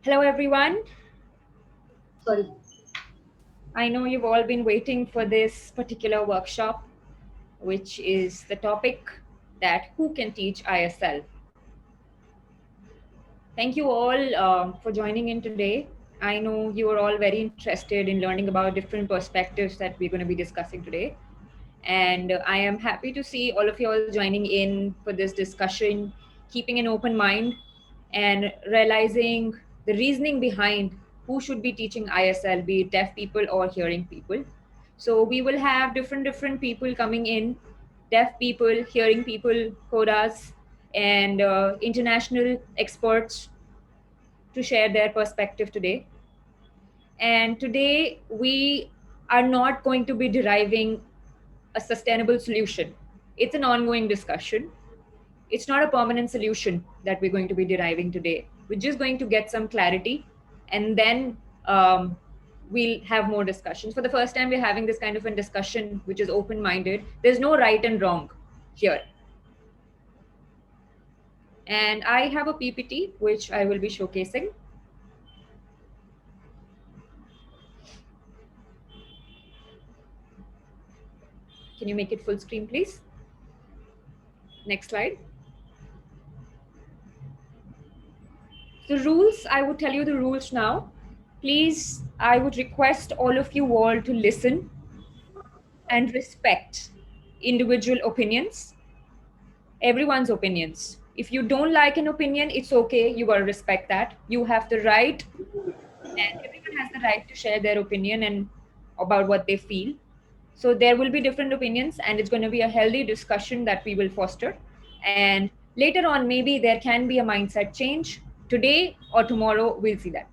Hello, everyone. Sorry. I know you've all been waiting for this particular workshop, which is the topic that who can teach ISL. Thank you all for joining in today. I know you are all very interested in learning about different perspectives that we're going to be discussing today. And I am happy to see all of you all joining in for this discussion, keeping an open mind and realizing the reasoning behind who should be teaching ISL, be it deaf people or hearing people. So we will have different people coming in, deaf people, hearing people, codas, and international experts to share their perspective today. And today we are not going to be deriving a sustainable solution. It's an ongoing discussion. It's not a permanent solution that we're going to be deriving today. We're just going to get some clarity and then we'll have more discussions. For the first time, we're having this kind of a discussion which is open minded. There's no right and wrong here. And I have a PPT which I will be showcasing. Can you make it full screen, please? Next slide. The rules, I would tell you the rules now. Please, I would request all of you all to listen and respect individual opinions, everyone's opinions. If you don't like an opinion, it's okay. You gotta respect that. You have the right, and everyone has the right to share their opinion and about what they feel. So there will be different opinions, and it's going to be a healthy discussion that we will foster. And later on, maybe there can be a mindset change today or tomorrow. We'll see that.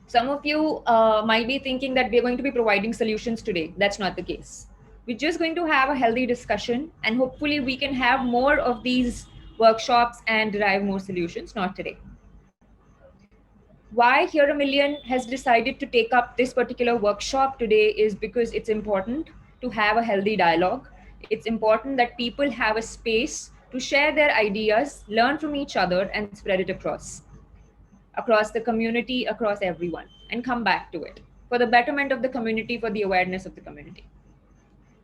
Some of you might be thinking that we're going to be providing solutions today. That's not the case. We're just going to have a healthy discussion, and hopefully, we can have more of these workshops and derive more solutions, not today. Why Here a Million has decided to take up this particular workshop today is because it's important to have a healthy dialogue. It's important that people have a space to share their ideas, learn from each other, and spread it across the community, across everyone, and come back to it for the betterment of the community, for the awareness of the community.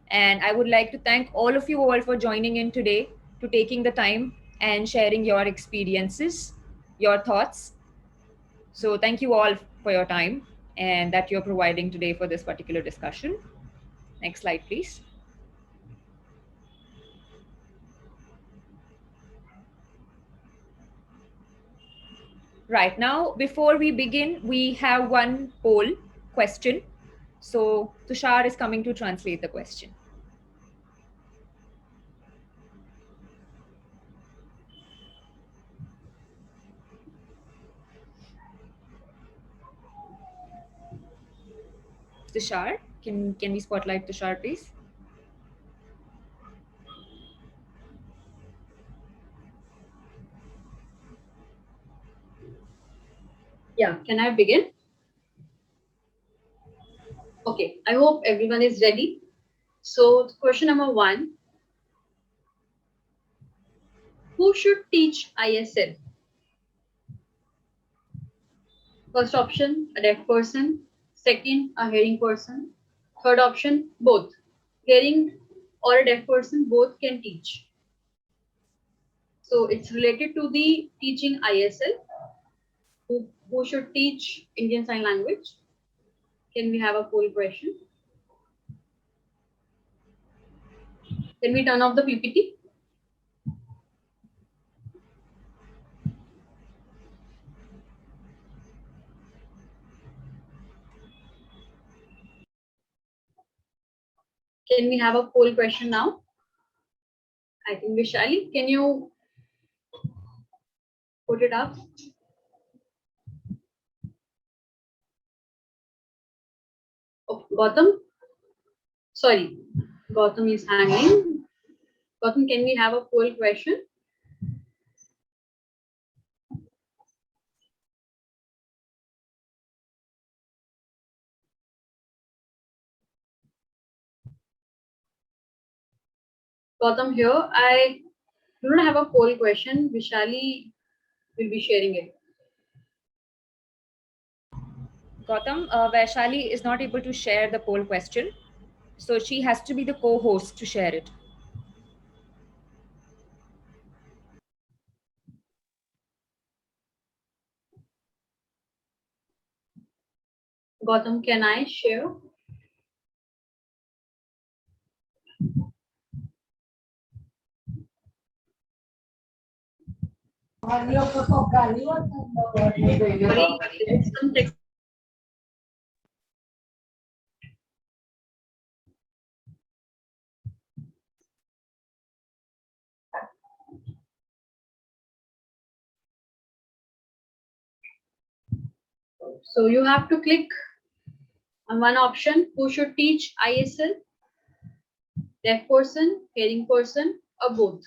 And I would like to thank all of you all for joining in today, to taking the time and sharing your experiences, your thoughts. So thank you all for your time and that you're providing today for this particular discussion. Next slide, please. Right now, before we begin, we have one poll question. So Tushar is coming to translate the question. Tushar, can we spotlight Tushar, please? Yeah, can I begin? Okay, I hope everyone is ready. So, question number one, who should teach ISL? First option, a deaf person. Second, a hearing person. Third option, both. Hearing or a deaf person, both can teach. So, it's related to the teaching ISL. Who should teach Indian Sign Language? Can we have a poll question? Can we turn off the PPT? Can we have a poll question now? I think Vishali, can you put it up? Oh, Gautam? Sorry, Gautam is hanging. Gautam, can we have a poll question? Gautam, here I do not have a poll question. Vishali will be sharing it. Gautam, Vaishali is not able to share the poll question, so she has to be the co-host to share it. Gautam, can I share? Sorry, there is some text. So you have to click on one option, who should teach ISL, deaf person, hearing person, or both.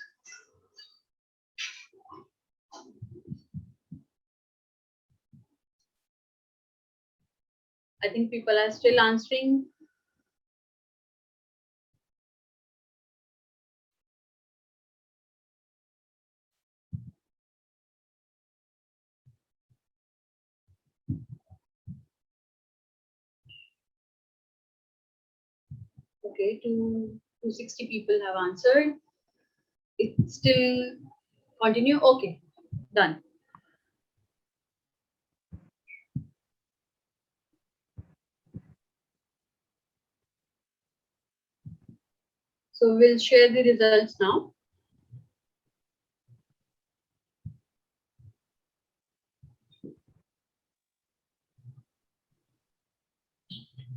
I think people are still answering. Okay, 260 people have answered. It still continue. Okay, done. So we'll share the results now.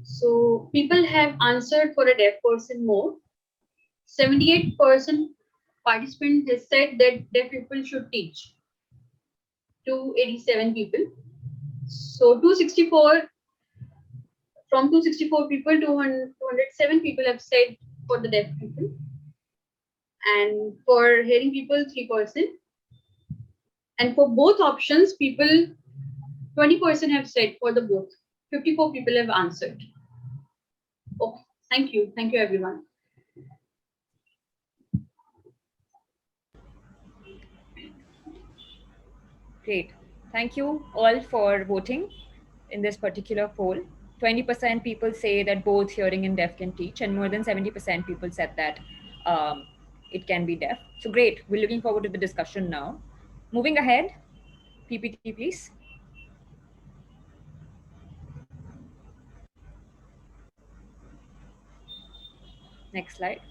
So people have answered for a deaf person more. 78% participants has said that deaf people should teach. 287 people. So 264 from 264 people, 207 people have said for the deaf people, and for hearing people 3%. And for both options, people 20% have said for the both. 54 people have answered. Okay, thank you everyone. Great. Thank you all for voting in this particular poll. 20% people say that both hearing and deaf can teach, and more than 70% people said that it can be deaf. So great. We're looking forward to the discussion now. Moving ahead, PPT, please. Next slide.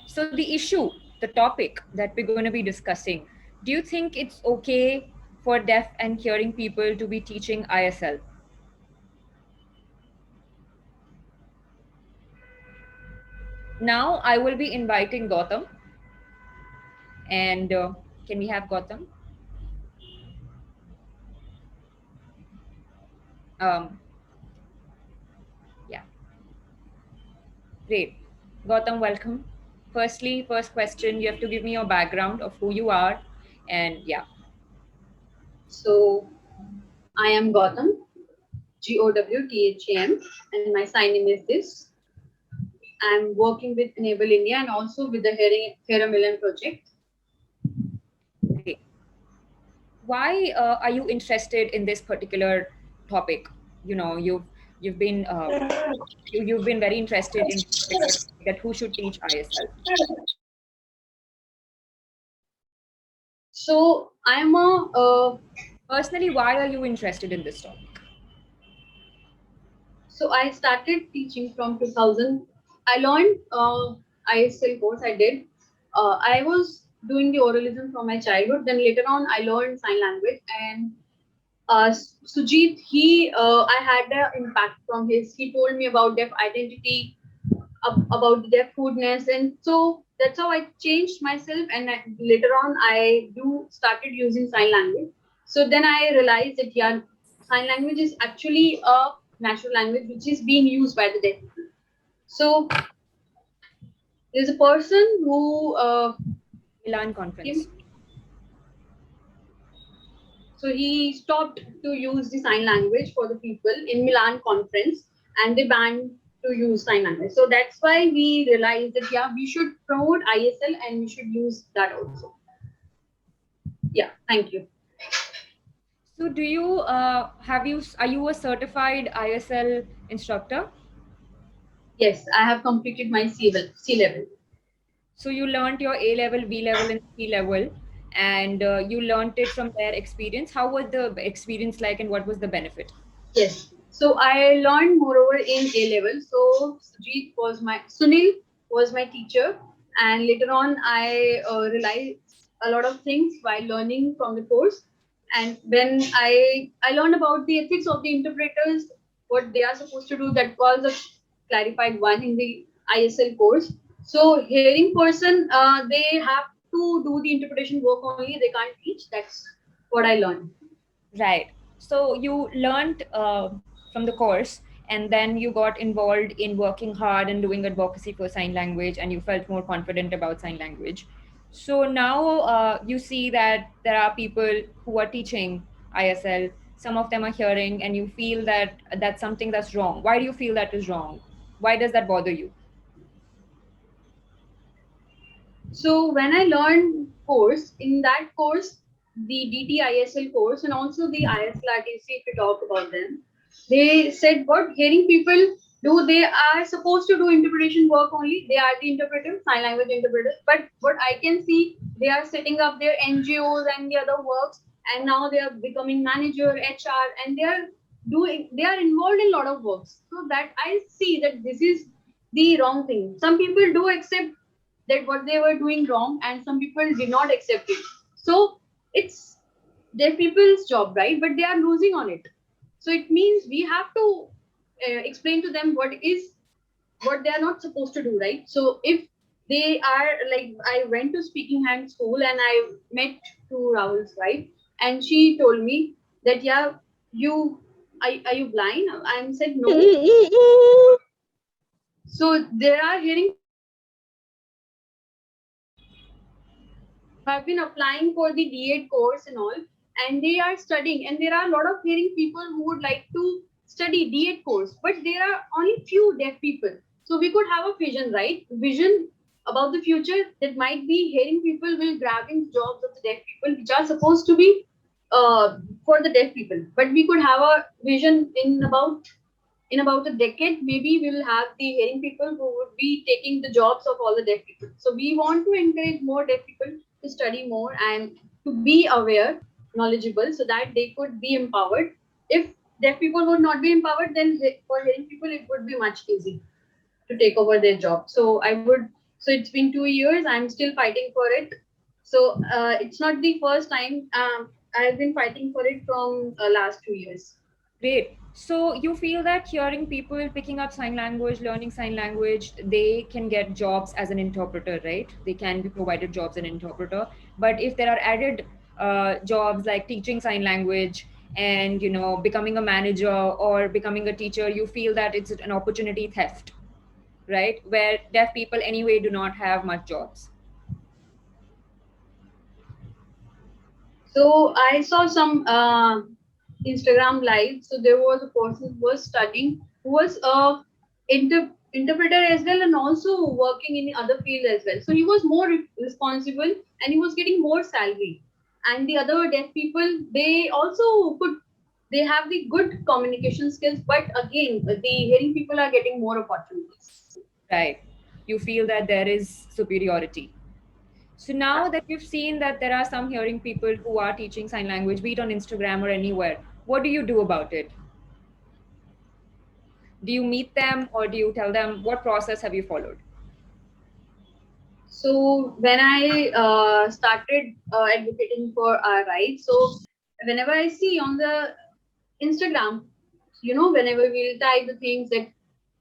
So the issue, the topic that we're going to be discussing, do you think it's okay for deaf and hearing people to be teaching ISL? Now I will be inviting Gautam. And can we have Gautam? Um, yeah, great. Gautam, welcome. Firstly, first question, you have to give me your background of who you are. And yeah. So I am Gautam, GOWTHAM, and my sign in is this. I'm working with Enable India and also with the Hear a Million project. Great. Why are you interested in this particular topic? You know, you've been you've been very interested in this particular topic, that who should teach ISL. So I'm a Personally, why are you interested in this topic? so I started teaching from 2000. I learned ISL course. I did. I was doing the oralism from my childhood. Then later on, I learned sign language. And Sujit, I had an impact from his. He told me about deaf identity, about the deaf foodness, and so that's how I changed myself. And later on, I started using sign language. So then I realized that yeah, sign language is actually a natural language which is being used by the deaf people. So there's a person who Milan came, conference. so he stopped to use the sign language for the people in Milan conference, and they banned to use sign language. So that's why we realized that yeah, we should promote ISL and we should use that also. Yeah, thank you. So do you are you a certified ISL instructor? Yes, I have completed my C level. So you learned your A level, B level, and C level, and you learned it from their experience. How was the experience like, and what was the benefit? Yes. So I learned moreover in A level. So Sunil was my teacher, and later on I realized a lot of things while learning from the course. And when I learned about the ethics of the interpreters, what they are supposed to do, that was a clarified one in the ISL course. So hearing person, they have to do the interpretation work only. They can't teach. That's what I learned. Right. So you learned from the course, and then you got involved in working hard and doing advocacy for sign language, and you felt more confident about sign language. So now you see that there are people who are teaching ISL. Some of them are hearing, and you feel that that's something that's wrong. Why do you feel that is wrong? Why does that bother you? So when I learned course, in that course, the DTISL course and also the ISLRTC, if we talk about them, they said what hearing people do, they are supposed to do interpretation work only. They are the interpreters, sign language interpreters. But what I can see, they are setting up their NGOs and the other works, and now they are becoming manager, HR, and they are involved in a lot of works. So that I see that this is the wrong thing. Some people do accept that what they were doing wrong, and some people did not accept it. So it's their people's job, right? But they are losing on it. So it means we have to explain to them what they are not supposed to do, right? So if they are like, I went to speaking hand school and I met two Rahuls, right? And she told me that, yeah, you are you blind? I said no. So there are hearing people who have been applying for the D8 course and all, and they are studying. And there are a lot of hearing people who would like to study D8 course, but there are only few deaf people. So we could have a vision, right? Vision about the future, that might be hearing people will grabbing jobs of the deaf people, which are supposed to be for the deaf people. But we could have a vision in about a decade, maybe we will have the hearing people who would be taking the jobs of all the deaf people. So we want to encourage more deaf people to study more and to be aware, knowledgeable, so that they could be empowered. If deaf people would not be empowered, then for hearing people it would be much easy to take over their job. So I would. So it's been 2 years. I'm still fighting for it. So it's not the first time. I've been fighting for it from last 2 years. Great. So you feel that hearing people picking up sign language, learning sign language, they can get jobs as an interpreter, right? They can be provided jobs as an interpreter. But if there are added jobs like teaching sign language and becoming a manager or becoming a teacher, you feel that it's an opportunity theft, right? Where deaf people anyway do not have much jobs. So I saw some Instagram live. So there was a person who was studying, who was a interpreter as well, and also working in the other field as well. So he was more responsible and he was getting more salary. And the other deaf people, they also could, they have the good communication skills, but again, the hearing people are getting more opportunities. Right. You feel that there is superiority. So now that you've seen that there are some hearing people who are teaching sign language, be it on Instagram or anywhere, what do you do about it? Do you meet them or do you tell them? What process have you followed? So when I started advocating for our rights, so whenever I see on the Instagram, whenever we'll type the things, that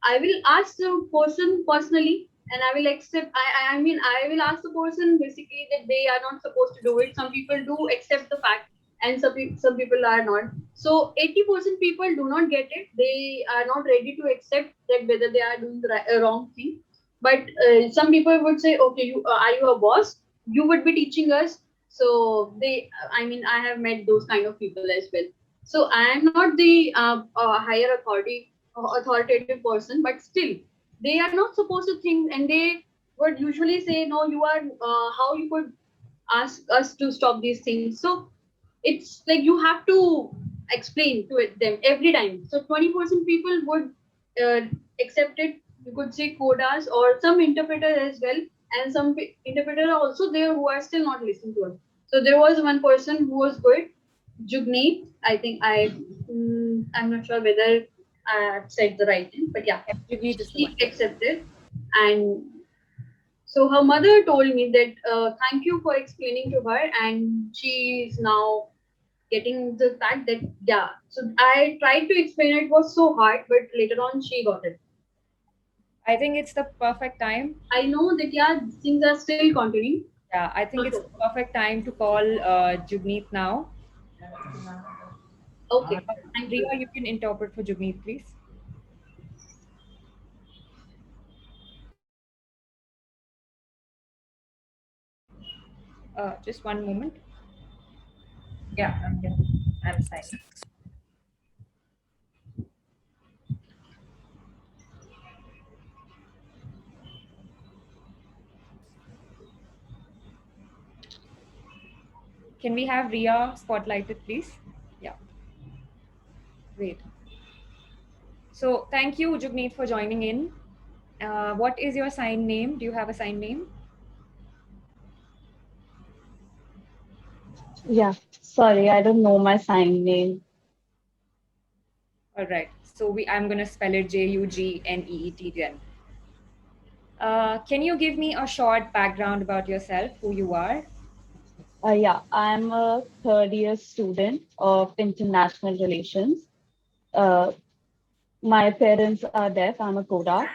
I will ask the person personally, and I will accept. I mean, I will ask the person basically that they are not supposed to do it. Some people do accept the fact, and some people are not. So 80% people do not get it. They are not ready to accept that whether they are doing the wrong thing. But some people would say, okay, you are you a boss? You would be teaching us. So they, I mean, I have met those kind of people as well. So I am not the higher authoritative person, but still, they are not supposed to think, and they would usually say, "No, you are. How you could ask us to stop these things?" So It's like you have to explain to them every time. So 20% people would uh, accept it. You could say quotas or some interpreter as well, and some interpreter are also there who are still not listening to us. So there was one person who was good, Jugneet. I think I'm not sure whether I said the right thing, but yeah, Jigneet is the one. she accepted. And so her mother told me that thank you for explaining to her, and she is now getting the fact that yeah. So I tried to explain it was so hard, but later on she got it. I think it's the perfect time. I know that yeah, things are still continuing. Yeah, I think Not it's sure. the perfect time to call Jugneet now. Okay, thank Ria, you. you can interpret for Jugneet, please. Just one moment. Yeah, I'm here. I'm fine. Can we have Ria spotlighted, please? Yeah, great. So thank you, Jugneet, for joining in. What is your sign name? Do you have a sign name? Yeah, sorry, I don't know my sign name. All right. So I'm gonna spell it Jugneet then. Can you give me a short background about yourself, who you are? Yeah, I'm a third year student of international relations. Uh, my parents are deaf. I'm a coda.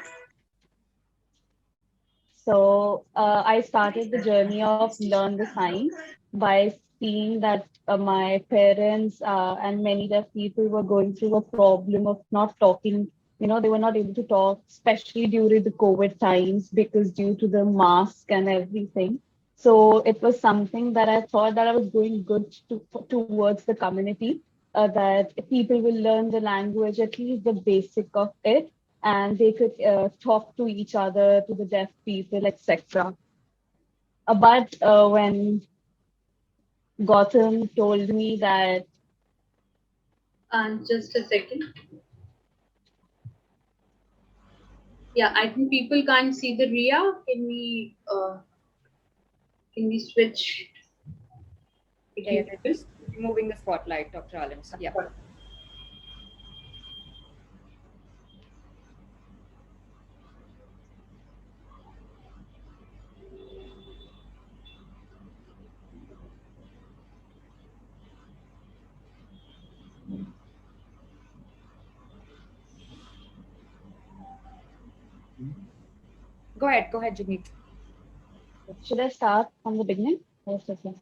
So I started the journey of learn the science by seeing that my parents and many deaf people were going through a problem of not talking. They were not able to talk, especially during the COVID times because due to the mask and everything. So it was something that I thought that I was doing good towards the community, that people will learn the language, at least the basic of it, and they could talk to each other, to the deaf people, etc. But when Gotham told me that, And just a second. Yeah, I think people can't see the Ria. Can we switch Yeah, yeah, between they're people? just removing the spotlight, Dr. Alims. Yeah. Go ahead, Jigneet. should I start from the beginning? Yes, yes, yes.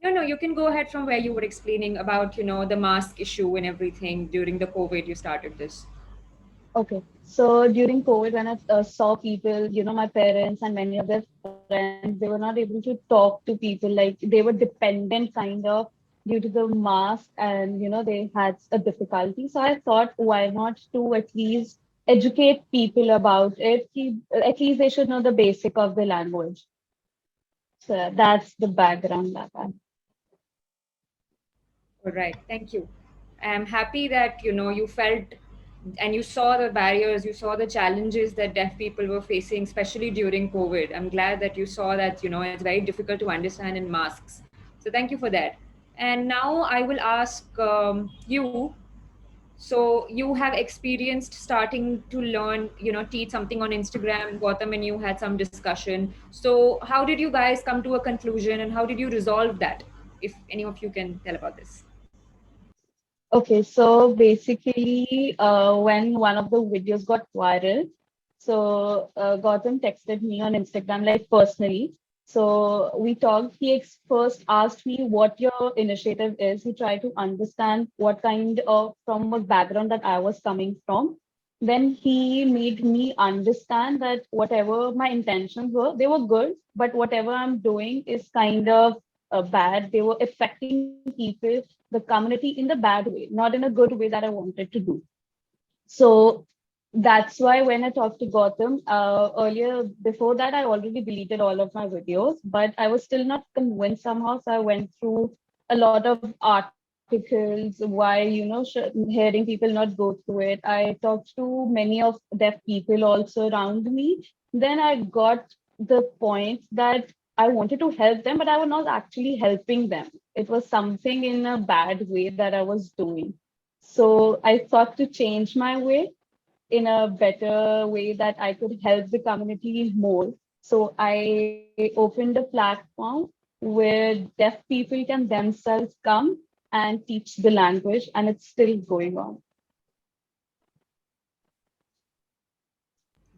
No, no, you can go ahead from where you were explaining about, the mask issue and everything during the COVID. You started this. Okay. So during COVID, when I saw people, my parents and many of their friends, they were not able to talk to people. Like they were dependent kind of due to the mask, and they had a difficulty. So I thought, why not to at least educate people about it? At least they should know the basic of the language. So that's the background that I. All right, thank you. I'm happy that you felt and you saw the barriers, you saw the challenges that deaf people were facing, especially during COVID. I'm glad that you saw that it's very difficult to understand in masks. So thank you for that. And now I will ask you. So you have experienced starting to learn, teach something on Instagram. Gautam and you had some discussion. So how did you guys come to a conclusion, and how did you resolve that? If any of you can tell about this. Okay, so basically, when one of the videos got viral, so Gautam texted me on Instagram, like personally. So we talked. He first asked me what your initiative is. He tried to understand what kind of from what background that I was coming from. Then he made me understand that whatever my intentions were, they were good, but whatever I'm doing is kind of bad. They were affecting people, the community in the bad way, not in a good way that I wanted to do. So that's why when I talked to Gautam earlier, before that, I already deleted all of my videos, but I was still not convinced somehow. So I went through a lot of articles why hearing people not go through it. I talked to many of deaf people also around me. Then I got the point that I wanted to help them, but I was not actually helping them. It was something in a bad way that I was doing. So I thought to change my way in a better way that I could help the community more. So I opened a platform where deaf people can themselves come and teach the language, and it's still going on.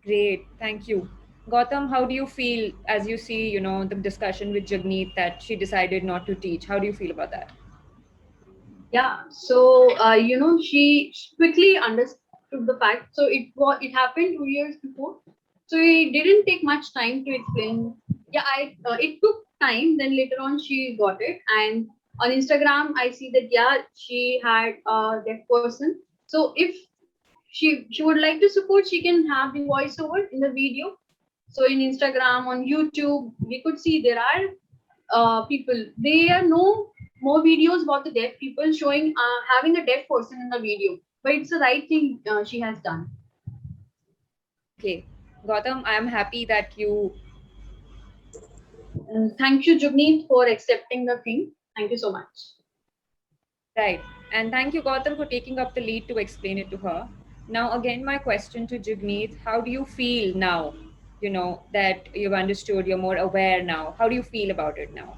Great, thank you. Gautam, how do you feel as you see, the discussion with Jagneet that she decided not to teach? How do you feel about that? Yeah, so she quickly understood the fact. So it happened 2 years before. So it didn't take much time to explain. Yeah, I it took time. Then later on, she got it. And on Instagram, I see that yeah, she had a deaf person. So if she would like to support, she can have the voiceover in the video. So in Instagram, on YouTube, we could see there are people. There are no more videos about the deaf people showing having a deaf person in the video. But it's the right thing she has done. Okay, Gautam, I am happy that you. Thank you, Jugneet, for accepting the thing. Thank you so much. Right. And thank you, Gautam, for taking up the lead to explain it to her. Now, again, my question to Jagmeet, how do you feel now, that you've understood, you're more aware now? How do you feel about it now?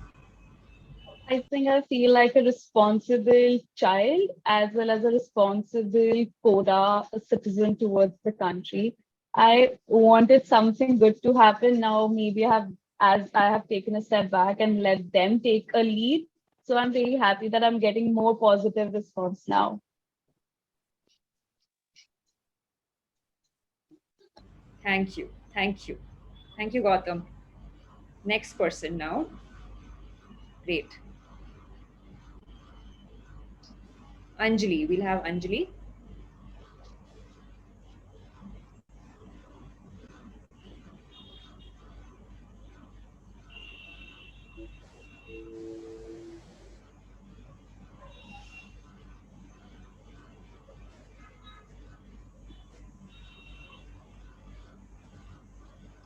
I think I feel like a responsible child as well as a responsible coda citizen towards the country. I wanted something good to happen. Now maybe as I have taken a step back and let them take a lead. So I'm really happy that I'm getting more positive response now. Thank you. Thank you. Thank you, Gautam. Next person now. Great. Anjali. We'll have Anjali.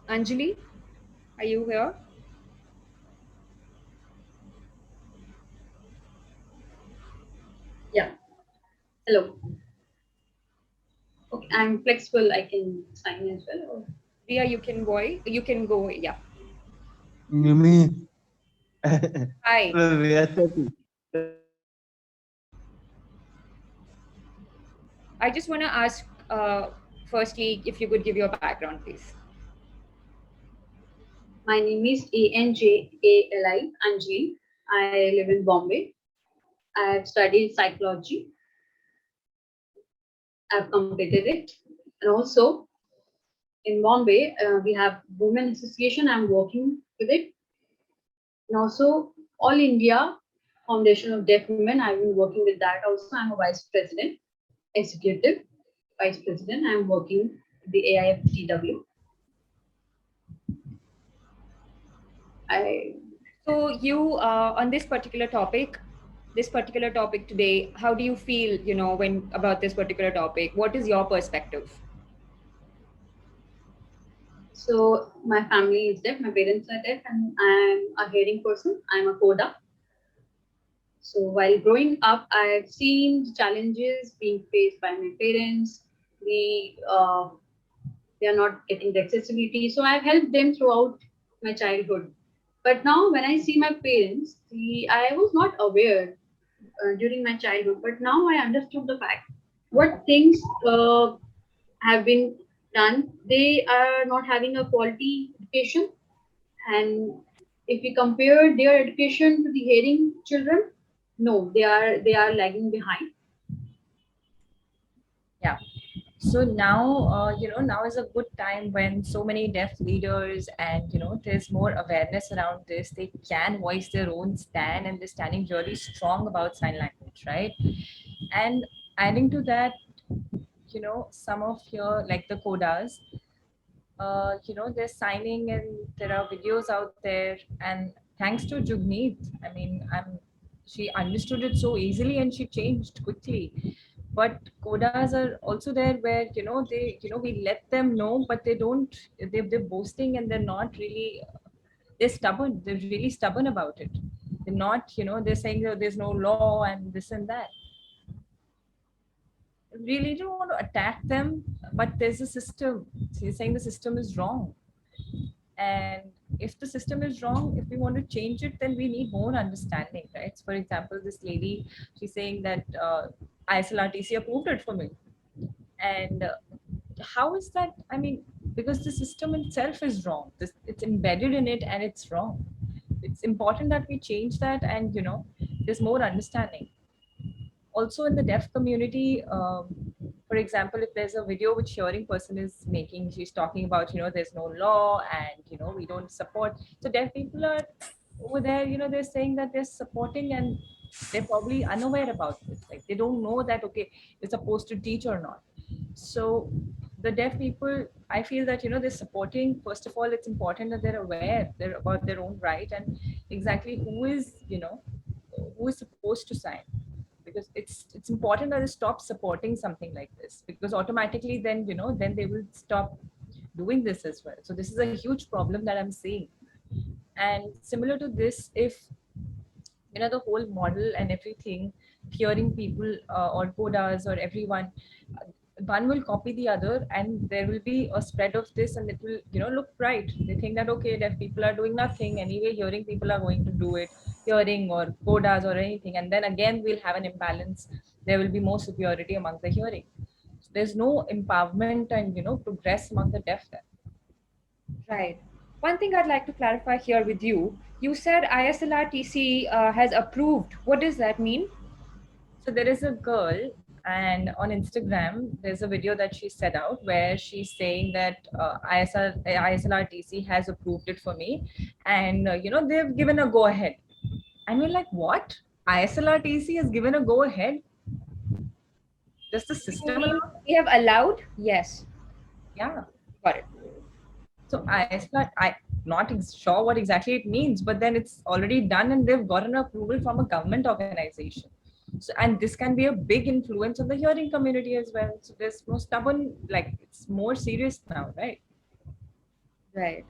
Anjali, are you here? Yeah. Hello. Okay, I'm flexible. I can sign as well. Or... Ria, you can go. Yeah. Yumi. Hi. I just want to ask, firstly, if you could give your background, please. My name is Anjali, Anjali. I live in Bombay. I have studied psychology. I've completed it. And also in Bombay, we have Women Association. I'm working with it. And also All India Foundation of Deaf Women. I've been working with that also. I'm a vice president, executive vice president. I'm working with the AIFTW. I So you on this particular topic today, how do you feel, when about this particular topic? What is your perspective? so my family is deaf. My parents are deaf, and I'm a hearing person. I'm a coda. So while growing up, I've seen the challenges being faced by my parents. They are not getting the accessibility. So I've helped them throughout my childhood. But now when I see my parents, I was not aware during my childhood, but now I understood the fact what things have been done. They are not having a quality education, and if we compare their education to the hearing children, no, they are lagging behind. Yeah. So now, now is a good time when so many deaf leaders and, there's more awareness around this. They can voice their own stand and they're standing really strong about sign language, right? And adding to that, some of your, like the codas, they're signing and there are videos out there. And thanks to Jugneet, I mean, I'm she understood it so easily and she changed quickly. But codas are also there where they we let them know, but they don't. They're boasting and they're not really. They're stubborn. They're really stubborn about it. They're not. They're saying that there's no law and this and that. Really don't want to attack them, but there's a system. So you're saying the system is wrong. And if the system is wrong, if we want to change it, then we need more understanding, right? So for example, this lady, she's saying that ISLRTC approved it for me. And how is that? I mean, because the system itself is wrong. It's embedded in it and it's wrong. It's important that we change that, and there's more understanding. Also in the deaf community, for example, if there's a video which hearing person is making, she's talking about there's no law and we don't support. So deaf people are over there, they're saying that they're supporting, and they're probably unaware about this. Like they don't know that okay, they're supposed to teach or not. So the deaf people, I feel that they're supporting. First of all, it's important that they're aware they're about their own right and exactly who is supposed to sign, because it's important that they stop supporting something like this, because automatically then then they will stop doing this as well. So this is a huge problem that I'm seeing. And similar to this, if the whole model and everything, hearing people or codas or everyone, uh, one will copy the other and there will be a spread of this, and it will look right. They think that okay, deaf people are doing nothing anyway, hearing people are going to do it, hearing or codas or anything, and then again we'll have an imbalance. There will be more superiority among the hearing. So there's no empowerment and progress among the deaf then. Right. One thing I'd like to clarify here with you. You said ISLRTC has approved. What does that mean? So there is a girl, and on Instagram, there's a video that she set out where she's saying that ISLRTC has approved it for me, and they've given a go ahead. And we're like, what? ISLRTC has given a go ahead? Does the You system mean allow? we have allowed? Yes. Yeah. Got it. So ISLR, I not sure what exactly it means, but then it's already done, and they've gotten approval from a government organization. So, and this can be a big influence on the hearing community as well. So there's no stubborn, like it's more serious now, right? Right.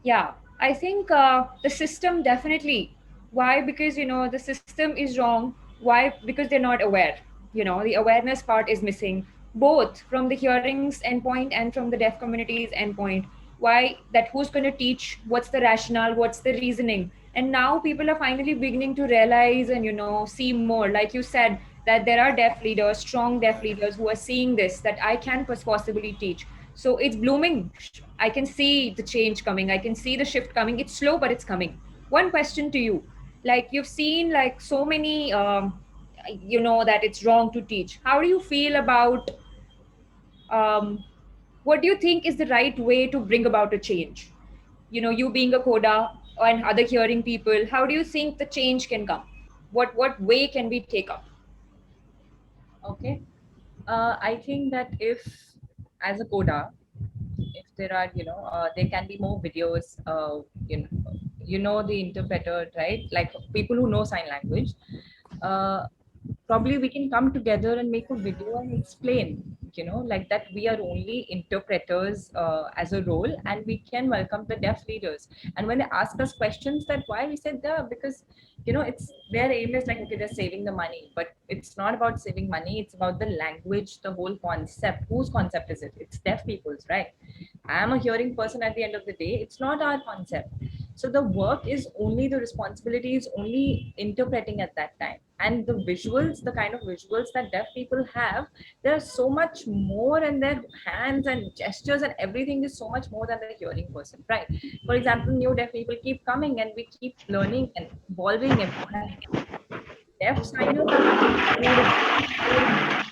Yeah, I think the system definitely. Why? Because the system is wrong. Why? Because they're not aware. The awareness part is missing, both from the hearings endpoint and from the deaf community's endpoint. Why? That who's going to teach? What's the rationale? What's the reasoning? And now people are finally beginning to realize and see more. Like you said, that there are deaf leaders, strong deaf leaders who are seeing this, that I can possibly teach. So it's blooming. I can see the change coming. I can see the shift coming. It's slow, but it's coming. One question to you. Like you've seen like so many that it's wrong to teach. How do you feel about um, what do you think is the right way to bring about a change? You being a coda and other hearing people, how do you think the change can come? What way can we take up? Okay. I think that if, as a coda, if there are, there can be more videos, the interpreter, right? Like people who know sign language, uh, probably we can come together and make a video and explain, like that we are only interpreters as a role, and we can welcome the deaf leaders. And when they ask us questions that why, we said yeah, because it's their aim is like okay, they're saving the money, but it's not about saving money, it's about the language, the whole concept. Whose concept is it? It's deaf people's, right? I'm a hearing person at the end of the day. It's not our concept. So the work is only, the responsibility is only interpreting at that time. And the visuals, the kind of visuals that deaf people have, there's so much more, and their hands and gestures and everything is so much more than the hearing person, right? For example, new deaf people keep coming and we keep learning and evolving every time. Deaf signers are more,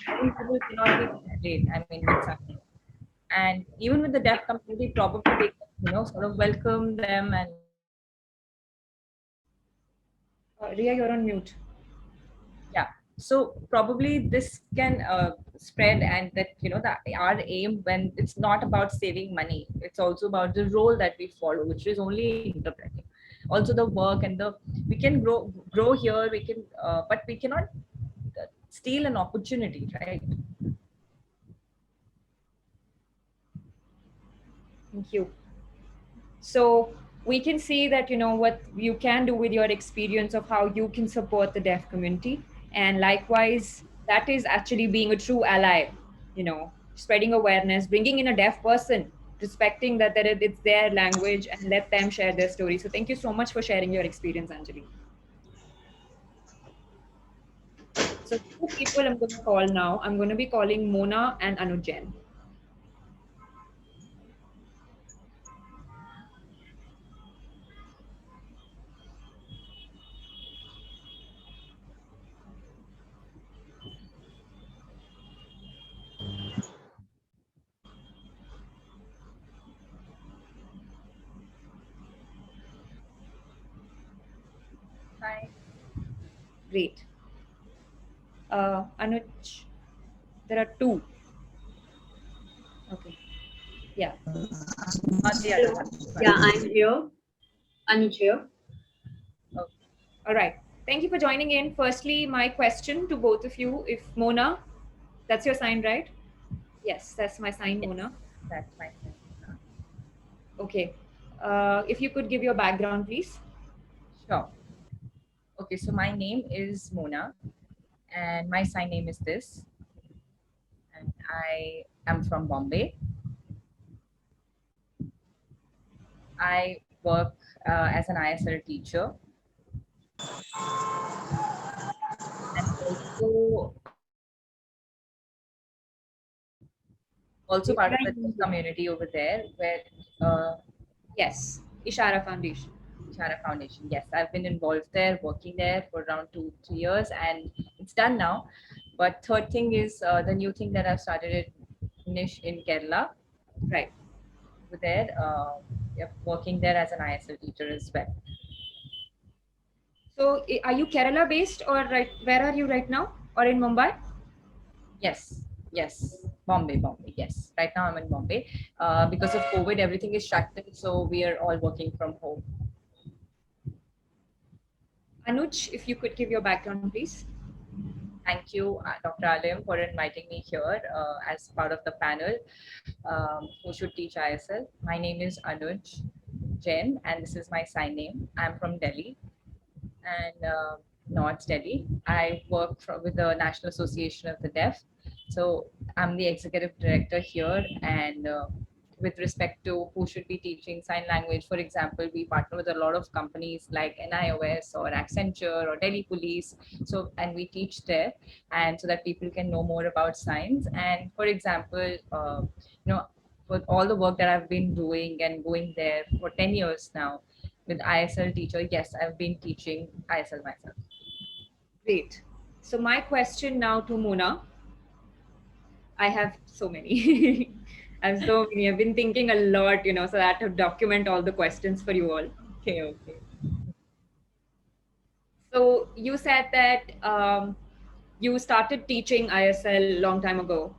hearing people cannot be great. I mean, with signing. And even with the deaf community, probably they sort of welcome them and Ria, you're on mute. yeah. So probably this can spread, and that that our aim, when it's not about saving money, it's also about the role that we follow, which is only interpreting. also the work and the we can grow here, we can but we cannot steal an opportunity, right? Thank you. So we can see that, what you can do with your experience of how you can support the deaf community. And likewise, that is actually being a true ally, spreading awareness, bringing in a deaf person, respecting that it's their language and let them share their story. So thank you so much for sharing your experience, Anjali. So two people I'm going to call now. I'm going to be calling Mona and Anujen. Hi. Great. Anuj, there are two. Okay. Yeah. Yeah, Hello. Yeah, I'm here. Anuj here. okay. All right. Thank you for joining in. Firstly, my question to both of you, if Mona, that's your sign, right? Yes, that's my sign, Yes, Mona. that's my thing. Okay. If you could give your background, please. Sure. Okay, so my name is Mona and my sign name is this, and I am from Bombay. I work as an ISL teacher and also part of the community over there where uh, Yes, Ishara Foundation. Chara Foundation. Yes, I've been involved there, working there for around 2 3 years, and it's done now. But third thing is the new thing that I've started at Nish in Kerala. Right. Over there, yep, working there as an ISL teacher as well. So, are you Kerala based or right? Where are you right now? Or in Mumbai? Yes, yes, Bombay. Yes, right now I'm in Bombay. Because of COVID, everything is shut down, so we are all working from home. Anuj, if you could give your background, please. Thank you, Dr. Alim, for inviting me here as part of the panel who should teach ISL. My name is Anuj Jain, and this is my sign name. I'm from Delhi and North Delhi. I work with the National Association of the Deaf. So I'm the executive director here, and with respect to who should be teaching sign language, for example, we partner with a lot of companies like NIOS or Accenture or Delhi Police. So, and we teach there, and so that people can know more about signs. And for example, with all the work that I've been doing and going there for 10 years now, with ISL teacher, yes, I've been teaching ISL myself. Great. So, my question now to Mona. I have so many. I have so many. I've been thinking a lot, so that to document all the questions for you all. Okay, okay. So you said that you started teaching ISL long time ago,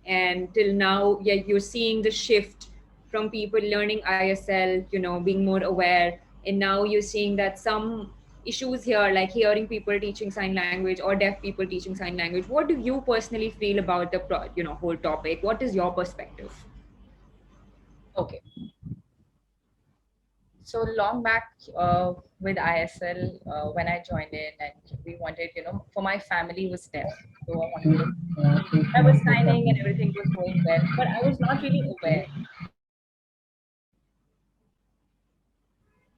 and till now, yeah, you're seeing the shift from people learning ISL, being more aware, and now you're seeing that some issues here, like hearing people teaching sign language or deaf people teaching sign language. What do you personally feel about the whole topic? What is your perspective? Okay. So long back with ISL, when I joined in, and we wanted, for my family was deaf, so I was signing and everything was going well, but I was not really aware.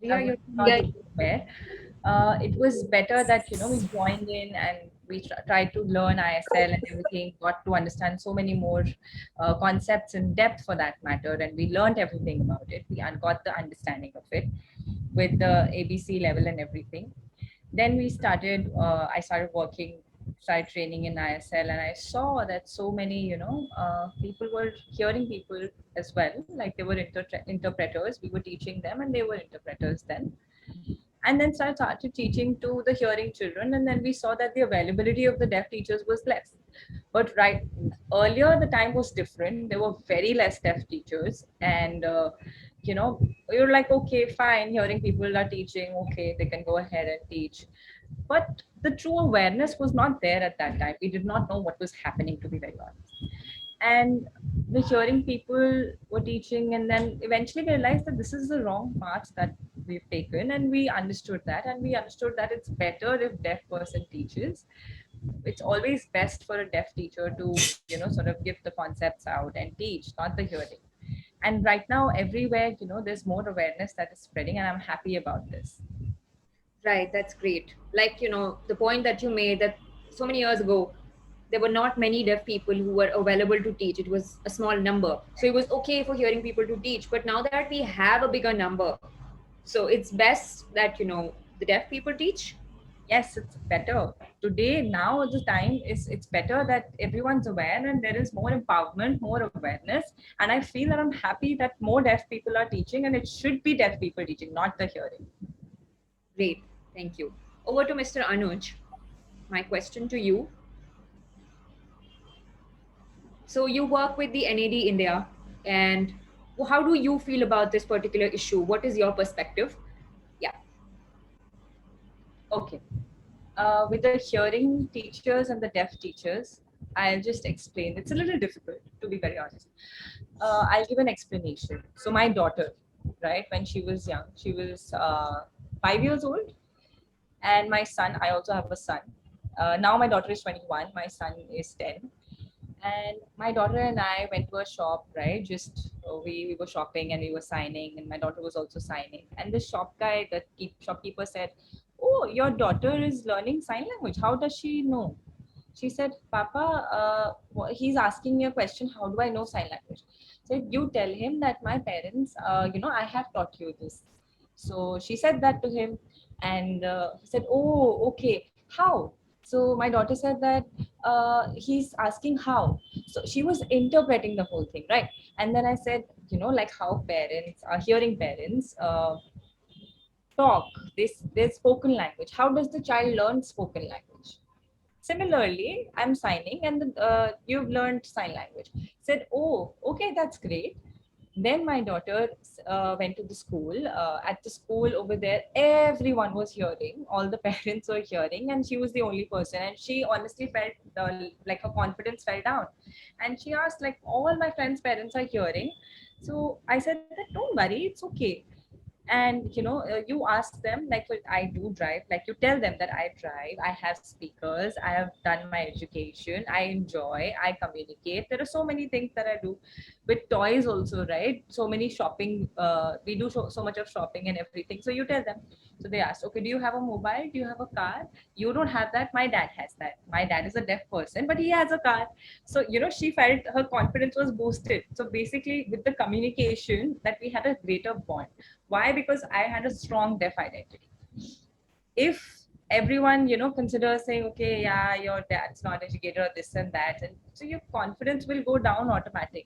I Ria, was you're not Yeah, really aware. It was better that we joined in and we tried to learn ISL and everything, got to understand so many more concepts in depth for that matter, and we learned everything about it. We got the understanding of it with the ABC level and everything. Then we started. I started working, started training in ISL, and I saw that so many, people were hearing people as well. Like they were interpreters. We were teaching them, and they were interpreters then, and then started teaching to the hearing children, and then we saw that the availability of the deaf teachers was less. But earlier the time was different, there were very less deaf teachers, and you're like, okay, fine, hearing people are teaching, okay, they can go ahead and teach. But the true awareness was not there at that time. We did not know what was happening, to be very honest. And the hearing people were teaching, and then eventually we realized that this is the wrong path that we've taken, and we understood that, and we understood that it's better if deaf person teaches. It's always best for a deaf teacher to sort of give the concepts out and teach, not the hearing. And right now everywhere, there's more awareness that is spreading, and I'm happy about this. Right, that's great. Like, the point that you made that so many years ago, there were not many deaf people who were available to teach. It was a small number. So it was okay for hearing people to teach. But now that we have a bigger number, so it's best that, the deaf people teach. Yes, it's better today. Now the time is, it's better that everyone's aware and there is more empowerment, more awareness. And I feel that I'm happy that more deaf people are teaching, and it should be deaf people teaching, not the hearing. Great. Thank you. Over to Mr. Anuj. My question to you. So you work with the NAD India, and how do you feel about this particular issue? What is your perspective? Yeah. Okay. With the hearing teachers and the deaf teachers, I'll just explain. It's a little difficult, to be very honest. I'll give an explanation. So my daughter, right, when she was young, she was 5 years old, and my son, I also have a son. Now my daughter is 21, my son is 10. And my daughter and I went to a shop, right? Just we were shopping and we were signing, and my daughter was also signing. And the shop guy, the shopkeeper said, "Oh, your daughter is learning sign language. How does she know?" She said, "Papa, he's asking me a question. How do I know sign language?" So you tell him that my parents, I have taught you this. So she said that to him, and he said, "Oh, okay. How?" So my daughter said that he's asking how. So she was interpreting the whole thing, right? And then I said, like how parents, hearing parents, talk this spoken language. How does the child learn spoken language? Similarly, I'm signing, and you've learned sign language. Said, oh, okay, that's great. Then my daughter went to the school. At the school over there, everyone was hearing. All the parents were hearing, and she was the only person. And she honestly felt like her confidence fell down. And she asked, like, all my friends' parents are hearing. So I said that don't worry, it's okay. And you ask them, like, well, I do drive, like you tell them that I drive, I have speakers, I have done my education, I enjoy, I communicate. There are so many things that I do with toys also, right? So many shopping, we do so much of shopping and everything. So you tell them. So they ask, okay, do you have a mobile, do you have a car? You don't have that, my dad has that. My dad is a deaf person, but he has a car. So she felt her confidence was boosted. So basically with the communication, that we had a greater bond. Why? Because I had a strong deaf identity. If everyone, considers saying, okay, yeah, your dad's not educated or this and that, and so your confidence will go down automatically.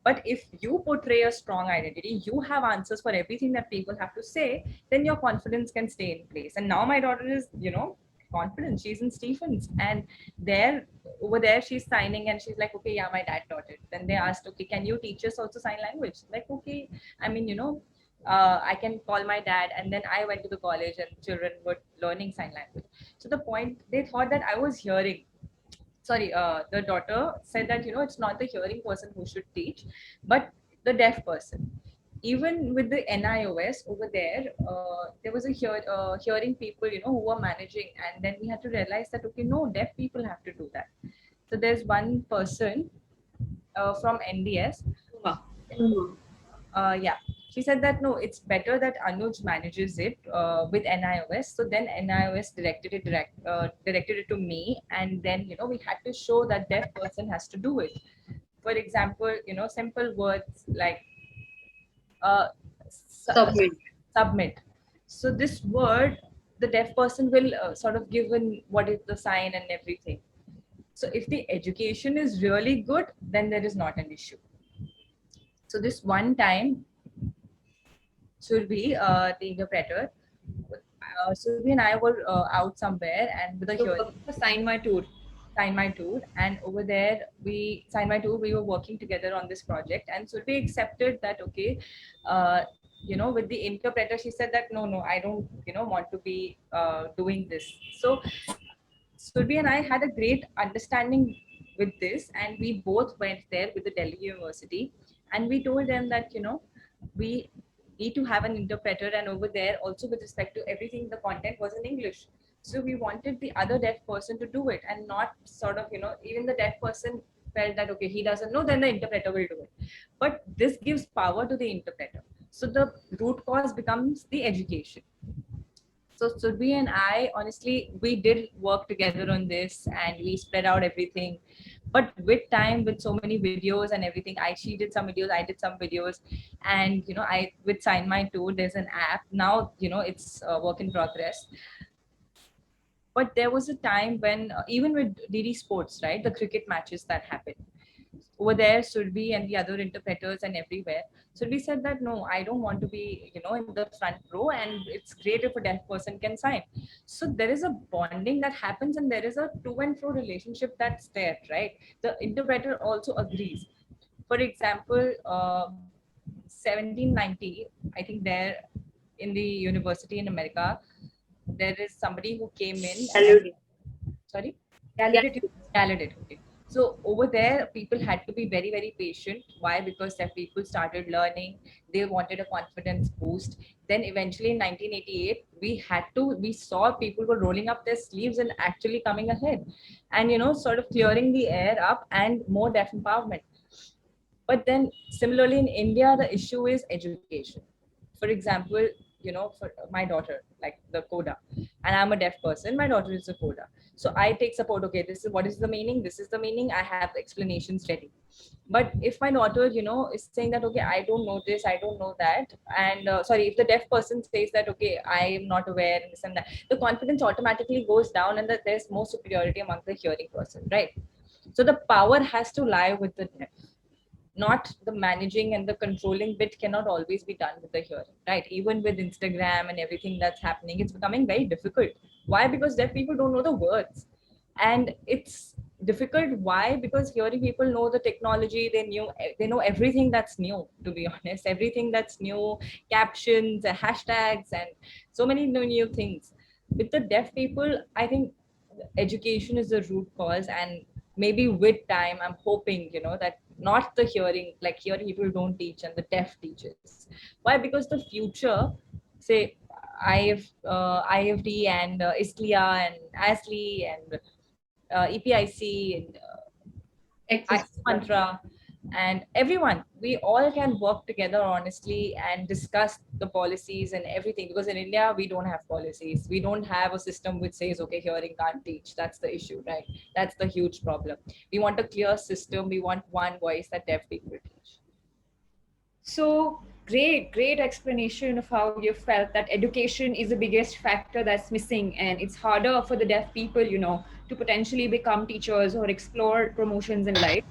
But if you portray a strong identity, you have answers for everything that people have to say, then your confidence can stay in place. And now my daughter is, confident. She's in Stephens, and there, over there, she's signing, and she's like, okay, yeah, my dad taught it. Then they asked, okay, can you teach us also sign language? Like, okay, I mean, I can call my dad. And then I went to the college, and children were learning sign language. So the point, they thought that I was hearing. Sorry, the daughter said that, it's not the hearing person who should teach, but the deaf person. Even with the NIOS over there was a hearing people, who were managing. And then we had to realize that, okay, no, deaf people have to do that. So there's one person from NDS. Uma. Yeah, she said that no, it's better that Anuj manages it with NIOS. So then NIOS directed it to me, and then we had to show that deaf person has to do it. For example, simple words like uh, Submit. submit. So this word, the deaf person will sort of give in what is the sign and everything. So if the education is really good, then there is not an issue. So this one time, Surbi, the interpreter, Surbi and I were out somewhere, and with a So hearing. sign my tour. Sign My Tour, and over there we Sign My Tour, we were working together on this project, and so we accepted that okay, uh, with the interpreter, she said that no, I don't, want to be doing this. So Surbi and I had a great understanding with this, and we both went there with the Delhi University, and we told them that we need to have an interpreter, and over there also with respect to everything, the content was in English. So we wanted the other deaf person to do it, and not sort of even the deaf person felt that okay, he doesn't know, then the interpreter will do it. But this gives power to the interpreter. So the root cause becomes the education. So Surbhi and I, honestly, we did work together on this and we spread out everything. But with time, with so many videos and everything, she did some videos, I did some videos, and I with Sign My Tour, there's an app now. It's a work in progress. But there was a time when even with DD Sports, right, the cricket matches that happened over there, Surbi and the other interpreters and everywhere. Surbi said that no, I don't want to be, in the front row, and it's great if a deaf person can sign. So there is a bonding that happens, and there is a to and fro relationship that's there, right? The interpreter also agrees. For example, 1790, I think there in the university in America, there is somebody who came in and Salute. sorry. Yeah. Gallaudet. Gallaudet. Okay. So over there, people had to be very, very patient. Why? Because deaf people started learning. They wanted a confidence boost. Then eventually in 1988, we saw people were rolling up their sleeves and actually coming ahead and, sort of clearing the air up and more deaf empowerment. But then similarly in India, the issue is education. For example, for my daughter, like the coda, and I'm a deaf person, my daughter is a coda. So I take support, okay, this is what is the meaning, this is the meaning, I have explanations ready. But if my daughter, is saying that, okay, I don't know this, I don't know that, and sorry, if the deaf person says that, okay, I am not aware and this and that, the confidence automatically goes down and that there's more superiority among the hearing person, right? So the power has to lie with the deaf, not the managing and the controlling bit cannot always be done with the hearing, right? Even with Instagram and everything that's happening, it's becoming very difficult. Why? Because deaf people don't know the words. And it's difficult. Why? Because hearing people know the technology, they know everything that's new, to be honest, everything that's new, captions, hashtags, and so many new things. With the deaf people, I think education is the root cause, and maybe with time I'm hoping that not the hearing, like hearing people don't teach and the deaf teaches. Why? Because the future, say IFD and ISLIA and ASLI and EPIC and Access. Mantra and everyone, we all can work together honestly and discuss the policies and everything, because in India we don't have policies, we don't have a system which says okay, hearing can't teach. That's the issue, right? That's the huge problem. We want a clear system, we want one voice that deaf people teach. So great explanation of how you felt that education is the biggest factor that's missing, and it's harder for the deaf people, to potentially become teachers or explore promotions in life.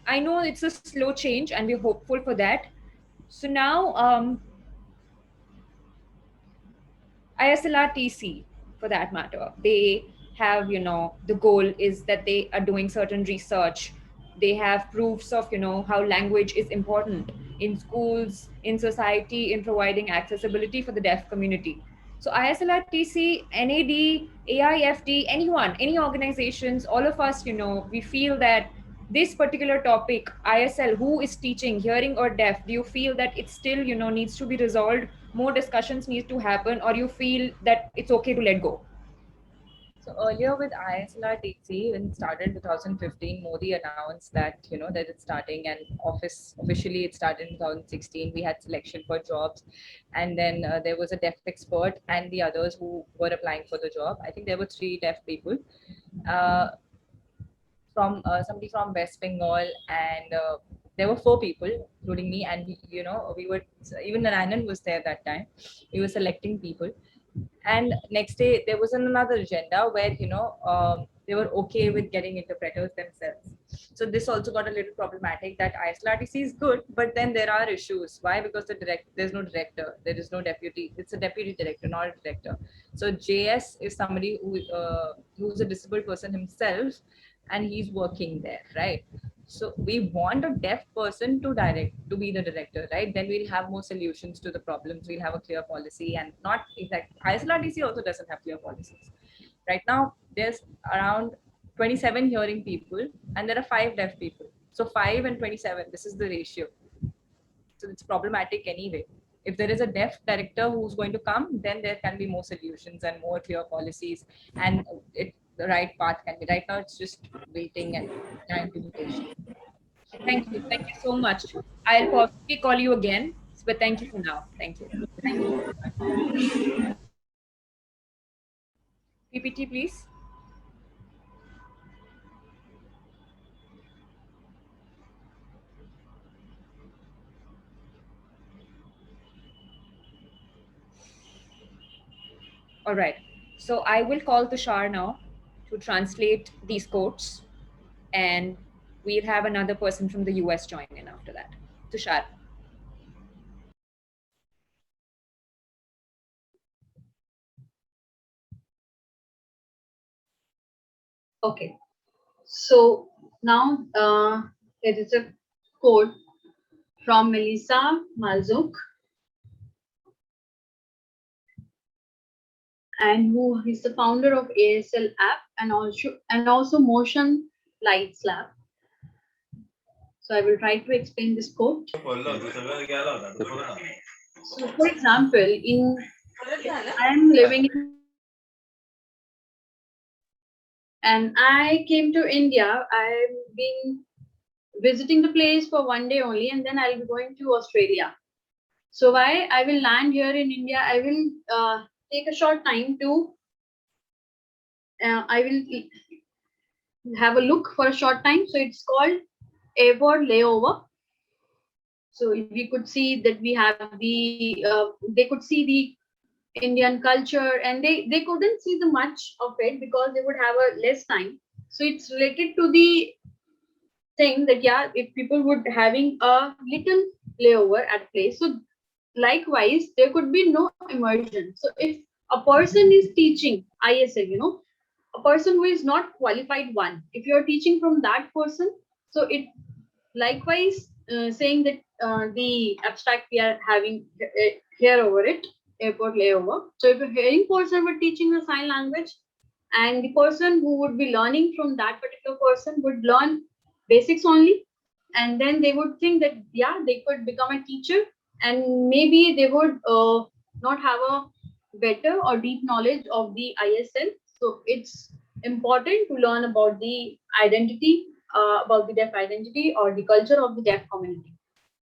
I know it's a slow change, and we're hopeful for that. So now, ISLRTC, for that matter, they have, the goal is that they are doing certain research. They have proofs of, how language is important in schools, in society, in providing accessibility for the deaf community. So ISLRTC, NAD, AIFT, anyone, any organizations, all of us, we feel that this particular topic, ISL, who is teaching hearing or deaf, do you feel that it still, needs to be resolved, more discussions need to happen, or you feel that it's okay to let go? So earlier with ISLRTC, when it started in 2015, Modi announced that that it's starting, and office officially it started in 2016. We had selection for jobs, and then there was a deaf expert and the others who were applying for the job. I think there were three deaf people. Uh, from somebody from West Bengal, and there were four people, including me, and we were, even Narayanan was there that time. We were selecting people, and next day there was another agenda where they were okay with getting interpreters themselves. So this also got a little problematic, that ISLRTC is good, but then there are issues. Why? Because there's no director, there is no deputy. It's a deputy director, not a director. So JS is somebody who's a disabled person himself, and he's working there, right? So we want a deaf person to be the director, right? Then we'll have more solutions to the problems. We'll have a clear policy and not exact. ISLRDC also doesn't have clear policies. Right now, there's around 27 hearing people and there are 5 deaf people. So 5 and 27, this is the ratio. So it's problematic anyway. If there is a deaf director who's going to come, then there can be more solutions and more clear policies, and the right path can be. Right now, it's just waiting and trying to be patient. Thank you. Thank you so much. I'll possibly call you again, but thank you for now. Thank you. Thank you. PPT, please. All right. So I will call Tushar now to translate these quotes, and we'll have another person from the US join in after that. Tushar. Okay. So now it is a quote from Melissa Malzuk, and who is the founder of ASL app and also Motion Lights Lab. So I will try to explain this quote. So for example, I am living in and I came to India. I've been visiting the place for one day only, and then I'll be going to Australia. So why I will land here in India, I will take a short time to I will have a look for a short time. So it's called airport layover. So we could see that we have they could see the Indian culture, and they couldn't see the much of it because they would have a less time. So it's related to the thing that yeah, if people would having a little layover at place, so likewise there could be no immersion. So if a person is teaching ISL, a person who is not qualified one, if you're teaching from that person, so it likewise saying that the abstract we are having here over it, airport layover. So if a hearing person were teaching a sign language, and the person who would be learning from that particular person would learn basics only, and then they would think that yeah, they could become a teacher, and maybe they would not have a better or deep knowledge of the ISL. So it's important to learn about the identity, about the deaf identity or the culture of the deaf community.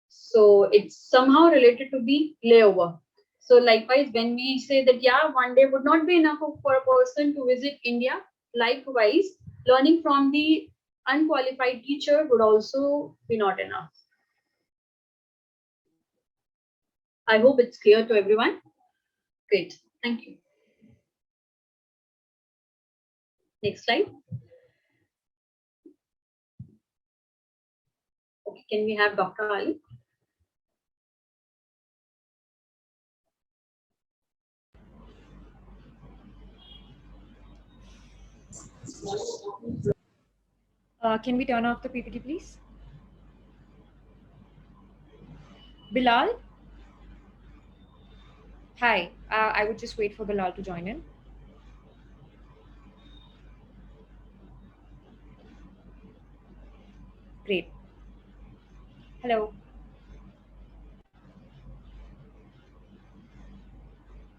So it's somehow related to the layover. So likewise, when we say that yeah, one day would not be enough for a person to visit India, likewise, learning from the unqualified teacher would also be not enough. I hope it's clear to everyone. Great, thank you. Next slide. Okay, can we have Dr. Ali? Can we turn off the PPT, please? Bilal? Hi. I would just wait for Bilal to join in. Great. Hello.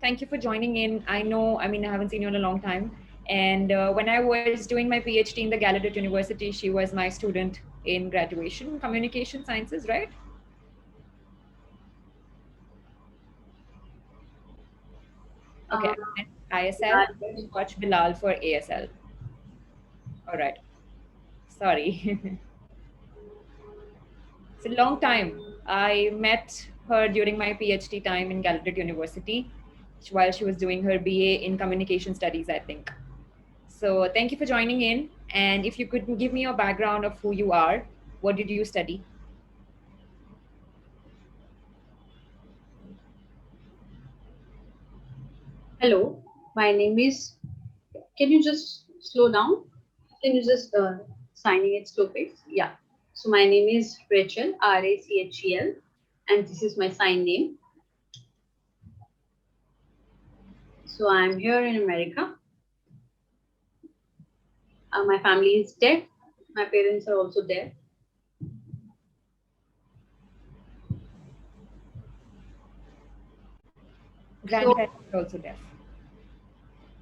Thank you for joining in. I haven't seen you in a long time. And when I was doing my PhD in the Gallaudet University, she was my student in graduation, communication sciences, right? Okay. ISL, watch Bilal for ASL. All right. Sorry. It's a long time. I met her during my PhD time in Gallaudet University while she was doing her BA in communication studies, I think. So thank you for joining in. And if you could give me your background of who you are, what did you study? Hello, my name is. Can you just slow down? Can you just signing it slow please? Yeah. So my name is Rachel, Rachel, and this is my sign name. So I'm here in America. My family is deaf. My parents are also deaf. So, Grandparents are also deaf.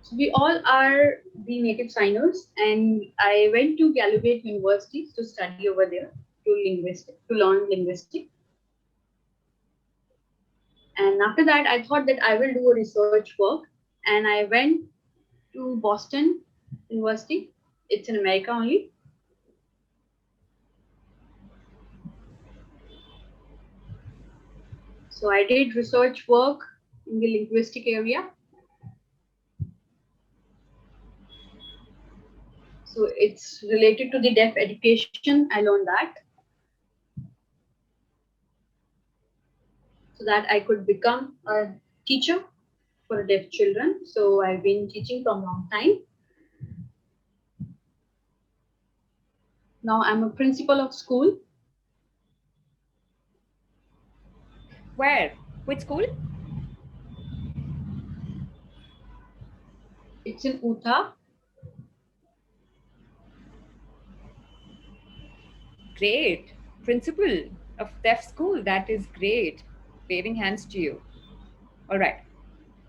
so we all are the native signers, and I went to Gallaudet University to study over there to learn linguistic. And after that, I thought that I will do a research work, and I went to Boston University. It's in America only. So I did research work in the linguistic area. So it's related to the deaf education. I learned that so that I could become a teacher for deaf children. So I've been teaching from a long time. Now I'm a principal of school. Where? Which school? It's in Utah. Great. Principal of deaf school. That is great. Waving hands to you. All right.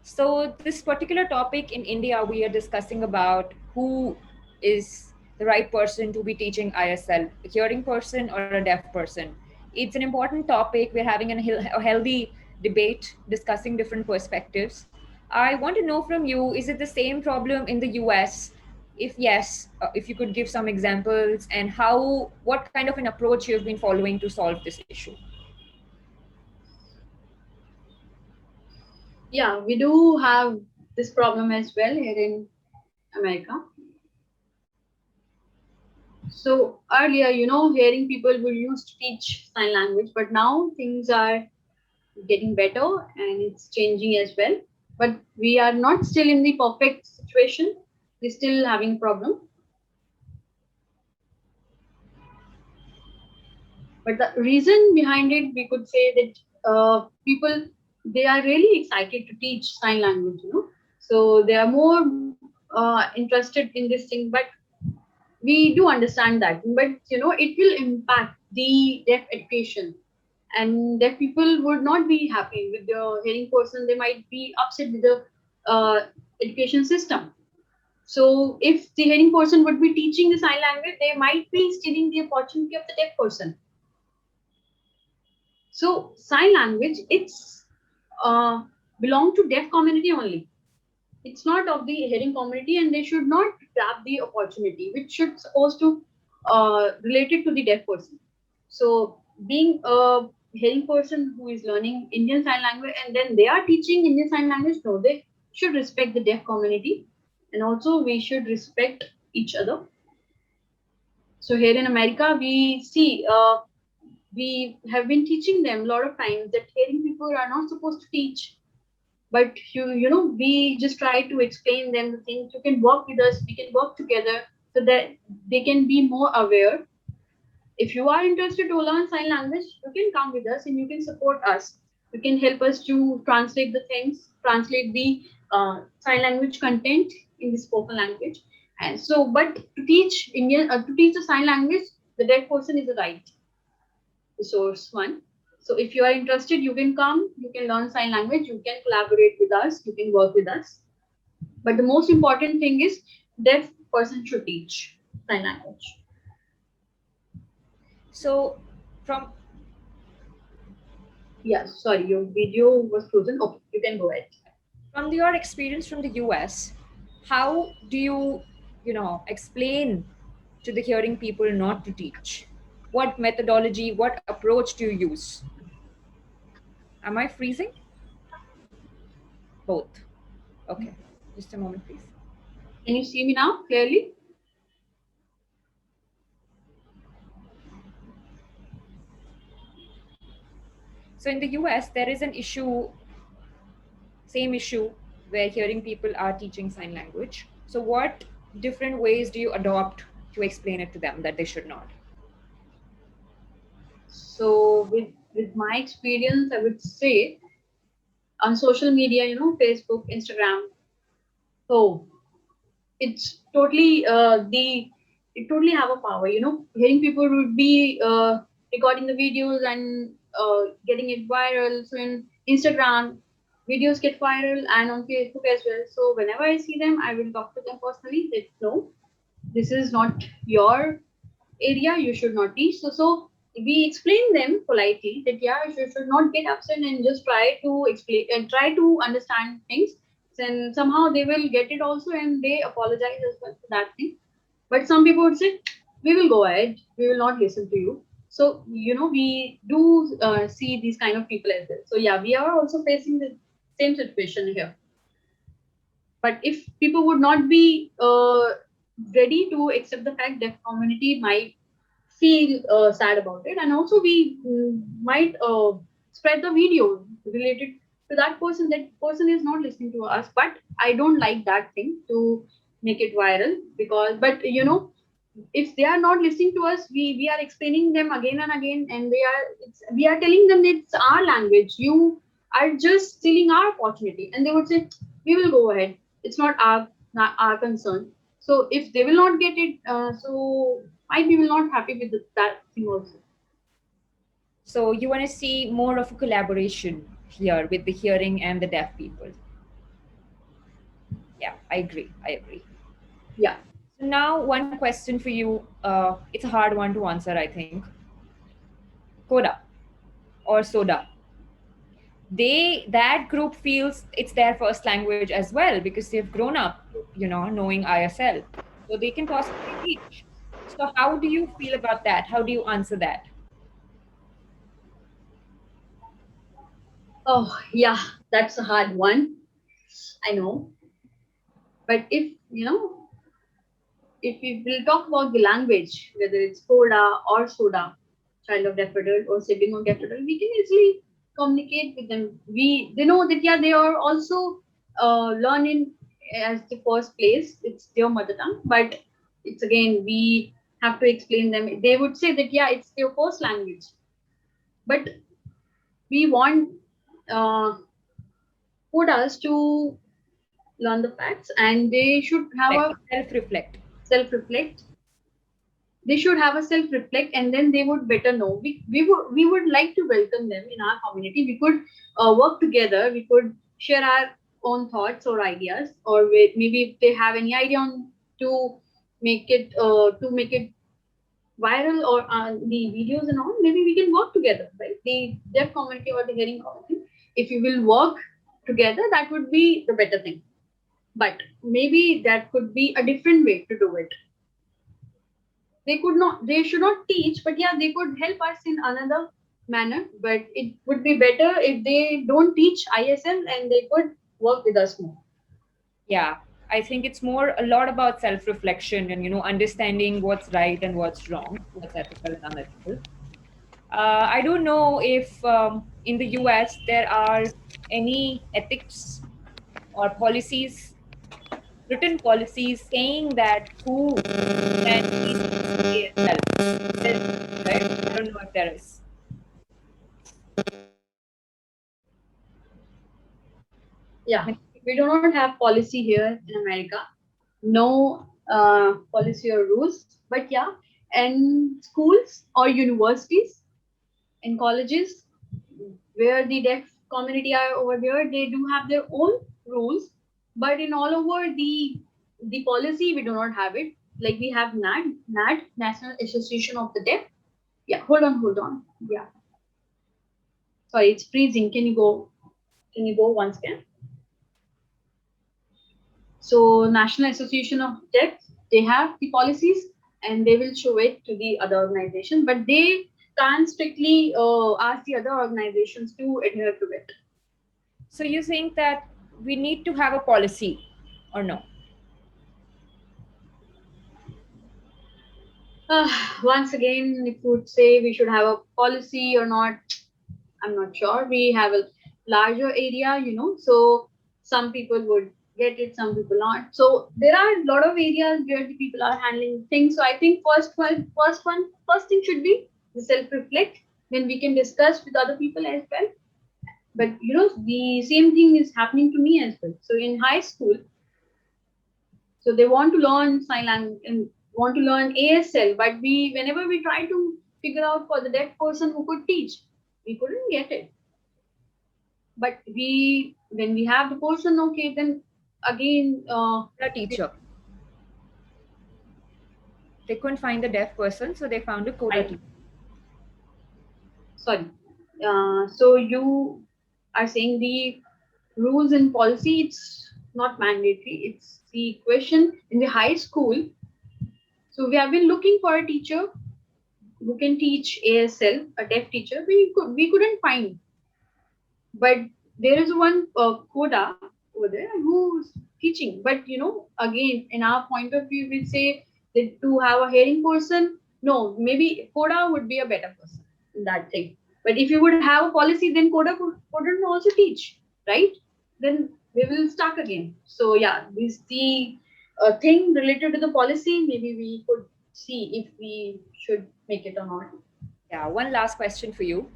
So this particular topic in India, we are discussing about who is the right person to be teaching ISL, a hearing person or a deaf person. It's an important topic. We're having a healthy debate, discussing different perspectives. I want to know from you, is it the same problem in the US? If yes, if you could give some examples and what kind of an approach you've been following to solve this issue. Yeah, we do have this problem as well here in America. So earlier, hearing people were used to teach sign language, but now things are getting better and it's changing as well. But we are not still in the perfect situation. We're still having problem. But the reason behind it, we could say that people, they are really excited to teach sign language, So they are more interested in this thing. But we do understand that. But it will impact the deaf education, and deaf people would not be happy with the hearing person. They might be upset with the education system. So if the hearing person would be teaching the sign language, they might be stealing the opportunity of the deaf person. So sign language, it's belong to deaf community only. It's not of the hearing community, and they should not grab the opportunity, which should supposed to related to the deaf person. So being a hearing person who is learning Indian Sign Language and then they are teaching Indian Sign Language, no, they should respect the deaf community, and also we should respect each other. So here in America, we see we have been teaching them a lot of times that hearing people are not supposed to teach, but we just try to explain them the things. You can work with us, we can work together so that they can be more aware. If you are interested to learn sign language, you can come with us and you can support us. You can help us to translate the things, translate the sign language content in the spoken language. And so, but to teach to teach the sign language, the deaf person is the right resource one. So if you are interested, you can come, you can learn sign language, you can collaborate with us, you can work with us. But the most important thing is deaf person should teach sign language. So from Yeah, sorry, your video was frozen. Okay, you can go ahead. from your experience from the US, how do you, explain to the hearing people not to teach? What methodology, what approach do you use? Am I freezing? Both. Okay. Just a moment, please. Can you see me now clearly? So in the US, there is an issue, same issue, where hearing people are teaching sign language. So what different ways do you adopt to explain it to them that they should not? So with my experience, I would say on social media, Facebook, Instagram. So it's totally it totally have a power. Hearing people would be recording the videos and getting it viral. So in Instagram, videos get viral, and on Facebook as well. So whenever I see them, I will talk to them personally. That no, this is not your area, you should not teach. So we explain them politely that yeah, you should not get upset and just try to explain and try to understand things. Then somehow they will get it also, and they apologize as well for that thing. But some people would say, we will go ahead, we will not listen to you. So we do see these kind of people as well. So yeah, we are also facing the same situation here. But if people would not be ready to accept the fact that community might feel sad about it, and also we might spread the video related to that person. That person is not listening to us, but I don't like that thing to make it viral. Because but if they are not listening to us, we are explaining them again and again, and we are telling them that it's our language, you are just stealing our opportunity, and they would say we will go ahead, it's not our concern. So if they will not get it, so might be will not happy with that thing also. So you want to see more of a collaboration here with the hearing and the deaf people. Yeah, I agree. I agree. Yeah. So now one question for you. It's a hard one to answer, I think. Coda or soda. That group feels it's their first language as well because they've grown up, knowing ISL. So they can possibly teach. So how do you feel about that? How do you answer that? Oh yeah, that's a hard one, I know. But if we will talk about the language, whether it's coda or soda, child of deaf adult or sibling of deaf adult, we can easily communicate with them. They know that yeah, they are also learning as the first place. It's their mother tongue, but it's again we have to explain them. They would say that yeah, it's their first language, but we want uh, codas to learn the facts, and they should have Like a self-reflect. self reflect. They should have a self reflect, and then they would better know. We would like to welcome them in our community. We could work together. We could share our own thoughts or ideas, or maybe if they have any idea on to make it viral, or the videos and all, maybe we can work together, right? The deaf community or the hearing community, if you will work together, that would be the better thing. But maybe that could be a different way to do it. They should not teach, but yeah, they could help us in another manner. But it would be better if they don't teach ISL and they could work with us more. Yeah, I think it's more a lot about self-reflection and understanding what's right and what's wrong, what's ethical and unethical. I don't know if in the US there are any ethics or policies, written policies saying that who can teach ASL. There's nothing, right? I don't know if there is. Yeah, we do not have policy here in America. No policy or rules, but yeah, in schools or universities, in colleges, where the deaf community are over there, they do have their own rules. But in all over the policy, we do not have it. Like we have NAD, National Association of the Deaf. Yeah, hold on. Yeah, sorry, it's freezing. Can you go? Can you go once again? So National Association of Deaf, they have the policies, and they will show it to the other organization, but they can't strictly ask the other organizations to adhere to it. So you think that we need to have a policy or no? Once again, if you would say we should have a policy or not, I'm not sure. We have a larger area, so some people would get it, some people aren't. So there are a lot of areas where the people are handling things. So I think first thing should be the self-reflect. Then we can discuss with other people as well. But the same thing is happening to me as well. So in high school, so they want to learn sign language and want to learn ASL, but whenever we try to figure out for the deaf person who could teach, we couldn't get it. But when we have the person, okay, then again, A teacher. They couldn't find the deaf person, so they found a coda teacher. sorry. So you are saying the rules and policy, it's not mandatory. It's the question in the high school. So we have been looking for a teacher who can teach ASL, a deaf teacher. We couldn't find, but there is one coda over there who's teaching. But again, in our point of view, we say that to have a hearing person, no, maybe coda would be a better person in that thing. But if you would have a policy, then coda couldn't also teach, right? Then we will stuck again. So yeah, this the thing related to the policy. Maybe we could see if we should make it or not. Yeah, one last question for you.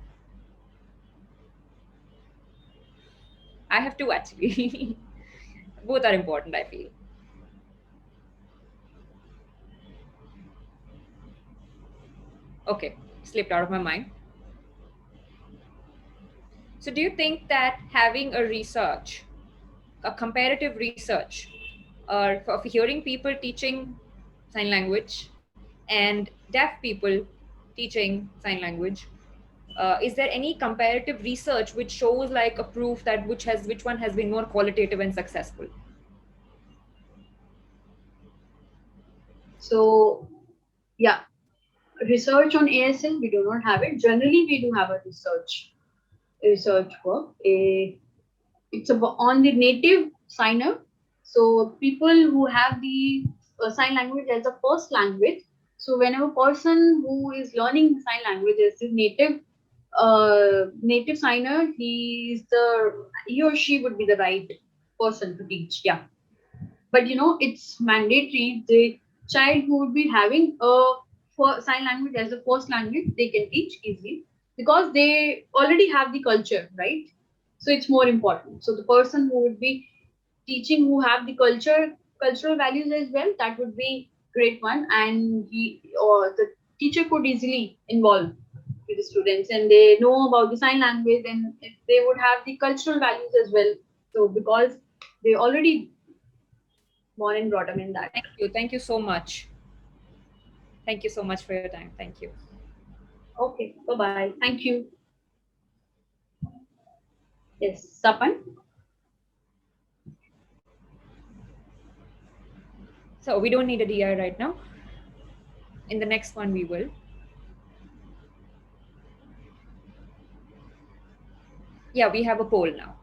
I have two actually. Both are important, I feel. Okay, slipped out of my mind. So, do you think that having a research, a comparative research, of hearing people teaching sign language and deaf people teaching sign language, is there any comparative research which shows like a proof that which one has been more qualitative and successful? So yeah, research on ASL, we do not have it. Generally, we do have a research work. It's on the native signer. So people who have the sign language as a first language. So whenever person who is learning sign language as the native signer, he or she would be the right person to teach. Yeah, but it's mandatory. The child who would be having a sign language as a first language, they can teach easily because they already have the culture, right? So it's more important. So the person who would be teaching, who have the cultural values as well, that would be great one. And he or the teacher could easily involve with the students, and they know about the sign language, and they would have the cultural values as well. So because they already born and brought up in that. Thank you. Thank you so much. Thank you so much for your time. Thank you. Okay, bye bye. Thank you. Yes, Sapan. So we don't need a DI right now. In the next one, we will. Yeah, we have a poll now.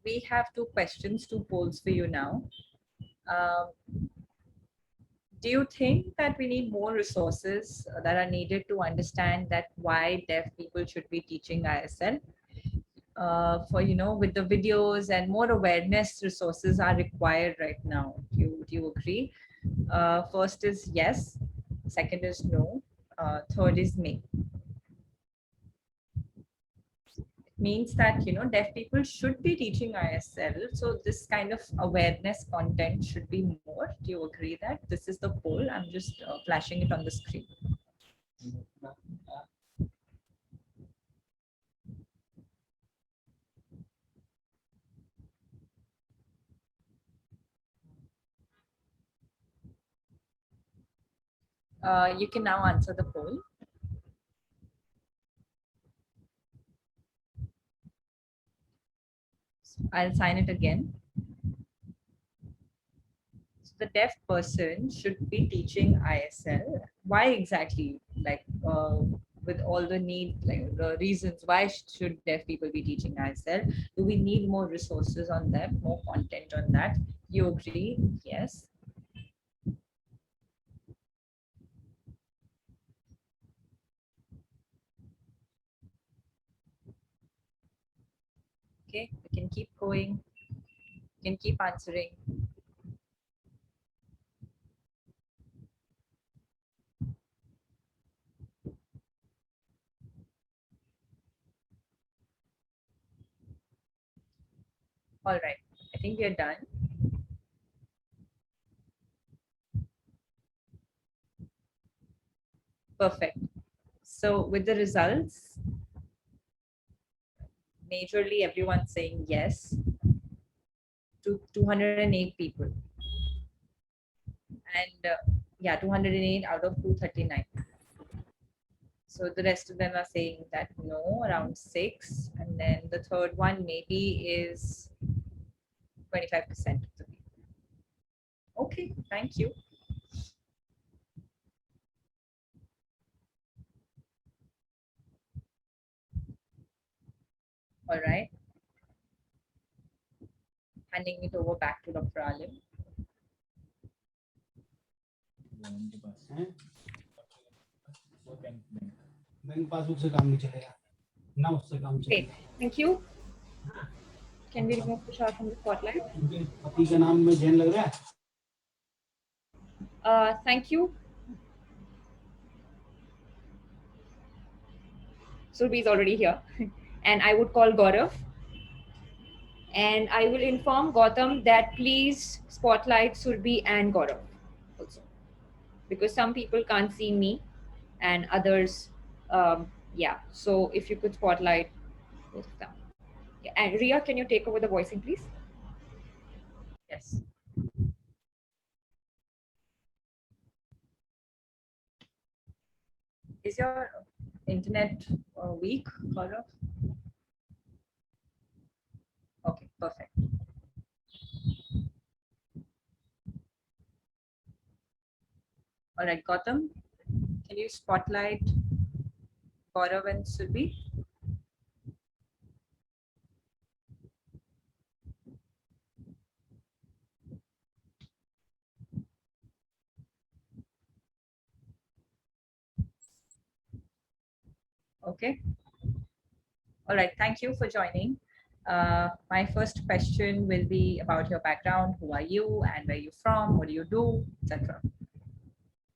We have two questions, two polls for you now. Um, do you think that we need more resources that are needed to understand that why deaf people should be teaching ISL? For with the videos and more awareness resources are required right now. Do you agree? First is yes, second is no, third is may. Means that deaf people should be teaching ISL, so this kind of awareness content should be more. Do you agree that this is the poll? I'm just flashing it on the screen. You can now answer the poll. I'll sign it again. the deaf person should be teaching ISL. Why exactly? Like, with all the need, like the reasons why should deaf people be teaching ISL? Do we need more resources on them, more content on that? You agree? Yes. Okay, we can keep going. We can keep answering. All right, I think we are done. Perfect. So with the results, majorly everyone's saying yes to 208 people. And yeah, 208 out of 239. So the rest of them are saying that no, around 6. And then the third one maybe is 25% of the people. Okay, thank you. All right. Handing it over back to Dr. Alim. Bank passbook से काम नहीं चलेगा ना उससे काम Okay, चलेगा thank you. Can we remove the shot from the spotlight? उनके पति का नाम में जैन लग रहा है Thank you. Surbi is already here. And I would call Gaurav. And I will inform Gautam that please spotlight Surbi and Gaurav also. Because some people can't see me and others, yeah. So if you could spotlight both of them. Yeah. And Ria, can you take over the voicing, please? Yes. Is your internet weak, Gaurav? Okay, perfect. All right, Gautam, can you spotlight Gaurav and Surbi? Okay. All right, thank you for joining. My first question will be about your background. Who are you and where are you from? What do you do, etc.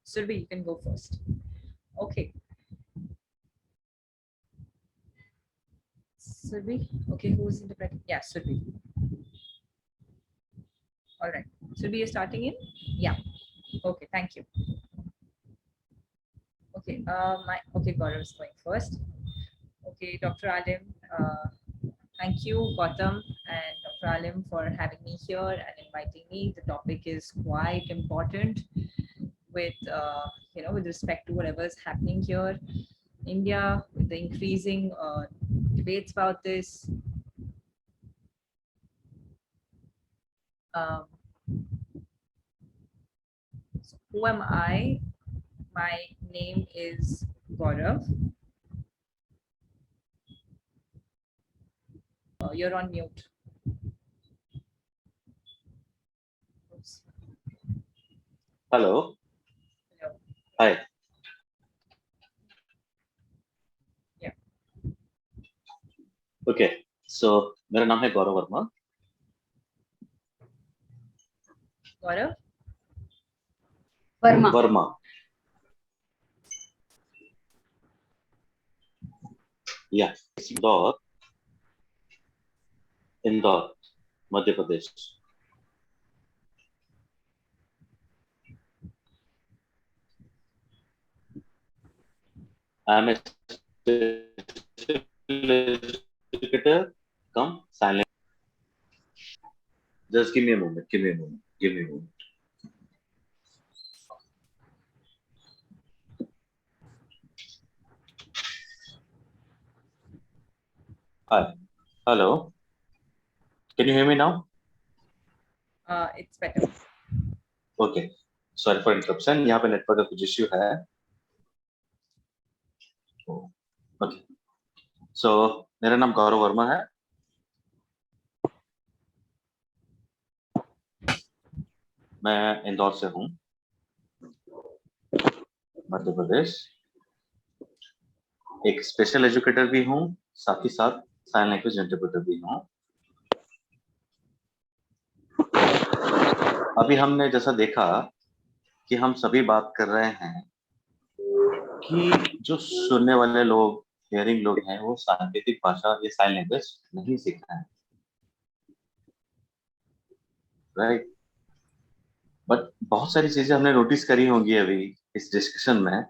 Surbi, you can go first. Okay. Surbi, okay, who's interpreting? Yeah, Surbi. All right. Surbi, you're starting in? Yeah. Okay, thank you. Okay, Gaurav is going first. Okay, Dr. Alim, thank you, Gautam and Dr. Alim, for having me here and inviting me. The topic is quite important with, with respect to whatever is happening here in India, with the increasing debates about this. Um, so who am I? My name is Gaurav. You're on mute. Oops. Hello. Hello. Hi. Yeah. Okay. So मेरा नाम है गौरव Verma. Gaurav? Verma. Yeah. Indore, Madhya Pradesh. I am a educator. Come silent. Just give me a moment. Give me a moment. Give me a moment. Hi. Hello. Can you hear me now? It's better. Okay, sorry for interruption, यहाँ पे network का कुछ issue है। Okay, सो मेरा नाम गौरव वर्मा है। मैं इंदौर से हूँ, मध्य प्रदेश। एक स्पेशल एजुकेटर भी हूँ, साथ ही साथ साइन लैंग्वेज इंटरप्रेटर भी हूँ। अभी हमने जैसा देखा कि हम सभी बात कर रहे हैं कि जो सुनने वाले लोग, हियरिंग लोग हैं, वो सांकेतिक भाषा या साइन लैंग्वेज नहीं सीख रहे हैं, राइट। बट बहुत सारी चीजें हमने नोटिस करी होंगी अभी इस डिस्कशन में,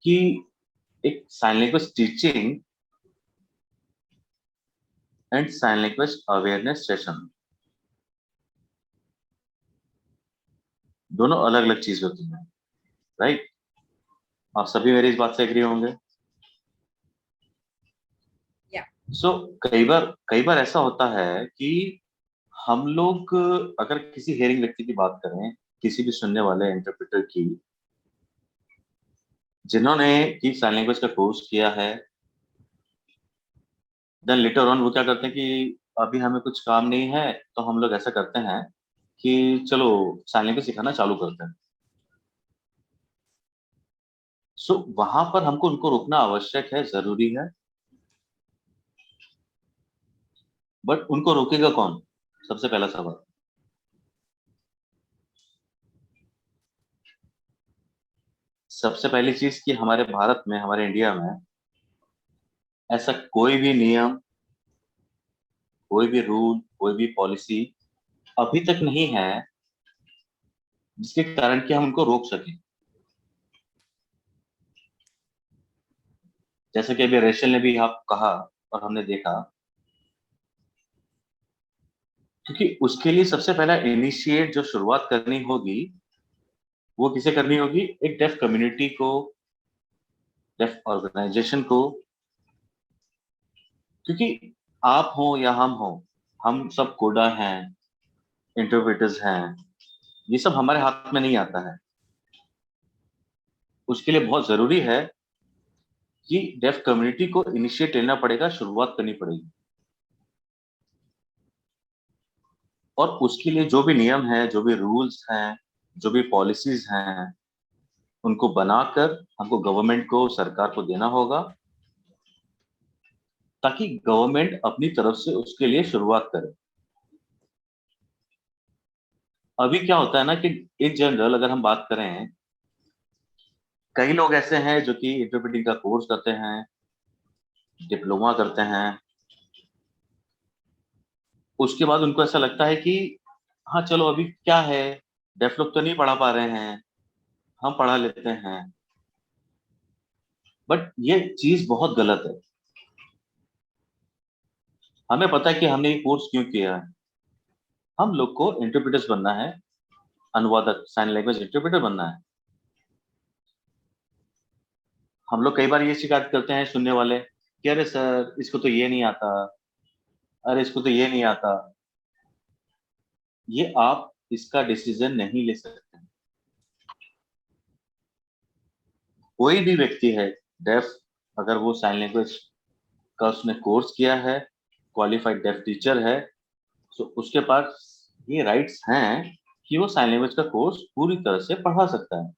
कि एक sign language teaching and sign language awareness session दोनों अलग अलग चीज होती हैं, राइट। आप सभी मेरी इस बात से एग्री होंगे। Yeah. सो कई बार ऐसा होता है कि हम लोग अगर किसी हियरिंग व्यक्ति की बात करें, किसी भी सुनने वाले इंटरप्रेटर की, जिन्होंने की साइन लैंग्वेज का कोर्स किया है, देन लेटर ऑन वो क्या करते हैं कि अभी हमें कुछ काम नहीं है, तो हम लोग ऐसा करते हैं कि चलो साइन लैंग्वेज सिखाना चालू करते हैं। सो वहां पर हमको उनको रोकना आवश्यक है, जरूरी है। बट उनको रोकेगा कौन? सबसे पहला सवाल। सबसे पहली चीज कि हमारे भारत में, हमारे इंडिया में ऐसा कोई भी नियम, कोई भी रूल, कोई भी पॉलिसी अभी तक नहीं है जिसके कारण कि हम उनको रोक सकें। जैसे कि अभी रेशल ने भी आप कहा और हमने देखा, क्योंकि उसके लिए सबसे पहला इनिशिएट जो शुरुआत करनी होगी, वो किसे करनी होगी? एक डेफ कम्युनिटी को, डेफ ऑर्गेनाइजेशन को। क्योंकि आप हो या हम हो, हम सब कोडा हैं, इंटरप्रेटर्स हैं, ये सब हमारे हाथ में नहीं आता है। उसके लिए बहुत जरूरी है कि डेफ कम्युनिटी को इनिशिएट लेना पड़ेगा, शुरुआत करनी पड़ेगी। और उसके लिए जो भी नियम है, जो भी रूल्स हैं, जो भी पॉलिसीज हैं, उनको बनाकर हमको गवर्नमेंट को, सरकार को देना होगा, ताकि गवर्नमेंट अपनी तरफ से उसके लिए शुरुआत करे। अभी क्या होता है ना कि इन जनरल अगर हम बात करें, कई लोग ऐसे हैं जो कि इंटरप्रेटिंग का कोर्स करते हैं, डिप्लोमा करते हैं, उसके बाद उनको ऐसा लगता है कि हाँ चलो अभी क्या है, डेफ लोग तो नहीं पढ़ा पा रहे हैं, हम पढ़ा लेते हैं। बट ये चीज बहुत गलत है। हमें पता है कि हमने ये कोर्स क्यों किया है। हम लोग को इंटरप्रेटर्स बनना है, अनुवादक, साइन लैंग्वेज इंटरप्रेटर बनना है। हम लोग कई बार ये शिकायत करते हैं सुनने वाले कि अरे सर इसको तो ये नहीं आता, अरे इसको तो ये नहीं आता। ये आप इसका डिसीजन नहीं ले सकते। कोई भी व्यक्ति है डेफ, अगर वो साइन लैंग्वेज का उसने कोर्स किया है, क्वालिफाइड डेफ टीचर है, तो उसके पास ये राइट्स हैं कि वो साइन लैंग्वेज का कोर्स पूरी तरह से पढ़ा सकता है।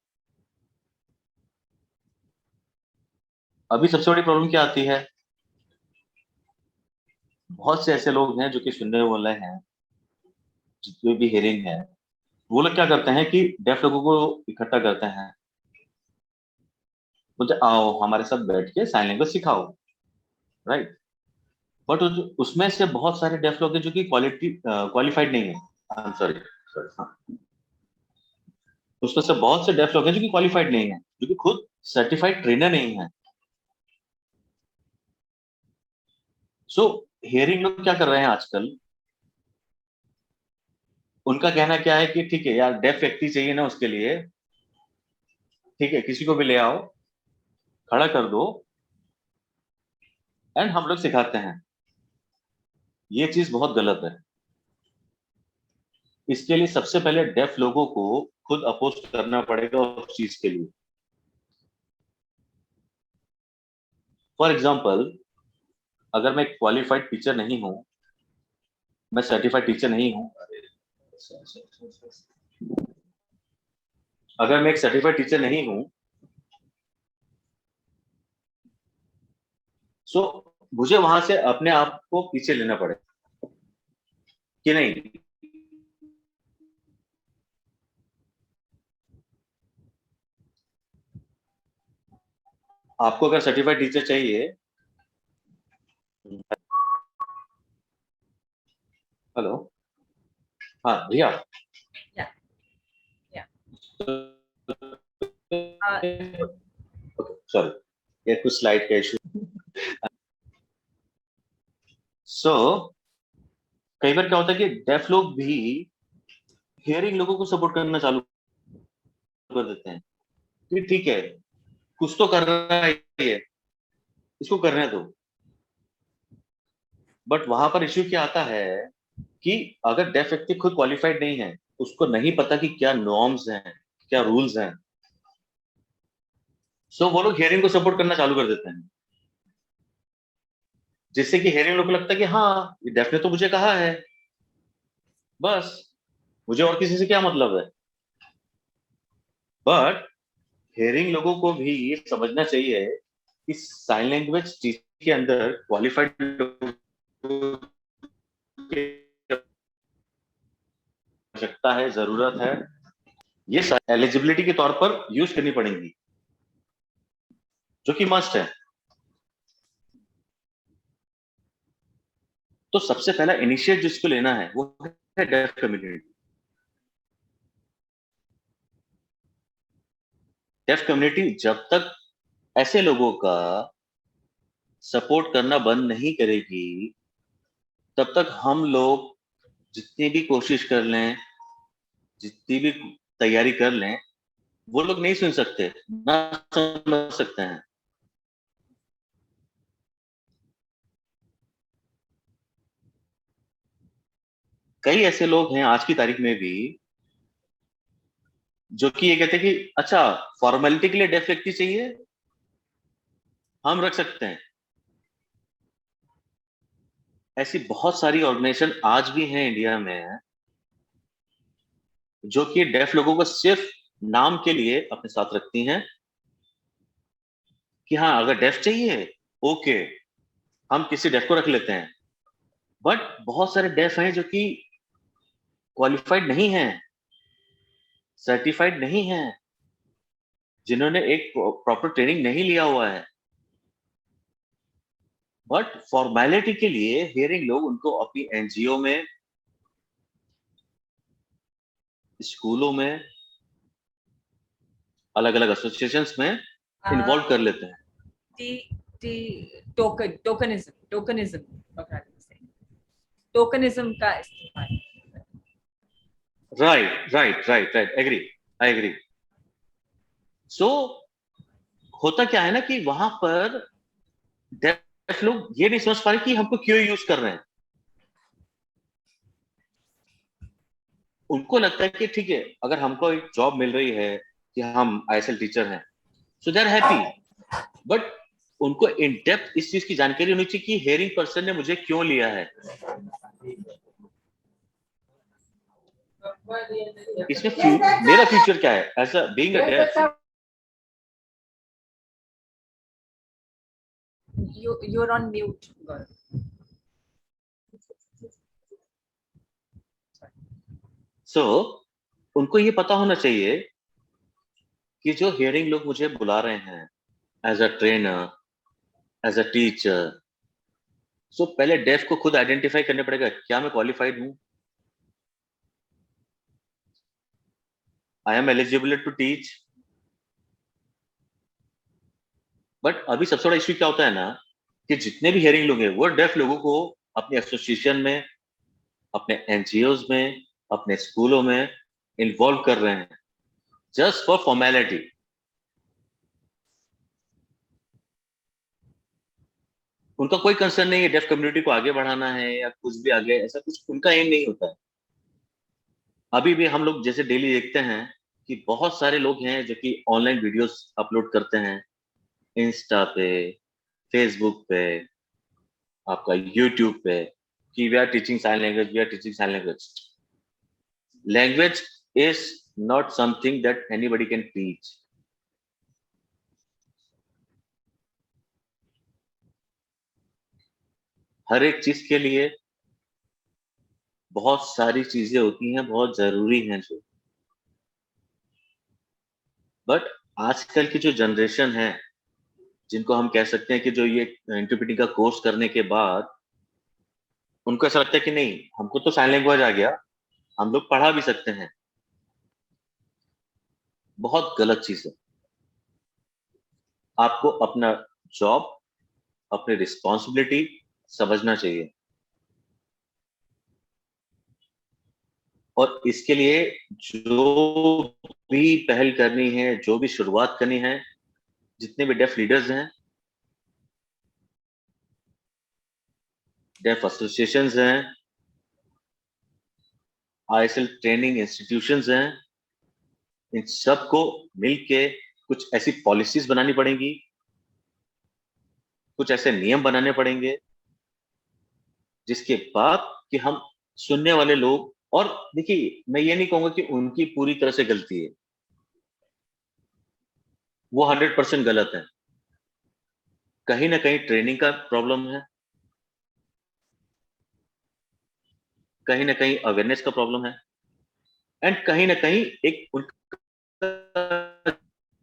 अभी सबसे बड़ी प्रॉब्लम क्या आती है? बहुत से ऐसे लोग हैं जो कि सुनने वाले हैं, जितने भी हियरिंग है, वो लोग क्या करते हैं कि डेफ लोगों को इकट्ठा करते हैं, बोलते आओ हमारे साथ बैठ के साइन लैंग्वेज सिखाओ, राइट। बट उसमें से बहुत सारे डेफ लोग हैं जो कि क्वालिफाइड नहीं है, सॉरी सॉरी, हाँ, उसमें से बहुत से डेफ लोग हैं जो कि क्वालिफाइड नहीं है, जो कि खुद सर्टिफाइड ट्रेनर नहीं है। सो हियरिंग लोग क्या कर रहे हैं आजकल, उनका कहना क्या है कि ठीक है यार, डेफ व्यक्ति चाहिए ना, उसके लिए ठीक है, किसी को भी ले आओ, खड़ा कर दो, एंड हम लोग सिखाते हैं। ये चीज बहुत गलत है। इसके लिए सबसे पहले डेफ लोगों को खुद अपोज करना पड़ेगा उस चीज के लिए। फॉर एग्जाम्पल, अगर मैं क्वालिफाइड टीचर नहीं हूं, मैं सर्टिफाइड टीचर नहीं हूं, अगर मैं एक सर्टिफाइड टीचर नहीं हूं, सो मुझे वहां से अपने आप को पीछे लेना पड़ेगा कि नहीं, आपको अगर सर्टिफाइड टीचर चाहिए, हेलो, हाँ भैया, Yeah, yeah. So, सॉरी, ये कुछ स्लाइड का इशू। सो कई बार क्या होता है कि डेफ लोग भी हियरिंग लोगों को सपोर्ट करना चालू कर देते हैं कि ठीक है, कुछ तो कर रहा है ये, इसको करने दो। बट वहां पर इश्यू क्या आता है कि अगर डेफ व्यक्ति खुद क्वालिफाइड नहीं है, उसको नहीं पता कि क्या नॉर्म्स हैं, क्या रूल्स हैं, सो वो लोग हियरिंग को सपोर्ट करना चालू कर देते हैं, जिससे कि हियरिंग लोग को लगता है कि हाँ, डेफ ने तो मुझे कहा है, बस मुझे और किसी से क्या मतलब है। बट हियरिंग लोगों को भी ये समझना चाहिए कि साइन लैंग्वेज टीचिंग के अंदर क्वालिफाइड लोगों की आवश्यकता है, जरूरत है, ये एलिजिबिलिटी के तौर पर यूज करनी पड़ेंगी, जो कि मस्ट है। तो सबसे पहला इनिशिएट जिसको लेना है वो है डेफ कम्युनिटी। डेफ कम्युनिटी जब तक ऐसे लोगों का सपोर्ट करना बंद नहीं करेगी, तब तक हम लोग जितनी भी कोशिश कर लें, जितनी भी तैयारी कर लें, वो लोग नहीं सुन सकते, ना समझ सकते हैं। कई ऐसे लोग हैं आज की तारीख में भी जो कि ये कहते हैं कि अच्छा, फॉर्मेलिटी के लिए डेफ व्यक्ति चाहिए, हम रख सकते हैं। ऐसी बहुत सारी ऑर्गेनाइजेशन आज भी हैं इंडिया में जो कि डेफ लोगों को सिर्फ नाम के लिए अपने साथ रखती हैं कि हाँ, अगर डेफ चाहिए, ओके, हम किसी डेफ को रख लेते हैं। बट बहुत सारे डेफ हैं जो कि क्वालिफाइड नहीं हैं, सर्टिफाइड नहीं हैं, जिन्होंने एक प्रॉपर ट्रेनिंग नहीं लिया हुआ है, बट फॉर्मेलिटी के लिए हियरिंग लोग उनको अपनी एनजीओ में, स्कूलों में, अलग अलग एसोसिएशंस में इन्वॉल्व कर लेते हैं। टोकनिज्म टोकनिज्म का इस्तेमाल। Right, agree, I agree. So होता क्या है ना कि वहां पर डेफ लोग ये नहीं समझ पा रहे कि हमको क्यों यूज कर रहे हैं। उनको लगता है कि ठीक है, अगर हमको एक जॉब मिल रही है कि हम आईएसएल टीचर हैं, सो दे आर हैप्पी। बट उनको इन डेप्थ इस चीज की जानकारी होनी चाहिए कि हेयरिंग पर्सन ने मुझे क्यों लिया है, इसमें मेरा फ्यूचर क्या है as a being a deaf. You're on mute, girl. So उनको ये पता होना चाहिए कि जो हियरिंग लोग मुझे बुला रहे हैं as a trainer, as a teacher, so पहले डेफ को खुद आइडेंटिफाई करने पड़ेगा, क्या मैं क्वालिफाइड हूं, I am eligible to teach. But अभी सबसे बड़ा इश्यू क्या होता है ना कि जितने भी हियरिंग लोग हैं वो डेफ लोगों को अपने एसोसिएशन में, अपने एनजीओज में, अपने स्कूलों में इन्वॉल्व कर रहे हैं जस्ट फॉर फॉर्मेलिटी। उनका कोई कंसर्न नहीं है डेफ कम्युनिटी को आगे बढ़ाना है या कुछ भी आगे, ऐसा कुछ उनका एम नहीं होता है। अभी भी हम लोग जैसे डेली देखते हैं कि बहुत सारे लोग हैं जो कि ऑनलाइन वीडियोस अपलोड करते हैं इंस्टा पे, फेसबुक पे, आपका यूट्यूब पे, कि we are teaching sign language, we are teaching sign language. Language is not something that anybody can teach. हर एक चीज के लिए बहुत सारी चीजें होती हैं, बहुत जरूरी हैं जो. बट आजकल की जो जनरेशन है, जिनको हम कह सकते हैं कि जो ये इंटरप्रेटिंग का कोर्स करने के बाद उनको ऐसा लगता है कि नहीं, हमको तो साइन लैंग्वेज आ गया, हम लोग पढ़ा भी सकते हैं. बहुत गलत चीज है. आपको अपना जॉब, अपनी रिस्पॉन्सिबिलिटी समझना चाहिए, और इसके लिए जो भी पहल करनी है, जो भी शुरुआत करनी है, जितने भी डेफ लीडर्स हैं, डेफ एसोसिएशंस हैं, आईएसएल ट्रेनिंग इंस्टीट्यूशंस हैं, इन सबको मिलके कुछ ऐसी पॉलिसीज बनानी पड़ेंगी, कुछ ऐसे नियम बनाने पड़ेंगे जिसके बाद कि हम सुनने वाले लोग. और देखिए, मैं ये नहीं कहूंगा कि उनकी पूरी तरह से गलती है, वो 100% गलत है. कहीं ना कहीं ट्रेनिंग का प्रॉब्लम है, कहीं ना कहीं अवेयरनेस का प्रॉब्लम है, एंड कहीं ना कहीं एक उनका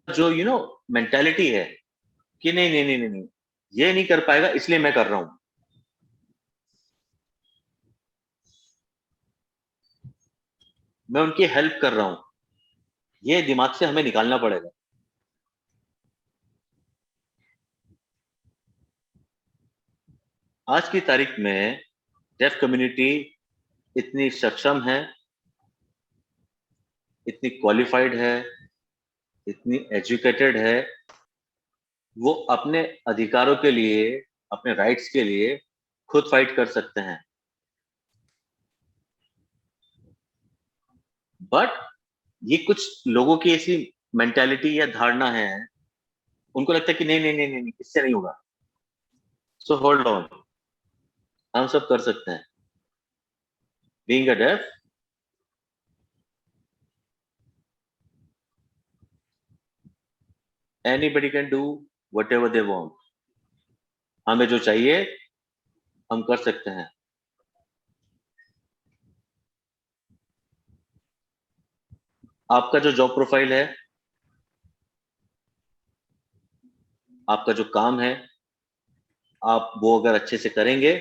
जो मेंटालिटी है कि नहीं नहीं नहीं नहीं नहीं, ये नहीं कर पाएगा इसलिए मैं कर रहा हूं, मैं उनकी हेल्प कर रहा हूं. ये दिमाग से हमें निकालना पड़ेगा. आज की तारीख में डेफ कम्युनिटी इतनी सक्षम है, इतनी क्वालिफाइड है, इतनी एजुकेटेड है, वो अपने अधिकारों के लिए, अपने राइट्स के लिए खुद फाइट कर सकते हैं. बट ये कुछ लोगों की ऐसी मेंटालिटी या धारणा है, उनको लगता है कि नहीं नहीं नहीं नहीं, नहीं इससे नहीं होगा. सो होल्ड ऑन, हम सब कर सकते हैं. Being a deaf, anybody can do whatever they want. हमें जो चाहिए हम कर सकते हैं. आपका जो जॉब प्रोफाइल है, आपका जो काम है, आप वो अगर अच्छे से करेंगे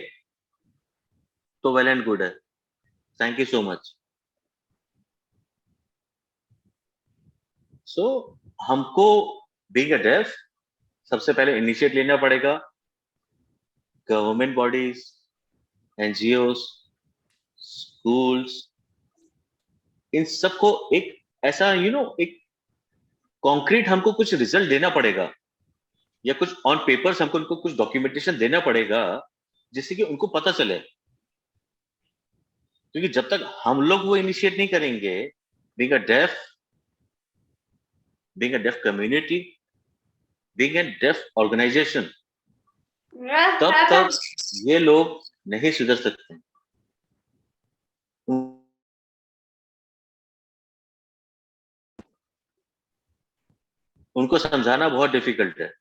तो वेल एंड गुड है. Thank you so much. So हमको बीइंग अ डेफ सबसे पहले इनिशिएट लेना पड़ेगा. गवर्नमेंट बॉडीज, एनजीओस, स्कूल्स, इन सबको एक ऐसा एक कॉन्क्रीट हमको कुछ रिजल्ट देना पड़ेगा, या कुछ ऑन पेपर्स हमको उनको कुछ डॉक्यूमेंटेशन देना पड़ेगा, जिससे कि उनको पता चले. क्योंकि जब तक हम लोग वो इनिशिएट नहीं करेंगे, being a deaf, being a deaf community, being a deaf organisation, तब तक ये लोग नहीं सुधर सकते. उनको समझाना बहुत डिफिकल्ट है.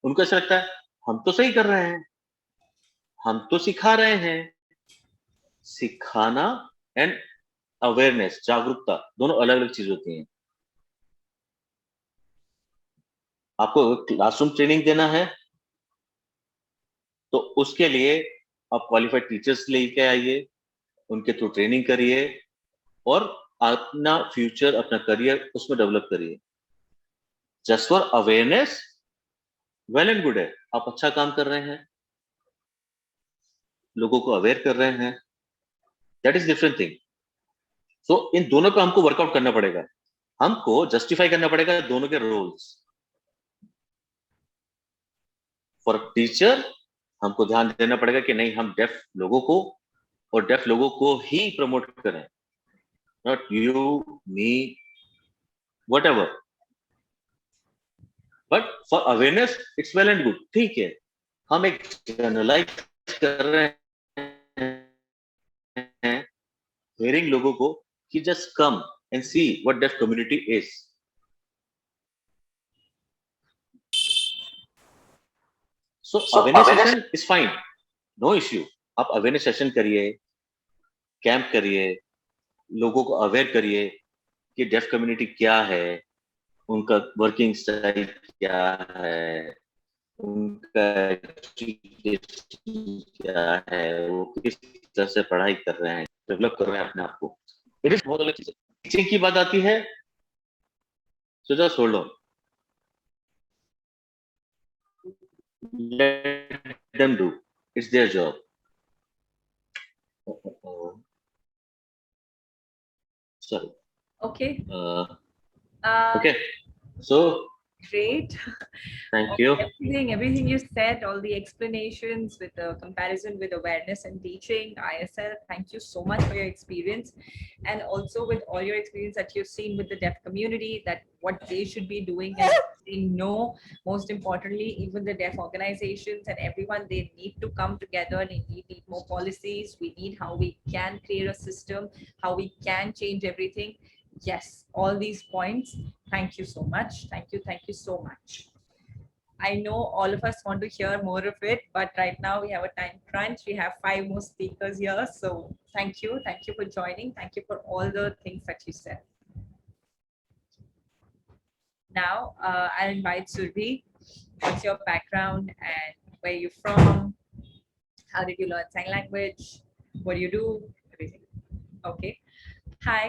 उनको ऐसा लगता है हम तो सही कर रहे हैं, हम तो सिखा रहे हैं. सिखाना एंड अवेयरनेस, जागरूकता, दोनों अलग अलग चीज होती हैं. आपको क्लासरूम ट्रेनिंग देना है तो उसके लिए आप क्वालिफाइड टीचर्स लेके आइए, उनके थ्रू ट्रेनिंग करिए, और अपना फ्यूचर, अपना करियर उसमें डेवलप करिए. Just for awareness, well and good है, आप अच्छा काम कर रहे हैं, लोगों को अवेयर कर रहे हैं, दैट इज डिफरेंट थिंग. सो इन दोनों पे हमको वर्कआउट करना पड़ेगा, हमको जस्टिफाई करना पड़ेगा दोनों के रोल्स. फॉर टीचर हमको ध्यान देना पड़ेगा कि नहीं, हम डेफ लोगों को और डेफ लोगों को ही प्रमोट करें, not you, me, whatever, but for awareness it's well and good, ठीक है। हम एक जनरलाइज कर रहे हैं हेयरिंग लोगों को कि just come and see what deaf community is. So awareness session is fine, no issue. आप अवेयरनेस सेशन करिए, कैंप करिए, लोगों को अवेयर करिए कि डेफ कम्युनिटी क्या है, उनका वर्किंग स्टाइल क्या है, उनका एजुकेशन क्या है, वो किस तरह से पढ़ाई कर रहे हैं, डेवलप कर रहे हैं अपने आप को। इट इज बहुत अलग चीज है। टीचिंग की बात आती है, so just hold on, let them do, it's their job. Sorry. Okay. Okay, so Great. thank you. Everything you said, all the explanations with the comparison with awareness and teaching, ISL, thank you so much for your experience. And also with all your experience that you've seen with the deaf community, that what they should be doing and saying no. Most importantly, even the deaf organizations and everyone, they need to come together. They need more policies. We need how we can create a system, how we can change everything. Yes, all these points. Thank you so much. Thank you so much. I know all of us want to hear more of it, but right now we have a time crunch. We have 5 more speakers here. So thank you. Thank you for joining. Thank you for all the things that you said. Now, I'll invite Surbi. What's your background and where you're from? How did you learn sign language? What do you do? Everything. Okay. Hi,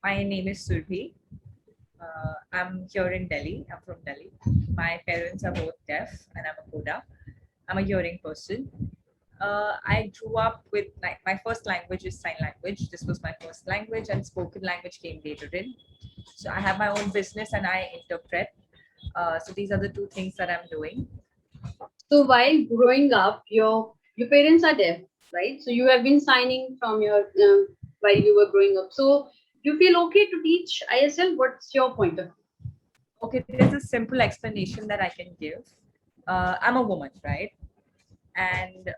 my name is Surbi. I'm here in Delhi. I'm from Delhi. My parents are both deaf and I'm a Coda. I'm a hearing person. I grew up with, like, my first language is sign language. This was my first language, and spoken language came later in. So I have my own business and I interpret. So these are the two things that I'm doing. So while growing up, your parents are deaf, right? So you have been signing from your while you were growing up. So you feel okay to teach ISL? What's your point of view? Okay, there's a simple explanation that I can give. I'm a woman, right? And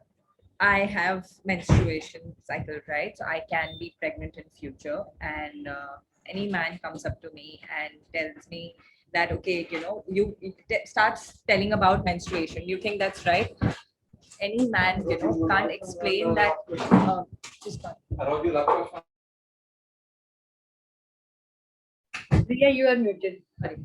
I have menstruation cycle, right? So I can be pregnant in future, and any man comes up to me and tells me that, okay, you know, starts telling about menstruation. You think that's right? Any man, you know, can't explain that. Just Priya, you are muted. sorry.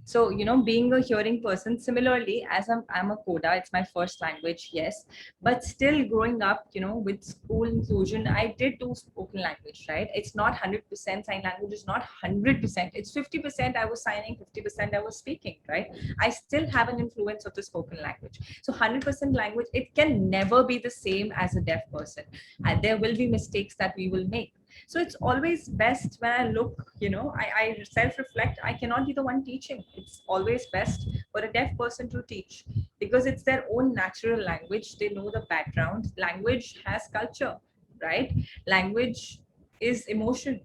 So, you know, being a hearing person, similarly, as I'm a Coda, it's my first language, yes. But still growing up, you know, with school inclusion, I did do spoken language, right? It's not 100% sign language, it's not 100%. It's 50% I was signing, 50% I was speaking, right? I still have an influence of the spoken language. So 100% language, it can never be the same as a deaf person. And there will be mistakes that we will make. So it's always best when I look, you know, I self-reflect. I cannot be the one teaching. It's always best for a deaf person to teach because it's their own natural language. They know the background. Language has culture, right? Language is emotion.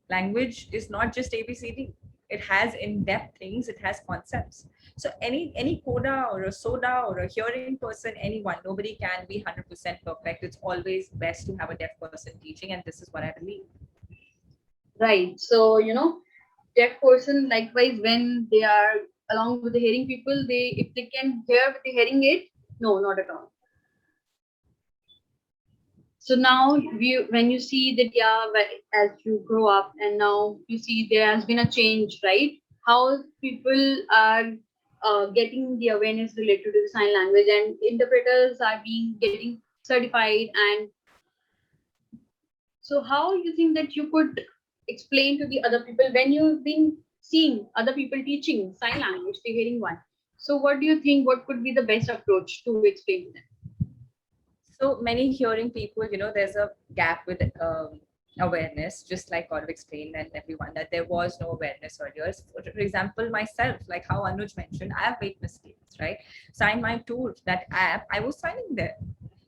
Language is not just ABCD. It has in-depth things. It has concepts. So any coda or a soda or a hearing person, anyone, nobody can be 100% perfect. It's always best to have a deaf person teaching, and this is what I believe. Right. So, deaf person likewise when they are along with the hearing people, they if they can hear with the hearing aid, no, not at all. So now when you see that, as you grow up and now you see there has been a change, right? How people are getting the awareness related to the sign language, and interpreters are getting certified. And so how you think that you could explain to the other people when you've been seeing other people teaching sign language, the hearing one? So what do you think? What could be the best approach to explain to them? So many hearing people, you know, there's a gap with awareness, just like Gaurav explained and everyone, that there was no awareness earlier. For example, myself, like how Anuj mentioned, I have made mistakes, right? Sign My Tour, that app, I was signing there.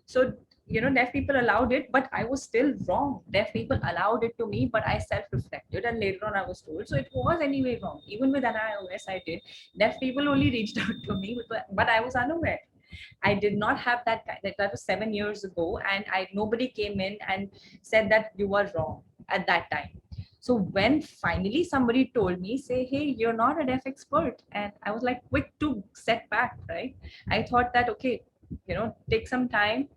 So deaf people allowed it, but I was still wrong. Deaf people allowed it to me, but I self-reflected, and later on I was told. So it was anyway wrong. Even with NIOS, I did. Deaf people only reached out to me, but I was unaware. I did not have that. That was 7 years ago, and nobody came in and said that you were wrong at that time. So when finally somebody told me, say, hey, you're not a deaf expert, and I was like quick to set back, right? I thought that okay, take some time,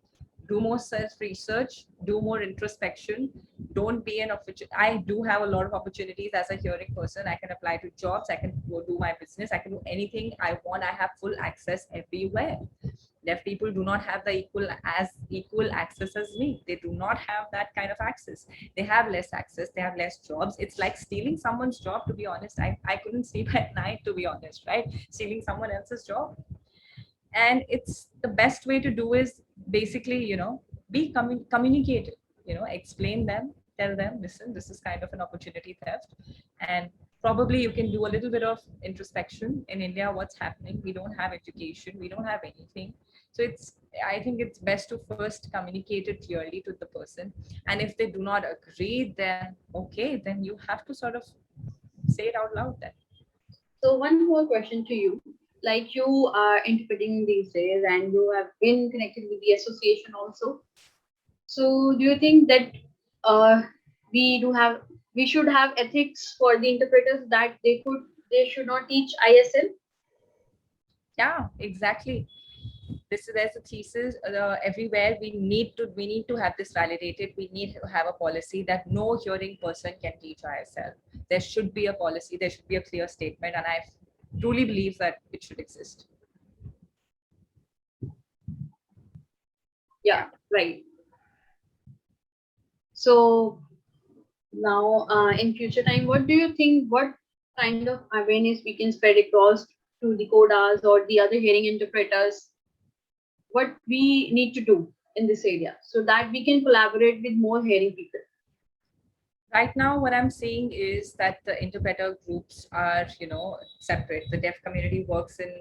do more self research, do more introspection. Don't be an opportunity. I do have a lot of opportunities as a hearing person. I can apply to jobs, I can go do my business, I can do anything I want. I have full access everywhere. Deaf people do not have the equal access as me. They do not have that kind of access. They have less access, they have less jobs. It's like stealing someone's job, to be honest. I couldn't sleep at night, to be honest, right? Stealing someone else's job. And it's the best way to do is basically, be communicative, explain them, tell them, listen, this is kind of an opportunity theft. And probably you can do a little bit of introspection. In India, what's happening? We don't have education, we don't have anything. So I think it's best to first communicate it clearly to the person. And if they do not agree, then okay, then you have to sort of say it out loud then. So one more question to you. Like you are interpreting these days and you have been connected with the association also. So do you think that uh, we do have we should have ethics for the interpreters that they should not teach ISL? Yeah, exactly. There's a thesis everywhere. We need to have this validated. We need to have a policy that no hearing person can teach ISL. There should be a policy, there should be a clear statement, and I truly believe that it should exist. Yeah, right. So now, in future time, what do you think? What kind of awareness we can spread across to the codas or the other hearing interpreters? What we need to do in this area so that we can collaborate with more hearing people? Right now, what I'm seeing is that the interpreter groups are, separate. The deaf community works in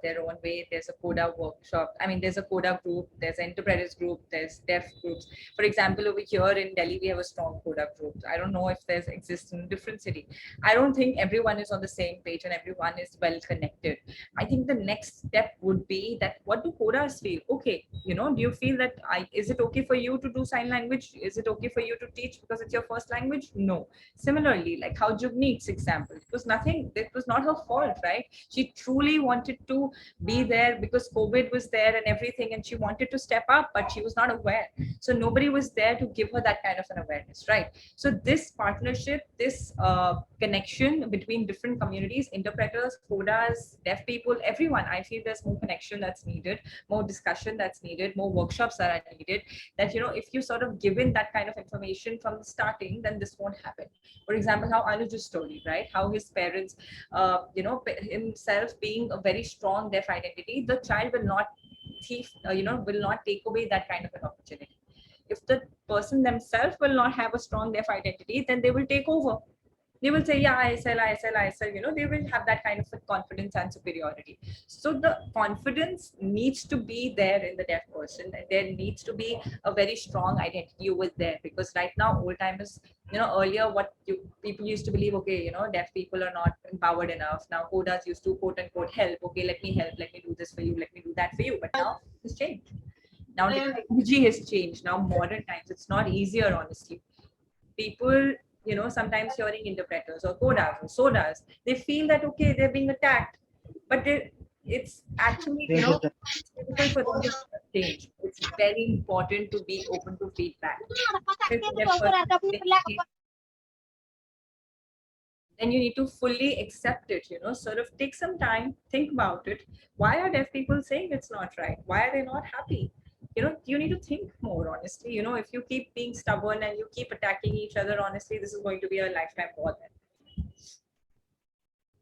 their own way. There's a coda workshop. I mean, there's a coda group, there's an interpreters group, there's deaf groups. For example, over here in Delhi, we have a strong coda group. I don't know if there's exists in a different city. I don't think everyone is on the same page and everyone is well connected. I think the next step would be that what do codas feel? Okay, do you feel that is it okay for you to do sign language? Is it okay for you to teach because it's your first language? No. Similarly, like how Jugneet's example, it was not her fault, right? She truly wanted to be there because COVID was there and everything, and she wanted to step up, but she was not aware. So nobody was there to give her that kind of an awareness, right? So this partnership, this connection between different communities, interpreters, codas, deaf people, everyone, I feel there's more connection that's needed, more discussion that's needed, more workshops that are needed. That if you sort of give in that kind of information from the starting, then this won't happen. For example, how Anuja's story, right? How his parents, himself being a very strong deaf identity, the child will not will not take away that kind of an opportunity. If the person themselves will not have a strong deaf identity, then they will take over. They will say, yeah, ISL, they will have that kind of a confidence and superiority. So the confidence needs to be there in the deaf person. There needs to be a very strong identity over there, because right now, old timers, earlier people used to believe, okay, deaf people are not empowered enough. Now, codas used to quote unquote help. Okay, let me help, let me do this for you, let me do that for you. But now it's changed. Now technology has changed. Now modern times, it's not easier, honestly. People, sometimes hearing interpreters or codas or sodas, they feel that okay, they're being attacked, but it's actually, it's difficult for them to change. It's very important to be open to feedback. If a deaf person is saying, then you need to fully accept it, sort of take some time, think about it. Why are deaf people saying it's not right? Why are they not happy? You need to think more, honestly. If you keep being stubborn and you keep attacking each other, honestly, this is going to be a lifetime war then.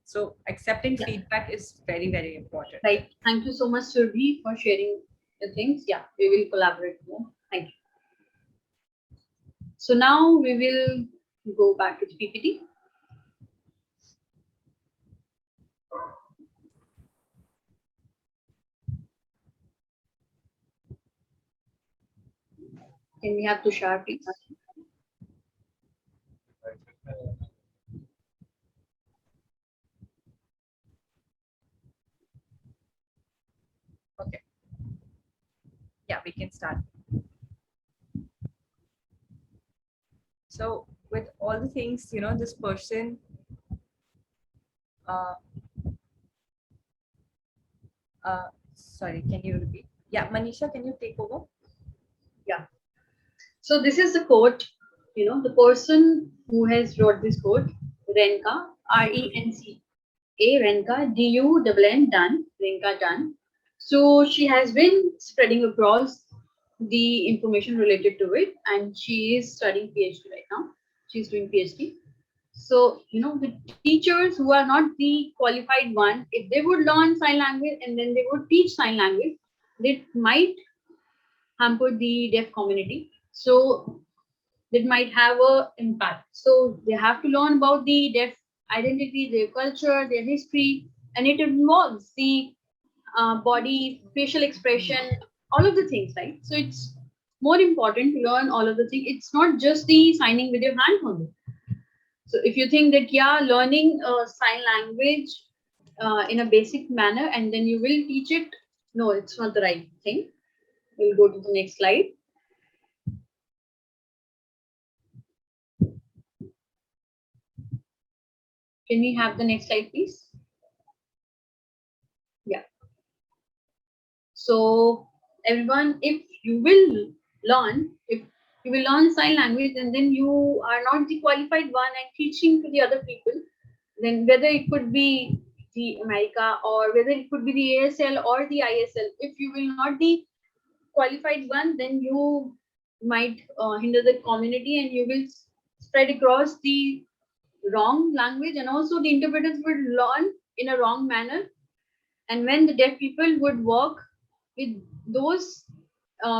So accepting feedback is very, very important. Right. Thank you so much, Surbi, for sharing the things. Yeah, we will collaborate more. Thank you. So now we will go back to the PPT. Can we have Tushar, please? Okay. Yeah, we can start. So with all the things, this person, uh, sorry, can you repeat? Yeah, Manisha, can you take over? Yeah. So this is the quote, the person who has wrote this quote, Renka, Renca, Renka, Dun, done, Renka done. So she has been spreading across the information related to it, and she is studying PhD right now. She's doing PhD. So, the teachers who are not the qualified one, if they would learn sign language and then they would teach sign language, it might hamper the deaf community. So that might have a impact. So they have to learn about the deaf identity, their culture, their history, and it involves the body, facial expression, all of the things, right? So it's more important to learn all of the things. It's not just the signing with your hand only. So if you think that learning sign language in a basic manner and then you will teach it, no, it's not the right thing. We'll go to the next slide. Can we have the next slide, please? Yeah. So everyone, if you will if you will learn sign language and then you are not the qualified one and teaching to the other people, then whether it could be the America or whether it could be the ASL or the ISL, if you will not the qualified one, then you might hinder the community and you will spread across the wrong language, and also the interpreters would learn in a wrong manner. And when the deaf people would work with those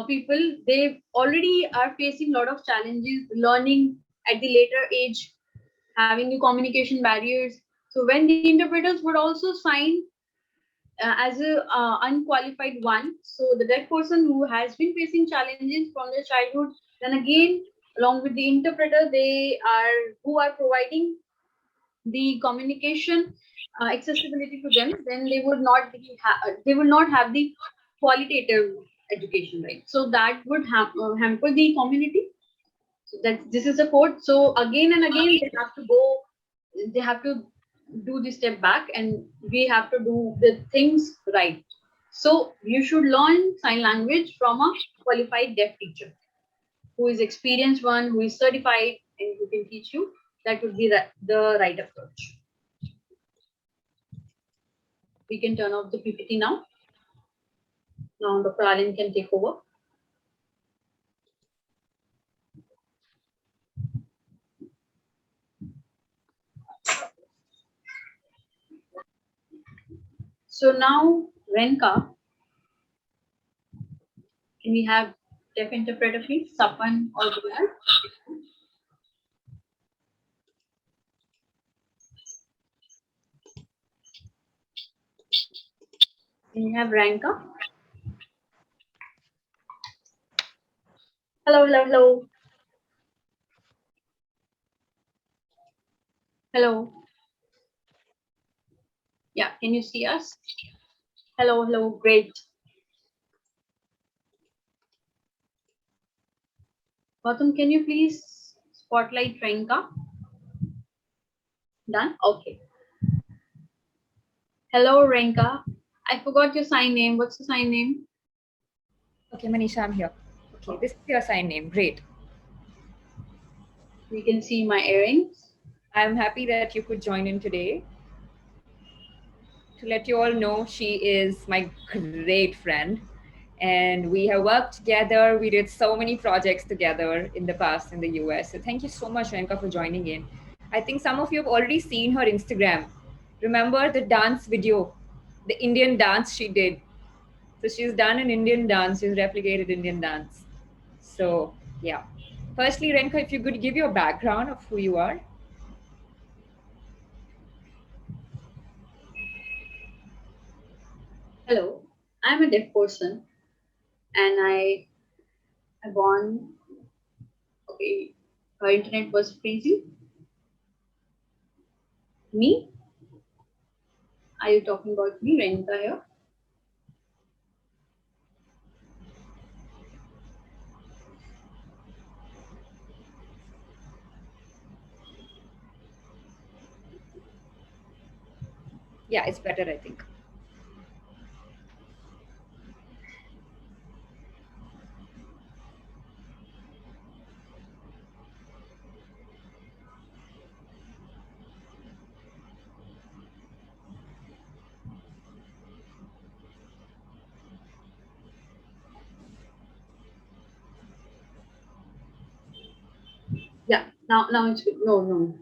people, they already are facing a lot of challenges learning at the later age, having the communication barriers. So when the interpreters would also sign as a unqualified one, so the deaf person who has been facing challenges from their childhood, then again along with the interpreter, they are who are providing the communication accessibility to them, then they would not they will not have the qualitative education, right? So that would hamper the community. So that this is a quote. So again and again they have to do the step back, and we have to do the things right. So you should learn sign language from a qualified deaf teacher who is experienced one, who is certified, and who can teach you. That would be the right approach. We can turn off the PPT now. Now Dr. Alin can take over. So now, Renka, can we have deaf interpreter please? Sapan or Goyal? Can we have Renka? Hello, hello, hello. Hello. Yeah, can you see us? Hello, hello, great. Gautam, can you please spotlight Renka? Done? Okay. Hello, Renka. I forgot your sign name. What's the sign name? Okay, Manisha, I'm here. Okay, this is your sign name. Great. You can see my earrings. I'm happy that you could join in today. To let you all know, she is my great friend, and we have worked together. We did so many projects together in the past in the US. So thank you so much, Renka, for joining in. I think some of you have already seen her Instagram. Remember the dance video, the Indian dance she did. So she's done an Indian dance, she's replicated Indian dance. So yeah. Firstly, Renka, if you could give your background of who you are. Hello, I'm a deaf person and I born Okay, her internet was freezing. Me? Are you talking about me, Renita here? Yeah, it's better, I think. Yeah, now it's good. No, no.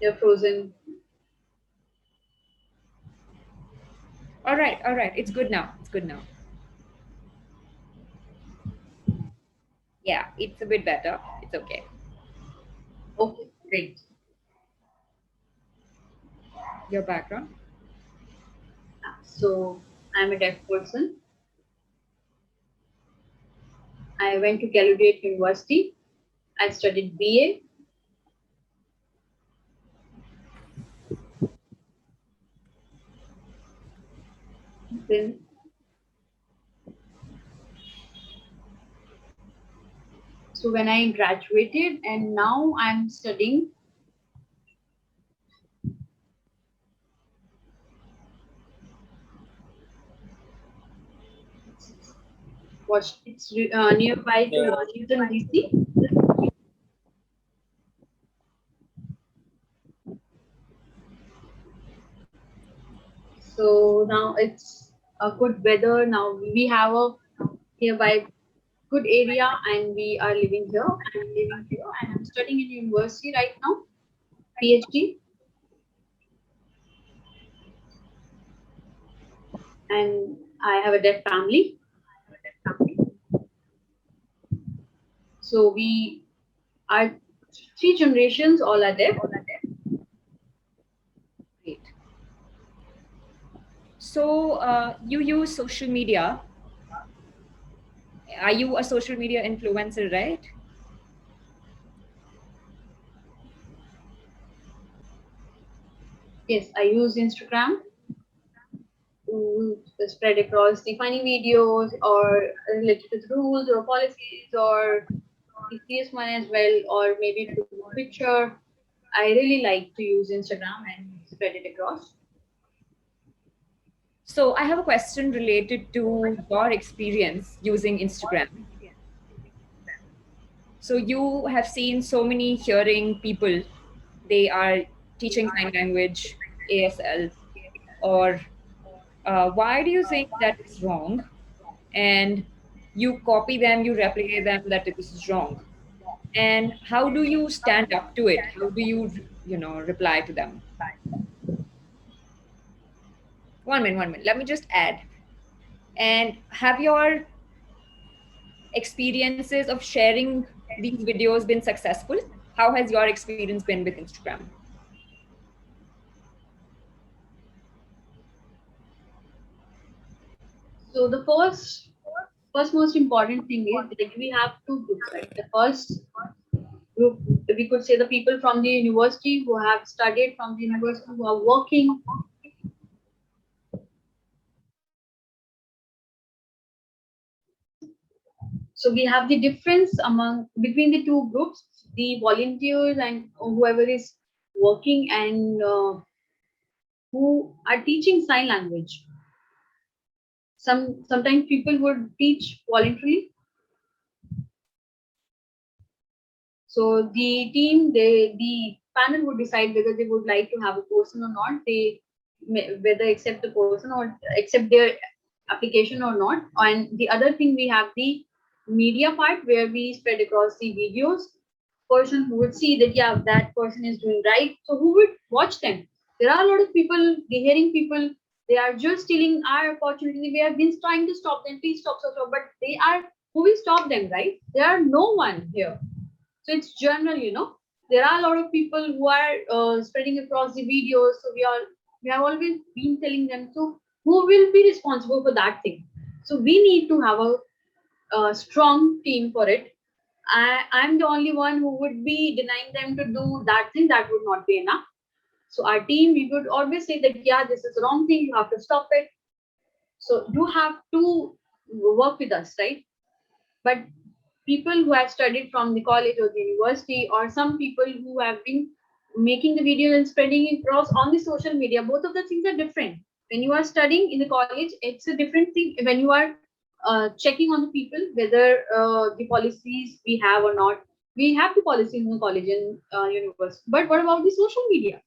You're frozen. All right, all right. It's good now. It's good now. Yeah, it's a bit better. It's okay. Okay, great. Your background? So I'm a deaf person. I went to Calicut University. I studied BA. Then, so when I graduated, and now I'm studying. It's nearby to Washington DC. So now it's a good weather. Now we have a nearby good area, and we are living here. I'm living here, and I'm studying in university right now, PhD, and I have a deaf family. So we are three generations, all are deaf. Great. So you use social media. Are you a social media influencer, right? Yes, I use Instagram to spread across the funny videos or related to the rules or policies or the serious one as well, or maybe to picture. I really like to use Instagram and spread it across. So I have a question related to your experience using Instagram. So you have seen so many hearing people, they are teaching sign language, ASL, or why do you think that is wrong? And you copy them, you replicate them that this is wrong. And how do you stand up to it? How do you, reply to them? 1 minute. Let me just add. And have your experiences of sharing these videos been successful? How has your experience been with Instagram? So the first most important thing is that we have two groups, right? The first group, we could say the people from the university who have studied from the university, who are working. So we have the difference among between the two groups, the volunteers and whoever is working and who are teaching sign language. Sometimes people would teach voluntarily. So the panel would decide whether they would like to have a person or not. They whether accept the person or accept their application or not. And the other thing, we have the media part where we spread across the videos. Person who would see that yeah, that person is doing right. So who would watch them? There are a lot of people, the hearing people. They are just stealing our opportunity. We have been trying to stop them. Please stop, stop, stop. But they are, who will stop them, right? There are no one here. So it's general. There are a lot of people who are spreading across the videos. So we have always been telling them. So who will be responsible for that thing? So we need to have a strong team for it. I'm the only one who would be denying them to do that thing. That would not be enough. So our team, we would always say that, yeah, this is the wrong thing. You have to stop it. So you have to work with us, right? But people who have studied from the college or the university, or some people who have been making the video and spreading it across on the social media, both of the things are different. When you are studying in the college, it's a different thing. When you are checking on the people whether the policies we have or not, we have the policies in the college and university. But what about the social media?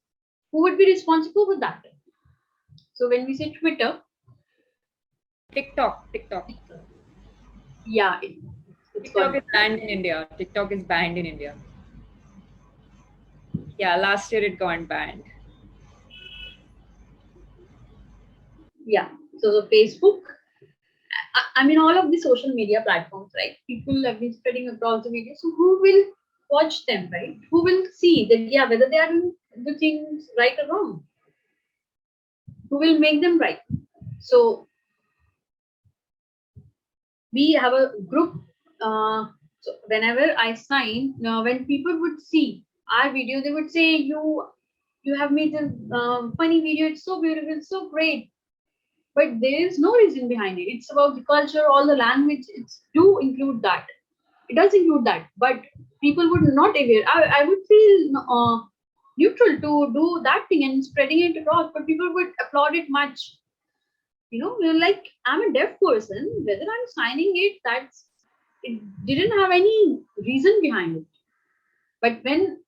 Who would be responsible for that? So when we say Twitter, TikTok. yeah, it's TikTok called, is banned in India. TikTok is banned in India. Yeah, last year it got banned. yeah. So the Facebook, I mean, all of the social media platforms, right? People have been spreading across the video. So who will watch them, right? Who will see that, yeah, whether they are doing the things right or wrong? Who will make them right? So we have a group. So whenever I sign, when people would see our video, they would say, you have made a funny video. It's so beautiful, it's so great. But there is no reason behind it. It's about the culture, all the language. It's do include that. It does include that, but people would not aware. I would feel neutral to do that thing and spreading it across, but people would applaud it much. We're like, I'm a deaf person. Whether I'm signing it, it didn't have any reason behind it. But when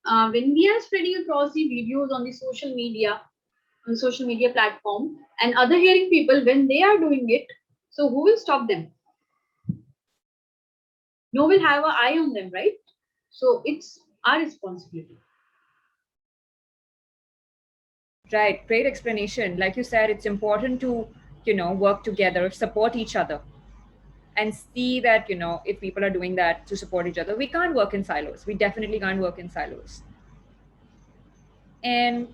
we are spreading across the videos on the social media platform, and other hearing people, when they are doing it, so who will stop them? No will have an eye on them, right? So it's our responsibility. Right, great explanation. Like you said, it's important to, work together, support each other, and see that, if people are doing that to support each other, we can't work in silos. We definitely can't work in silos. And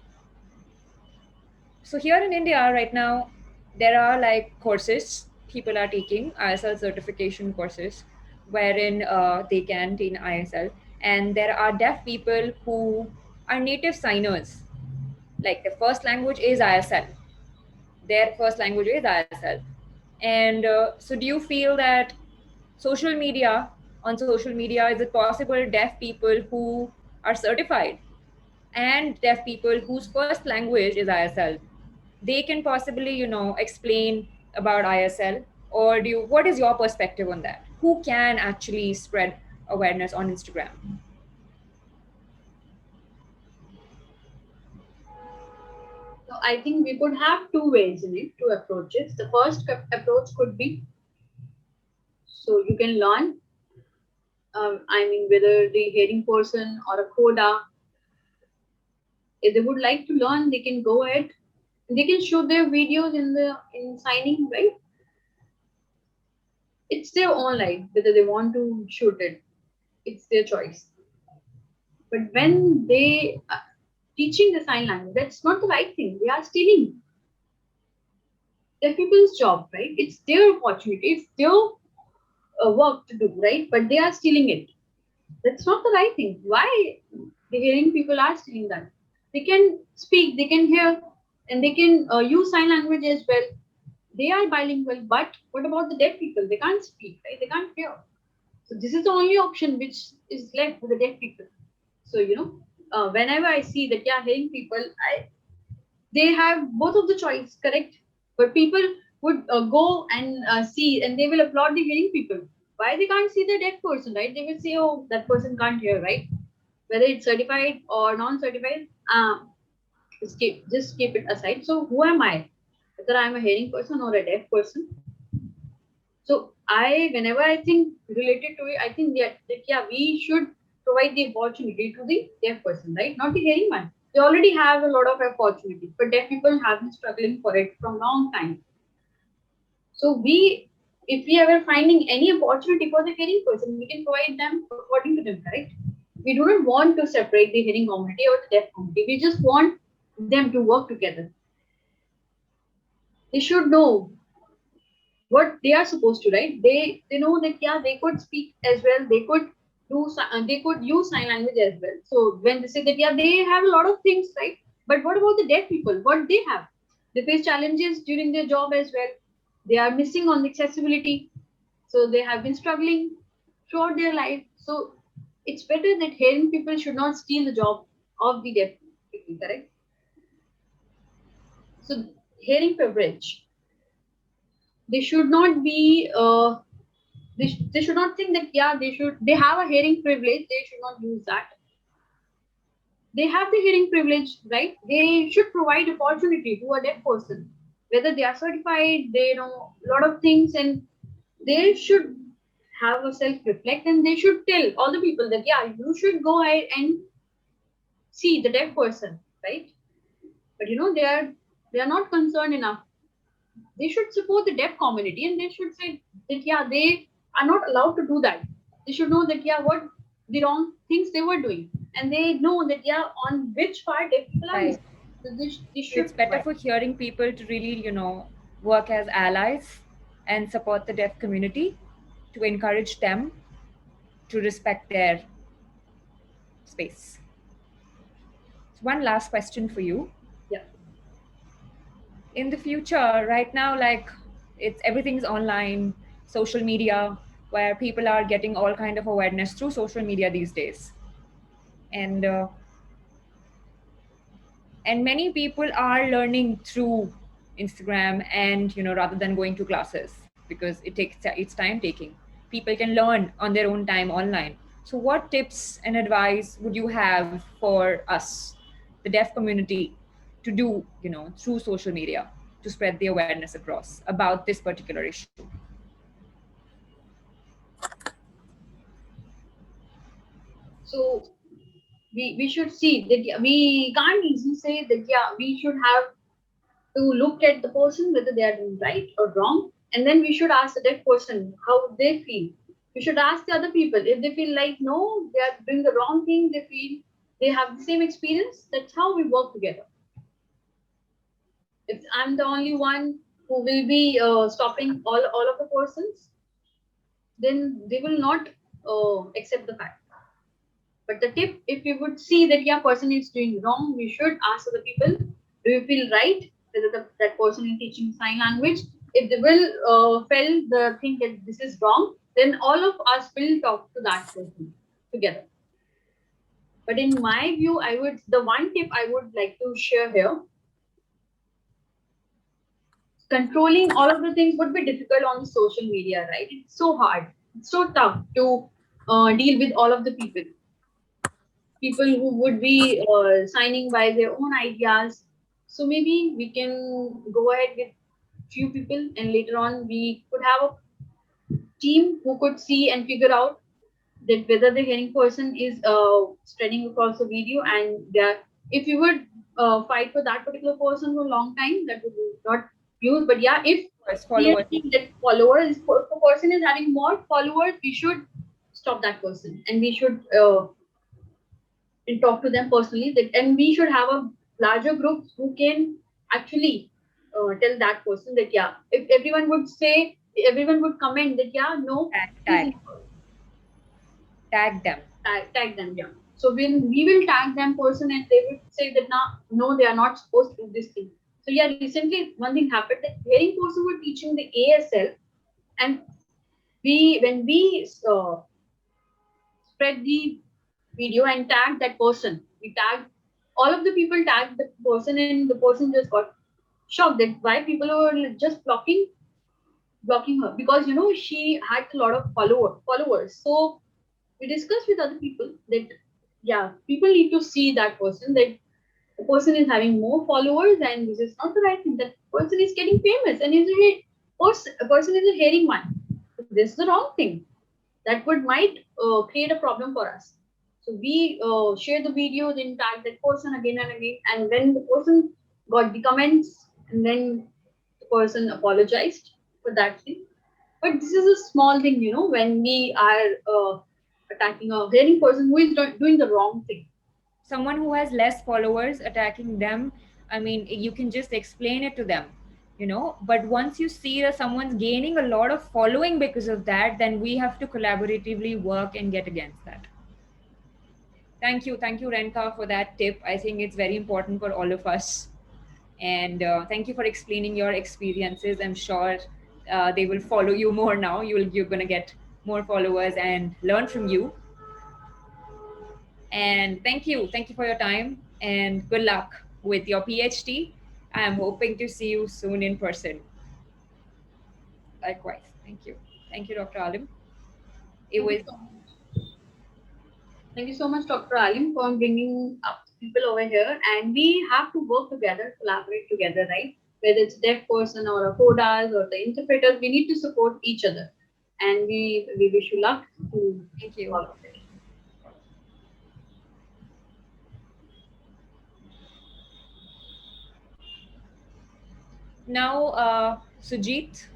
so here in India right now, there are like courses people are taking, ISL certification courses, wherein they can attain ISL. And there are deaf people who are native signers. Like the first language is ISL. Their first language is ISL. And so do you feel that on social media, is it possible deaf people who are certified and deaf people whose first language is ISL, they can possibly, explain about ISL? Or what is your perspective on that? Who can actually spread awareness on Instagram? So I think we could have two ways in it to approach it. The first approach could be, so you can learn. I mean, whether the hearing person or a coda, if they would like to learn, they can go ahead. They can shoot their videos in signing, right? It's their own life whether they want to shoot it. It's their choice. But when they teaching the sign language, that's not the right thing. They are stealing their people's job, right? It's their opportunity. It's their work to do, right? But they are stealing it. That's not the right thing. Why the hearing people are stealing that? They can speak, they can hear, and they can use sign language as well. They are bilingual, but what about the deaf people? They can't speak, right? They can't hear. So this is the only option which is left for the deaf people. So whenever I see that, yeah, hearing people, they have both of the choice, correct? But people would go and see, and they will applaud the hearing people. Why they can't see the deaf person, right? They will say, oh, that person can't hear, right? Whether it's certified or non-certified, just keep it aside. So who am I? Whether I'm a hearing person or a deaf person. So whenever I think related to it, I think that yeah, we should provide the opportunity to the deaf person, right? Not the hearing one. They already have a lot of opportunity, but deaf people have been struggling for it from long time. So if we ever finding any opportunity for the hearing person, we can provide them according to them, right? We do not want to separate the hearing community or the deaf community. We just want them to work together. They should know what they are supposed to, right? They know that yeah, they could speak as well. They could they could use sign language as well. So when they say that yeah, they have a lot of things, right? But what about the deaf people? What they have? They face challenges during their job as well. They are missing on the accessibility, so they have been struggling throughout their life. So it's better that hearing people should not steal the job of the deaf people, correct? So hearing privilege, they should not be they should not think that yeah, they have a hearing privilege, they should not use that. They have the hearing privilege, right? They should provide opportunity to a deaf person, whether they are certified, they know a lot of things, and they should have a self reflect, and they should tell all the people that yeah, you should go ahead and see the deaf person, right? But they are not concerned enough. They should support the deaf community, and they should say that yeah, they are not allowed to do that. They should know that yeah, what the wrong things they were doing, and they know that yeah, on which part deaf people are Right. missing. So they So it's should better provide. for hearing people to really, work as allies and support the deaf community, to encourage them to respect their space. So one last question for you. Yeah. In the future, right now, like it's everything's online, social media, where people are getting all kind of awareness through social media these days. And many people are learning through Instagram, and rather than going to classes, because it's time taking. People can learn on their own time online. So what tips and advice would you have for us, the deaf community, to do through social media, to spread the awareness across about this particular issue? So we should see that yeah, we can't easily say that yeah, we should have to look at the person whether they are doing right or wrong, and then we should ask the deaf person how they feel. We should ask the other people if they feel like no, they are doing the wrong thing. They feel they have the same experience. That's how we work together. If I'm the only one who will be stopping all of the persons, then they will not accept the fact. But the tip, if we would see that yeah, person is doing wrong, we should ask other people, do you feel right? Whether that person is teaching sign language, if they will feel the thing that this is wrong, then all of us will talk to that person together. But in my view, the one tip I would like to share here, controlling all of the things would be difficult on the social media, right? It's so hard, it's so tough to deal with all of the people who would be signing by their own ideas. So maybe we can go ahead with few people, and later on we could have a team who could see and figure out that whether the hearing person is spreading across the video, and if you would fight for that particular person for a long time, that would not use. But yeah, if As we are followers. seeing that followers, if a person is having more followers, we should stop that person, and we should and talk to them personally, and we should have a larger group who can actually tell that person that yeah, if everyone would comment that yeah, no, tag please tag tag them. tag them, yeah. So when we will tag them person, and they will say that no, they are not supposed to do this thing. So yeah, recently one thing happened that hearing person were teaching the ASL, and when we spread the video and tag that person. We tagged all of the people, tagged the person, and the person just got shocked that why people were just blocking her, because she had a lot of followers. So we discussed with other people that yeah, people need to see that person, that the person is having more followers, and this is not the right thing. That person is getting famous, and a person is a hearing one. This is the wrong thing that would might create a problem for us. So we share the video, then tag that person again and again, and when the person got the comments, and then the person apologized for that thing. But this is a small thing, when we are attacking a hearing person who is doing the wrong thing. Someone who has less followers, attacking them, I mean, you can just explain it to them But once you see that someone's gaining a lot of following because of that, then we have to collaboratively work and get against that. Thank you, Renka, for that tip. I think it's very important for all of us. And thank you for explaining your experiences. I'm sure they will follow you more now. You're gonna get more followers and learn from you. And thank you for your time and good luck with your PhD. I'm hoping to see you soon in person. Likewise. Thank you, Dr. Alim. It Thank you was so much. Thank you so much, Dr. Alim, for bringing up people over here. And we have to work together, collaborate together, right? Whether it's deaf person or a CODAs or the interpreters, we need to support each other. And we wish you luck to thank you. all of it. Now, Sujit.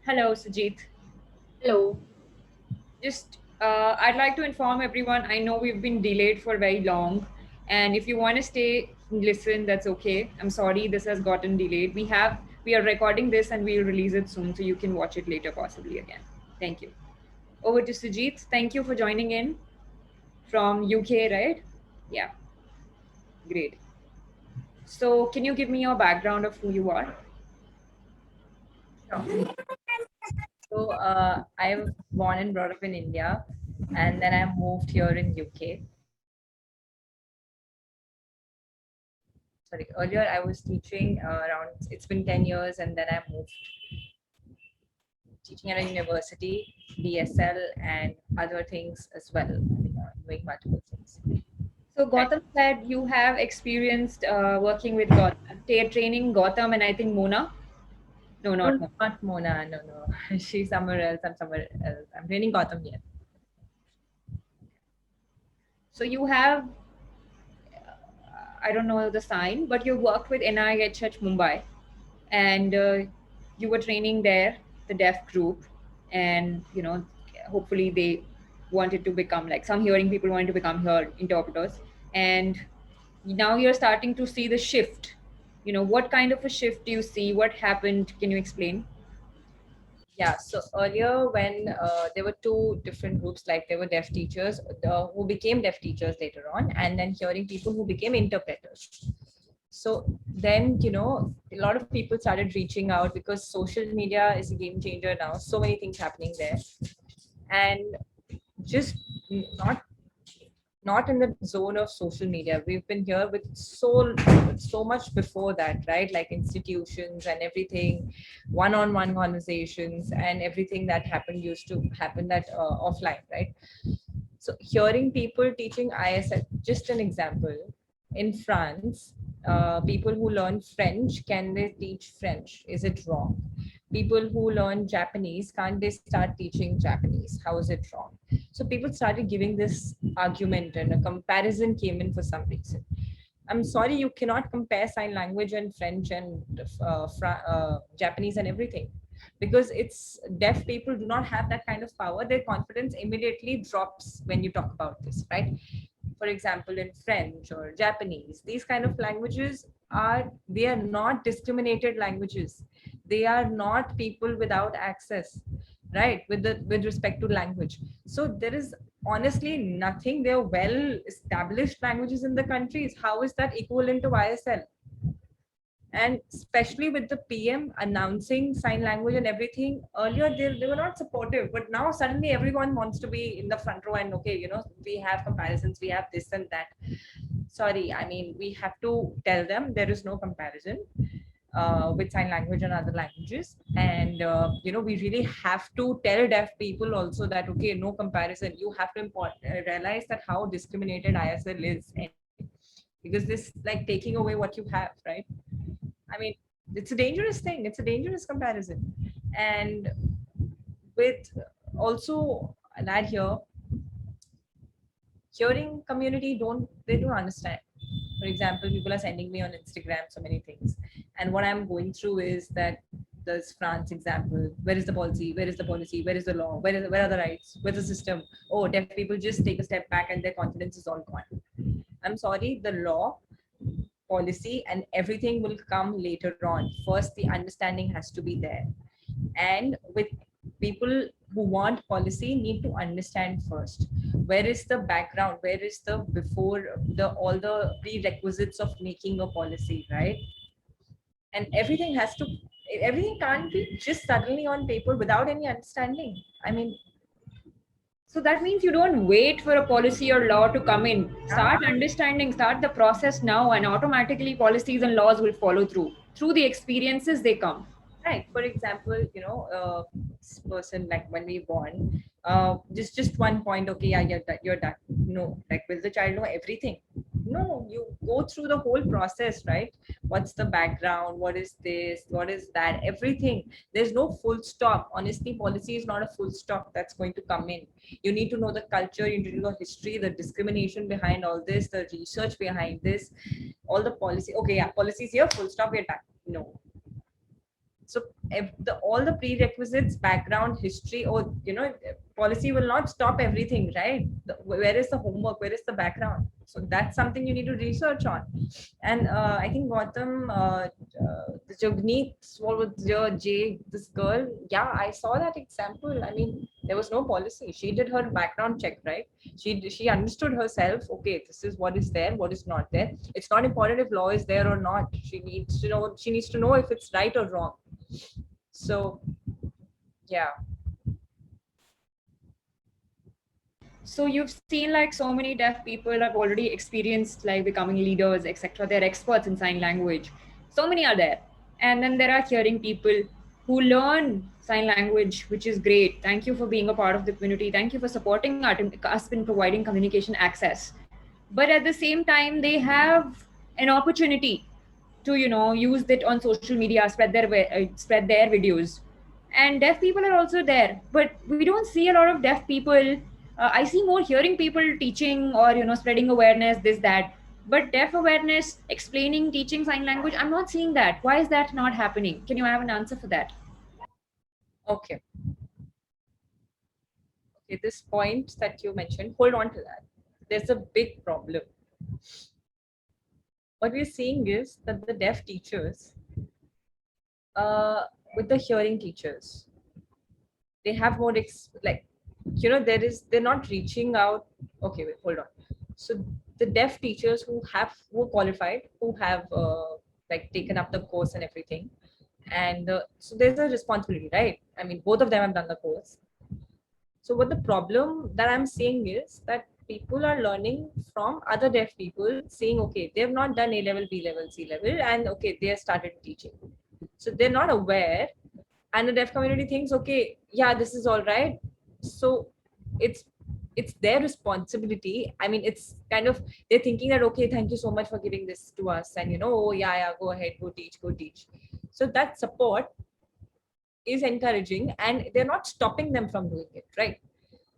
Hello, Sujit. Hello. Just I'd like to inform everyone. I know we've been delayed for very long, and if you want to stay listen, that's okay. I'm sorry this has gotten delayed. We are recording this and we'll release it soon, so you can watch it later possibly again. Thank you. Over to Sujit. Thank you for joining in from UK, right? Yeah, great. So can you give me your background of who you are? Sure. So I was born and brought up in India, and then I moved here in UK. Sorry, earlier I was teaching around. It's been 10 years, and then I moved teaching at a university, BSL, and other things as well. Doing multiple things. So Gautam said you have experienced working with training Gautam and I think Mona. No, No, not Mona. not Mona. No, no. She's somewhere else. I'm somewhere else. I'm training Gotham here. So you have, I don't know the sign, but you worked with NIHH Mumbai, and you were training there, the deaf group, and hopefully they wanted to become like some hearing people wanted to become here interpreters, and now you're starting to see the shift. What kind of a shift do you see? What happened? Can you explain? Yeah, so earlier when there were two different groups, like there were deaf teachers who became deaf teachers later on, and then hearing people who became interpreters. So then, a lot of people started reaching out because social media is a game changer now. So many things happening there. And just not not in the zone of social media. We've been here with so much before that, right? Like institutions and everything, one-on-one conversations and everything that happened used to happen that offline, right? So hearing people teaching ISL, just an example, in France, people who learn French, can they teach French? Is it wrong? People who learn Japanese, can't they start teaching Japanese? How is it wrong? So people started giving this argument and a comparison came in for some reason. I'm sorry, you cannot compare sign language and French and Japanese and everything, because it's deaf people do not have that kind of power. Their confidence immediately drops when you talk about this, right? For example, in French or Japanese, these kind of languages they are not discriminated languages. They are not people without access, right? With respect to language. So there is honestly nothing. They're well established languages in the countries. How is that equivalent to ISL? And especially with the PM announcing sign language and everything, earlier they were not supportive, but now suddenly everyone wants to be in the front row and okay, we have comparisons, we have this and that. Sorry, I mean, we have to tell them there is no comparison with sign language and other languages. And we really have to tell deaf people also that okay, no comparison. You have to realize that how discriminated ISL is anyway, because this like taking away what you have, right? I mean, It's a dangerous thing. It's a dangerous comparison. And with also an add here, hearing community don't understand. For example, people are sending me on Instagram so many things, and what I'm going through is that there's France example. Where is the policy? Where is the policy? Where is the law? Where are the rights? Where's the system? Oh, deaf people just take a step back and their confidence is all gone. I'm sorry, the law, policy, and everything will come later on. First, the understanding has to be there. And with people who want policy need to understand first where is the background, where is the before the all the prerequisites of making a policy, right? And everything can't be just suddenly on paper without any understanding. I mean, So that means you don't wait for a policy or law to come in. Start understanding, start the process now, and automatically policies and laws will follow through. Through the experiences they come. right, for example, this person, like when we born, just one point, okay, yeah, you're done. No, like will the child know everything? No, you go through the whole process, right? What's the background, what is this, what is that, everything. There's no full stop. Honestly, policy is not a full stop that's going to come in. You need to know the culture, you need to know the history, the discrimination behind all this, the research behind this, all the policy. Okay, yeah, policies here, full stop, we're done. No. So if all the prerequisites, background, history, or policy will not stop everything, right? Where is the homework, where is the background? So that's something you need to research on. And I think Gautam, the Jagneet, what was your J, this girl, yeah, I saw that example. I mean, there was no policy. She did her background check, right? She understood herself. Okay, this is what is there, what is not there. It's not important if law is there or not. She needs to know. She needs to know if it's right or wrong. So, yeah. So you've seen like so many deaf people have already experienced like becoming leaders, etc. They're experts in sign language. So many are there. And then there are hearing people who learn sign language, which is great. Thank you for being a part of the community. Thank you for supporting us in providing communication access. But at the same time, they have an opportunity to use it on social media, spread their videos. And deaf people are also there, but we don't see a lot of deaf people. I see more hearing people teaching or spreading awareness, this that. But deaf awareness, explaining, teaching sign language, I'm not seeing that. Why is that not happening? Can you have an answer for that? Okay. Okay, this point that you mentioned, hold on to that. There's a big problem. What we're seeing is that the deaf teachers, uh, with the hearing teachers, they have more they're not reaching out. Okay, wait, hold on. So the deaf teachers who are qualified, who have like taken up the course and everything, and so there's a responsibility, right? I mean, both of them have done the course. So what the problem that I'm seeing is that people are learning from other deaf people, saying, okay, they have not done A level, B level, C level, and okay, they have started teaching. So they're not aware, and the deaf community thinks, okay, yeah, this is all right. So it's their responsibility. I mean, it's kind of, they're thinking that, okay, thank you so much for giving this to us, and oh yeah, go ahead, go teach. So that support is encouraging, and they're not stopping them from doing it, right?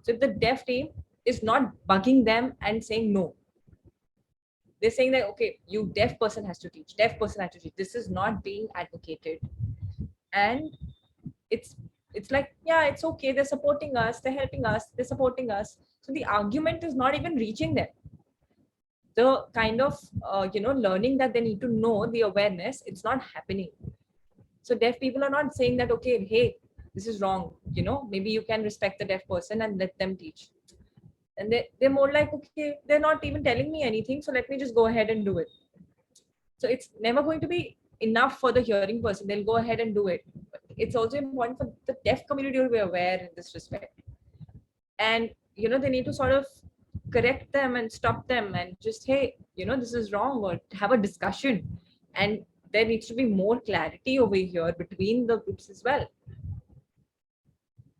So if the deaf team is not bugging them and saying no, they're saying that, okay, you deaf person has to teach, this is not being advocated. And it's like, yeah, it's okay, they're supporting us, they're helping us, they're supporting us. So the argument is not even reaching them. The kind of learning that they need to know, the awareness, it's not happening. So deaf people are not saying that, okay, hey, this is wrong, maybe you can respect the deaf person and let them teach. And they're more like, okay, they're not even telling me anything, so let me just go ahead and do it. So it's never going to be enough for the hearing person. They'll go ahead and do it. But it's also important for the deaf community to be aware in this respect. And they need to sort of correct them and stop them and just, hey, this is wrong, or have a discussion. And there needs to be more clarity over here between the groups as well.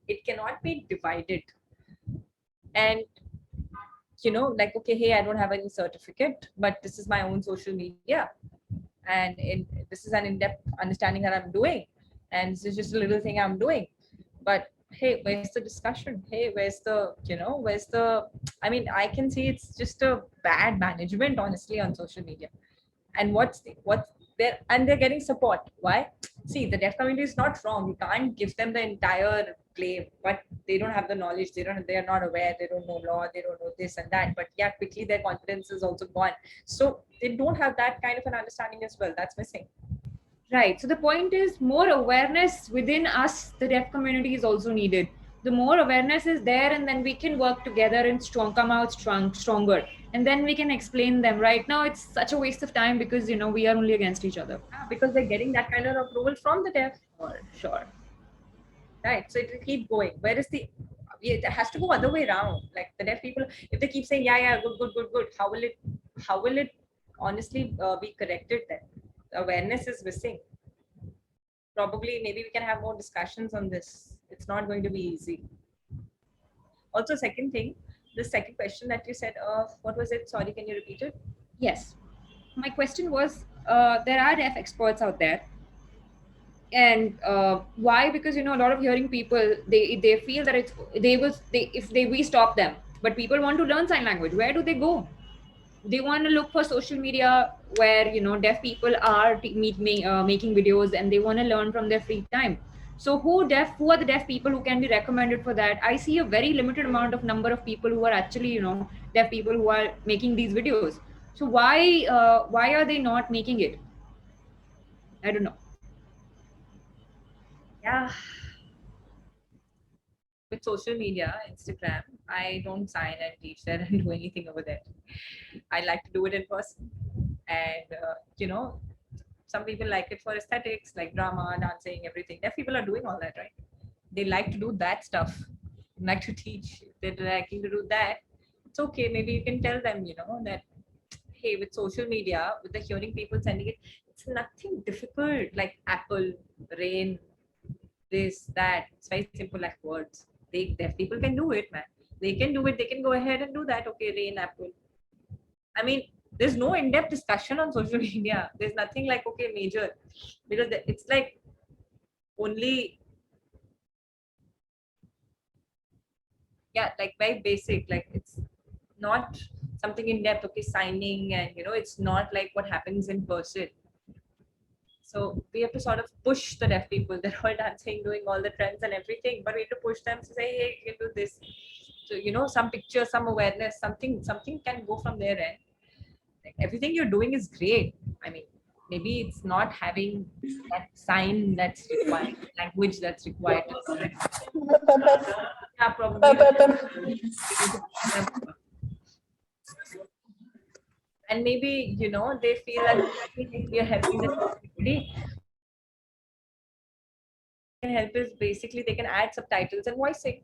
It cannot be divided. And like, okay, hey, I don't have any certificate, but this is my own social media, and this is an in-depth understanding that I'm doing, and this is just a little thing I'm doing. But hey, where's the discussion? Hey, where's the, I mean, I can see it's just a bad management, honestly, on social media. And what's there, and they're getting support. Why? See, the deaf community is not wrong. You can't give them the entire blame, but they don't have the knowledge. They are not aware. They don't know law. They don't know this and that. But yeah, quickly their confidence is also gone. So they don't have that kind of an understanding as well. That's missing. Right. So the point is more awareness within us, the deaf community, is also needed. The more awareness is there, and then we can work together and come out stronger. And then we can explain them. Right now, it's such a waste of time because we are only against each other. Because they're getting that kind of approval from the deaf. Sure. Right. So it will keep going. Where is the, it has to go other way around. Like the deaf people, if they keep saying, yeah, good, how will it honestly be corrected then? Awareness is missing. Probably, maybe we can have more discussions on this. It's not going to be easy. Also, second thing, the second question that you said, what was it? Sorry, can you repeat it? Yes. My question was, there are deaf experts out there. And why? Because a lot of hearing people, they feel that if we stop them, but people want to learn sign language, where do they go? They want to look for social media where deaf people are making videos, and they want to learn from their free time. So who are the deaf people who can be recommended for that? I see a very limited amount of number of people who are actually deaf people who are making these videos. So why are they not making it? I don't know. Yeah. With social media, Instagram, I don't sign and teach there and do anything over there. I like to do it in person. And, some people like it for aesthetics, like drama, dancing, everything. Deaf people are doing all that, right? They like to do that stuff, like to teach. They're liking to do that. It's okay. Maybe you can tell them, that, hey, with social media, with the hearing people sending it, it's nothing difficult like apple, rain, this, that. It's very simple like words. Deaf people can do it, man. They can do it. They can go ahead and do that. Okay, rain, apple. I mean, there's no in-depth discussion on social media. There's nothing like, okay, major, because it's like only, yeah, like very basic. Like it's not something in depth. Okay, signing, and it's not like what happens in person. So we have to sort of push the deaf people. They're all dancing, doing all the trends and everything, but we have to push them to say, hey, you can do this. So some picture, some awareness, something can go from their end. Like everything you're doing is great. I mean, maybe it's not having that sign that's required, language that's required. Yeah, probably. And maybe they feel that we are helping the community. Can help is basically they can add subtitles and voicing.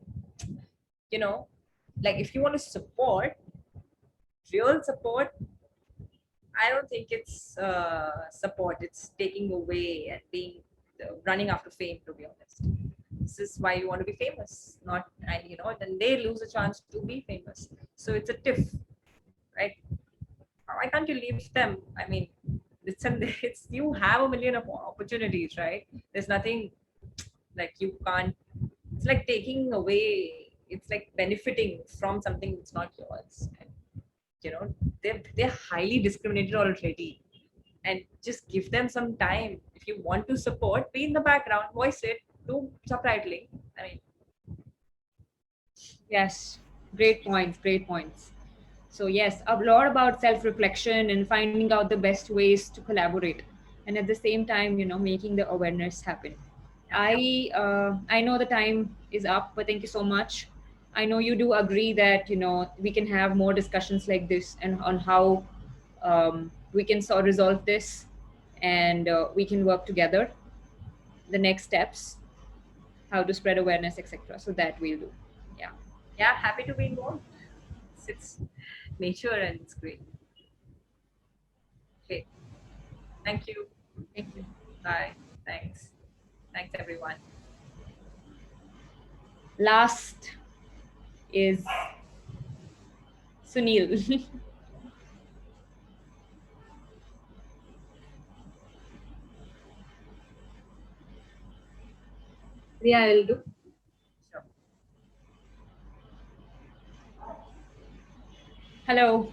Like if you want to support, real support, I don't think it's support. It's taking away and being running after fame. To be honest, this is why you want to be famous, not, and then they lose a chance to be famous. So it's a tiff, right? Why can't you leave them? I mean, it's you have a million of opportunities, right? There's nothing like you can't. It's like taking away. It's like benefiting from something that's not yours. And, they're highly discriminated already, and just give them some time. If you want to support, be in the background, voice it, do subtitling. I mean, Yes, great points. So yes, a lot about self-reflection and finding out the best ways to collaborate, and at the same time, making the awareness happen. I know the time is up, but thank you so much. I know you do agree that we can have more discussions like this and on how we can sort resolve this, and we can work together. The next steps, how to spread awareness, etc. So that we'll do. Yeah. yeah, happy to be involved. It's nature and it's great. Okay, thank you. Thank you. Bye. Thanks everyone. Last is Sunil. Yeah, I'll do. Sure. Hello,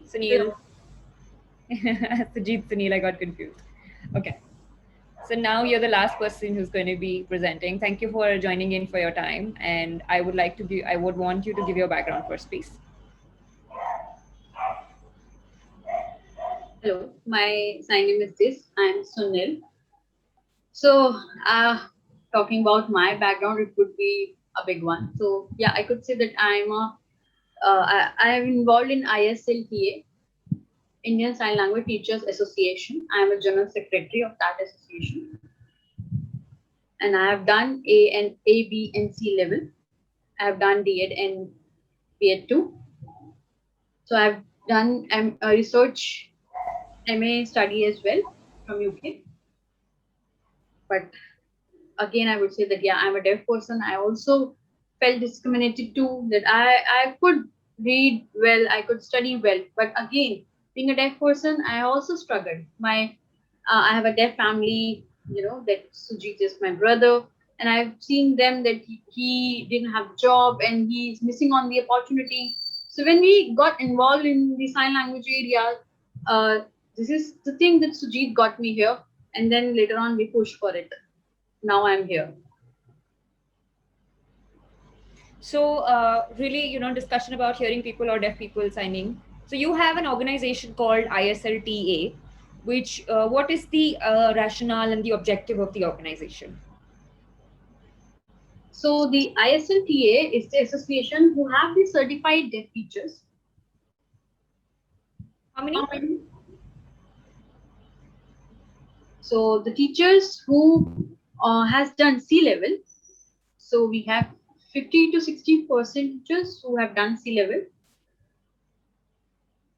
Sunil. Hello. Sujit, Sunil, I got confused. Okay. So now you're the last person who's going to be presenting. Thank you for joining in for your time. And I would want you to give your background first, please. Hello, my sign name is this. I'm Sunil. So, talking about my background, it would be a big one. So, yeah, I could say that I am involved in ISLTA, Indian Sign Language Teachers Association. I am a general secretary of that association, and I have done A, B, and C level. I have done D.Ed and B.Ed too. So, I've done a research MA study as well from UK. But again, I would say that yeah, I'm a deaf person. I also felt discriminated too, that I could read well, I could study well, but again, being a deaf person, I also struggled. I have a deaf family, that Sujit is my brother, and I've seen them that he didn't have a job and he's missing on the opportunity. So when we got involved in the sign language area, uh, this is the thing that Sujit got me here, and then later on we pushed for it. Now I'm here. So, really, discussion about hearing people or deaf people signing. So, you have an organization called ISLTA, which, what is the rationale and the objective of the organization? So the ISLTA is the association who have the certified deaf teachers. How many? How many? So the teachers who has done C level. So we have 50 to 60% teachers who have done C level.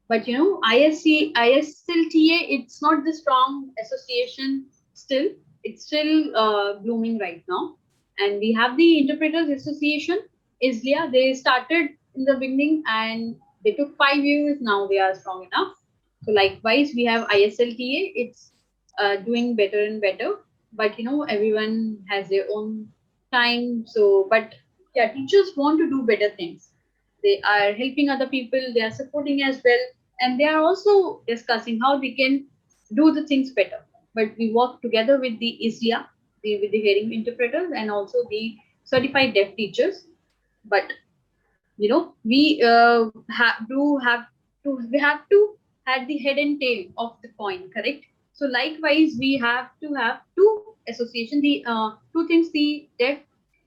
But ISLTA, it's not the strong association still. It's still blooming right now. And we have the Interpreters Association, ISLIA. They started in the beginning and they took 5 years. Now they are strong enough. So likewise, we have ISLTA. It's doing better and better. But everyone has their own time. So, but yeah, teachers want to do better things. They are helping other people. They are supporting as well, and they are also discussing how they can do the things better. But we work together with the ISLIA, with the hearing interpreters, and also the certified deaf teachers. But we have to have the head and tail of the coin, correct? So likewise, we have to have two association, the two things: the deaf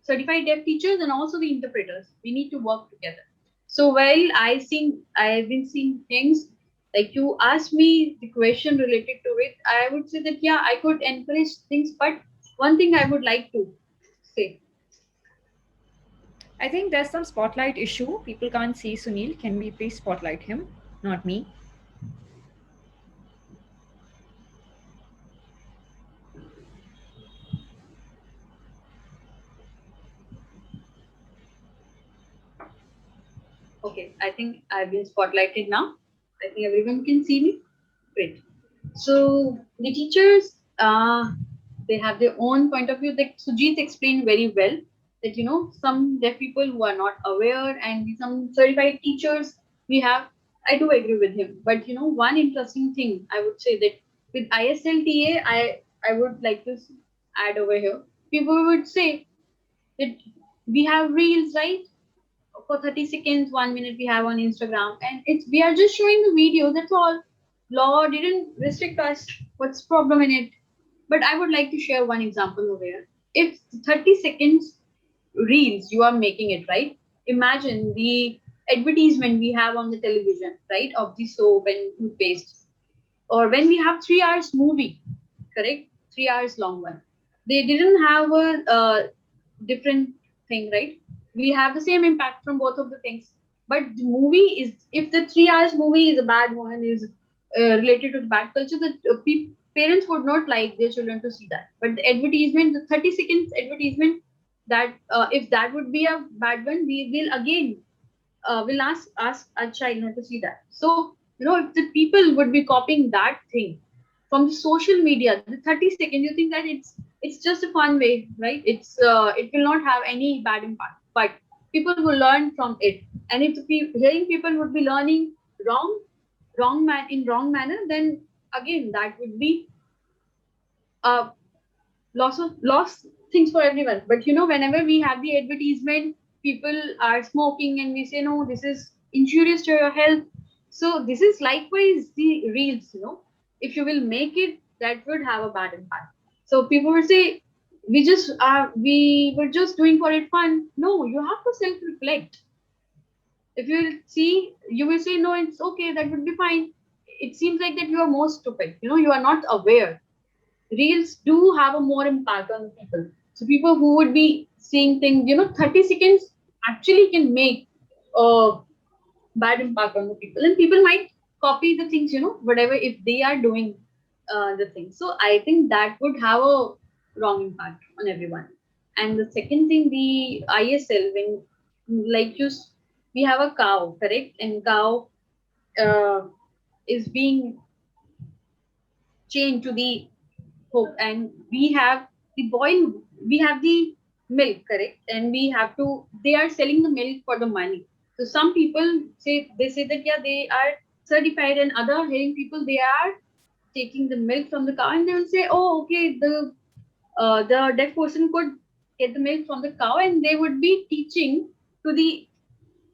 certified deaf teachers and also the interpreters. We need to work together. So while I've been seeing things like you asked me the question related to it, I would say that yeah, I could encourage things, but one thing I would like to say. I think there's some spotlight issue. People can't see Sunil. Can we please spotlight him, not me? Okay, I think I've been spotlighted now. I think everyone can see me. Great. So the teachers, they have their own point of view. That Sujit explained very well. That some deaf people who are not aware, and some certified teachers we have. I do agree with him. But one interesting thing I would say that with ISLTA, I would like to add over here. People would say that we have reels, right? For 30 seconds, 1 minute we have on Instagram, and it's we are just showing the video. That's all. Law didn't restrict us. What's problem in it? But I would like to share one example over here. If 30 seconds reels you are making it, right? Imagine the advertisement we have on the television, right, of the soap and toothpaste, or when we have 3 hours movie, correct? 3 hours long one. They didn't have a different thing, right? We have the same impact from both of the things. But the movie is, if the 3 hours movie is a bad one, is related to the bad culture, the parents would not like their children to see that. But the advertisement, the 30 seconds advertisement, that if that would be a bad one, we will again will ask a child not to see that. So if the people would be copying that thing from the social media, the 30 seconds, you think that it's just a fun way, right? It will not have any bad impact, but people will learn from it. And if the hearing people would be learning wrong, in wrong manner, then again that would be a loss things for everyone. But whenever we have the advertisement, people are smoking, and we say no, this is injurious to your health. So this is likewise the reels. If you will make it, that would have a bad impact. So people will say we were just doing for it fun. No, you have to self reflect. If you will see, you will say no, it's okay, that would be fine. It seems like that you are more stupid. You are not aware. Reels do have a more impact on people. So people who would be seeing things, 30 seconds actually can make a bad impact on the people, and people might copy the things, whatever, if they are doing the thing. So I think that would have a wrong impact on everyone. And the second thing, the ISL, when like we have a cow, correct? And cow uh, is being chained to the hope, and we have the boil, we have the milk, correct? And we have to, they are selling the milk for the money. So some people say that yeah, they are certified, and other hearing people, they are taking the milk from the cow, and they will say, oh, okay, the deaf person could get the milk from the cow, and they would be teaching to the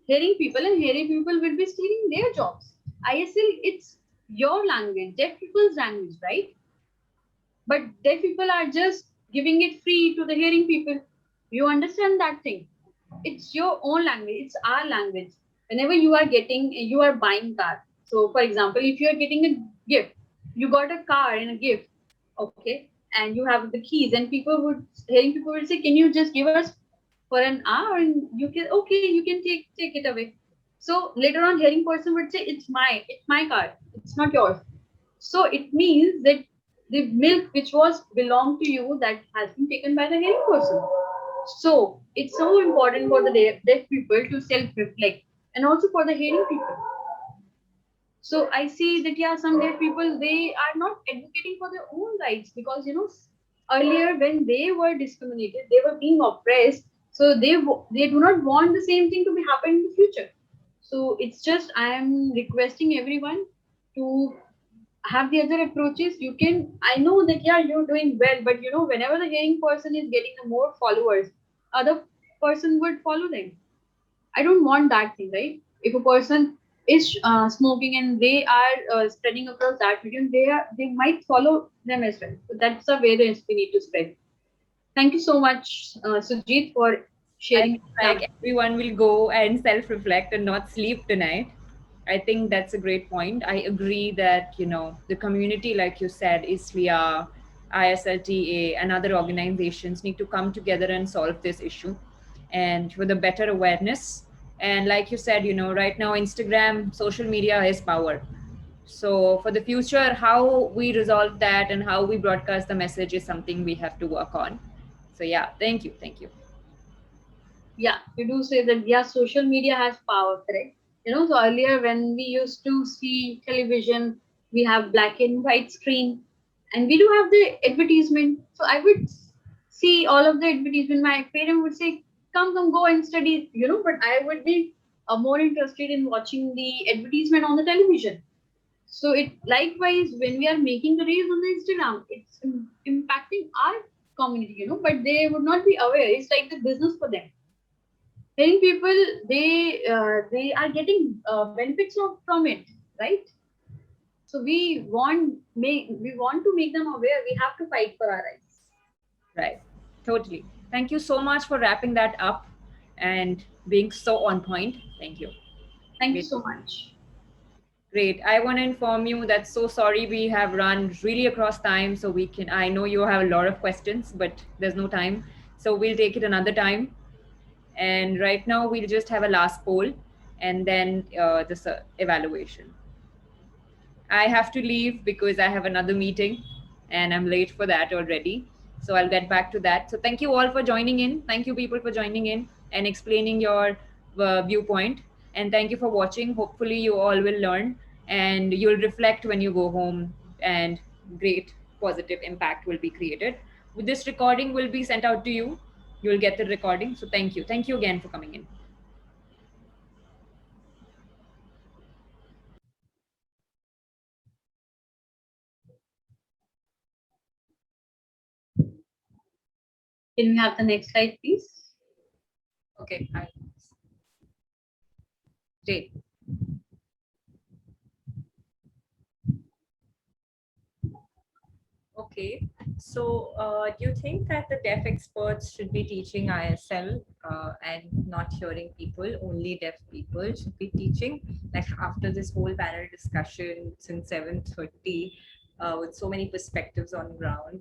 hearing people, and hearing people will be stealing their jobs. ISL, it's your language, deaf people's language, right? But deaf people are just giving it free to the hearing people. You understand that thing? It's your own language. It's our language. Whenever you are buying car. So, for example, if you are getting a gift, you got a car in a gift, okay, and you have the keys, and hearing people would say, "Can you just give us for an hour?" And you can, okay, you can take it away. So later on, hearing person would say, it's my car. It's not yours. So it means that the milk which was belonged to you, that has been taken by the hearing person. So it's so important for the deaf people to self-reflect, and also for the hearing people. So I see that yeah, some deaf people, they are not advocating for their own rights, because earlier when they were discriminated, they were being oppressed. So they do not want the same thing to be happen in the future. So it's just I am requesting everyone to have the other approaches. You can, I know that yeah, you're doing well, but whenever the hearing person is getting the more followers, other person would follow them. I don't want that thing, right? If a person is smoking, and they are spreading across that medium, they might follow them as well. So that's the way that we need to spread. Thank you so much, Sujit, for I sharing feel some. like everyone will go and self-reflect and not sleep tonight. I think that's a great point. I agree that, the community, like you said, ISLIA, ISLTA, and other organizations need to come together and solve this issue, and with a better awareness. And like you said, right now, Instagram, social media is power. So for the future, how we resolve that and how we broadcast the message is something we have to work on. So yeah, thank you. Thank you. Yeah, you do say that yeah, social media has power, correct? So earlier when we used to see television, we have black and white screen, and we do have the advertisement. So I would see all of the advertisement. My parent would say, come, go and study, but I would be more interested in watching the advertisement on the television. So it likewise, when we are making the reels on the Instagram, it's impacting our community, but they would not be aware. It's like the business for them. Hearing people, they are getting benefits from it, right? So we want to make them aware. We have to fight for our rights. Right. Totally. Thank you so much for wrapping that up and being so on point. Thank you. Thank you Great. so much. Great. I want to inform you that so sorry we have run really across time. So I know you have a lot of questions, but there's no time. So we'll take it another time. And right now we'll just have a last poll and then this evaluation. I have to leave because I have another meeting and I'm late for that already. So I'll get back to that. So thank you all for joining in. Thank you, people, for joining in and explaining your viewpoint. And thank you for watching. Hopefully, you all will learn and you'll reflect when you go home, and great positive impact will be created. This recording will be sent out to you. You will get the recording. So thank you again for coming in. Can we have the next slide, please? Okay. Great. Okay, so do you think that the deaf experts should be teaching ISL and not hearing people, only deaf people should be teaching? Like after this whole panel discussion since 7:30, with so many perspectives on ground,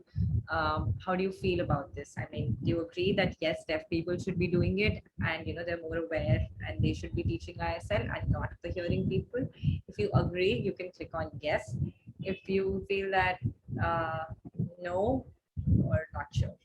how do you feel about this? I mean, do you agree that yes, deaf people should be doing it, and they're more aware and they should be teaching ISL and not the hearing people? If you agree, you can click on yes. If you feel that no or not sure.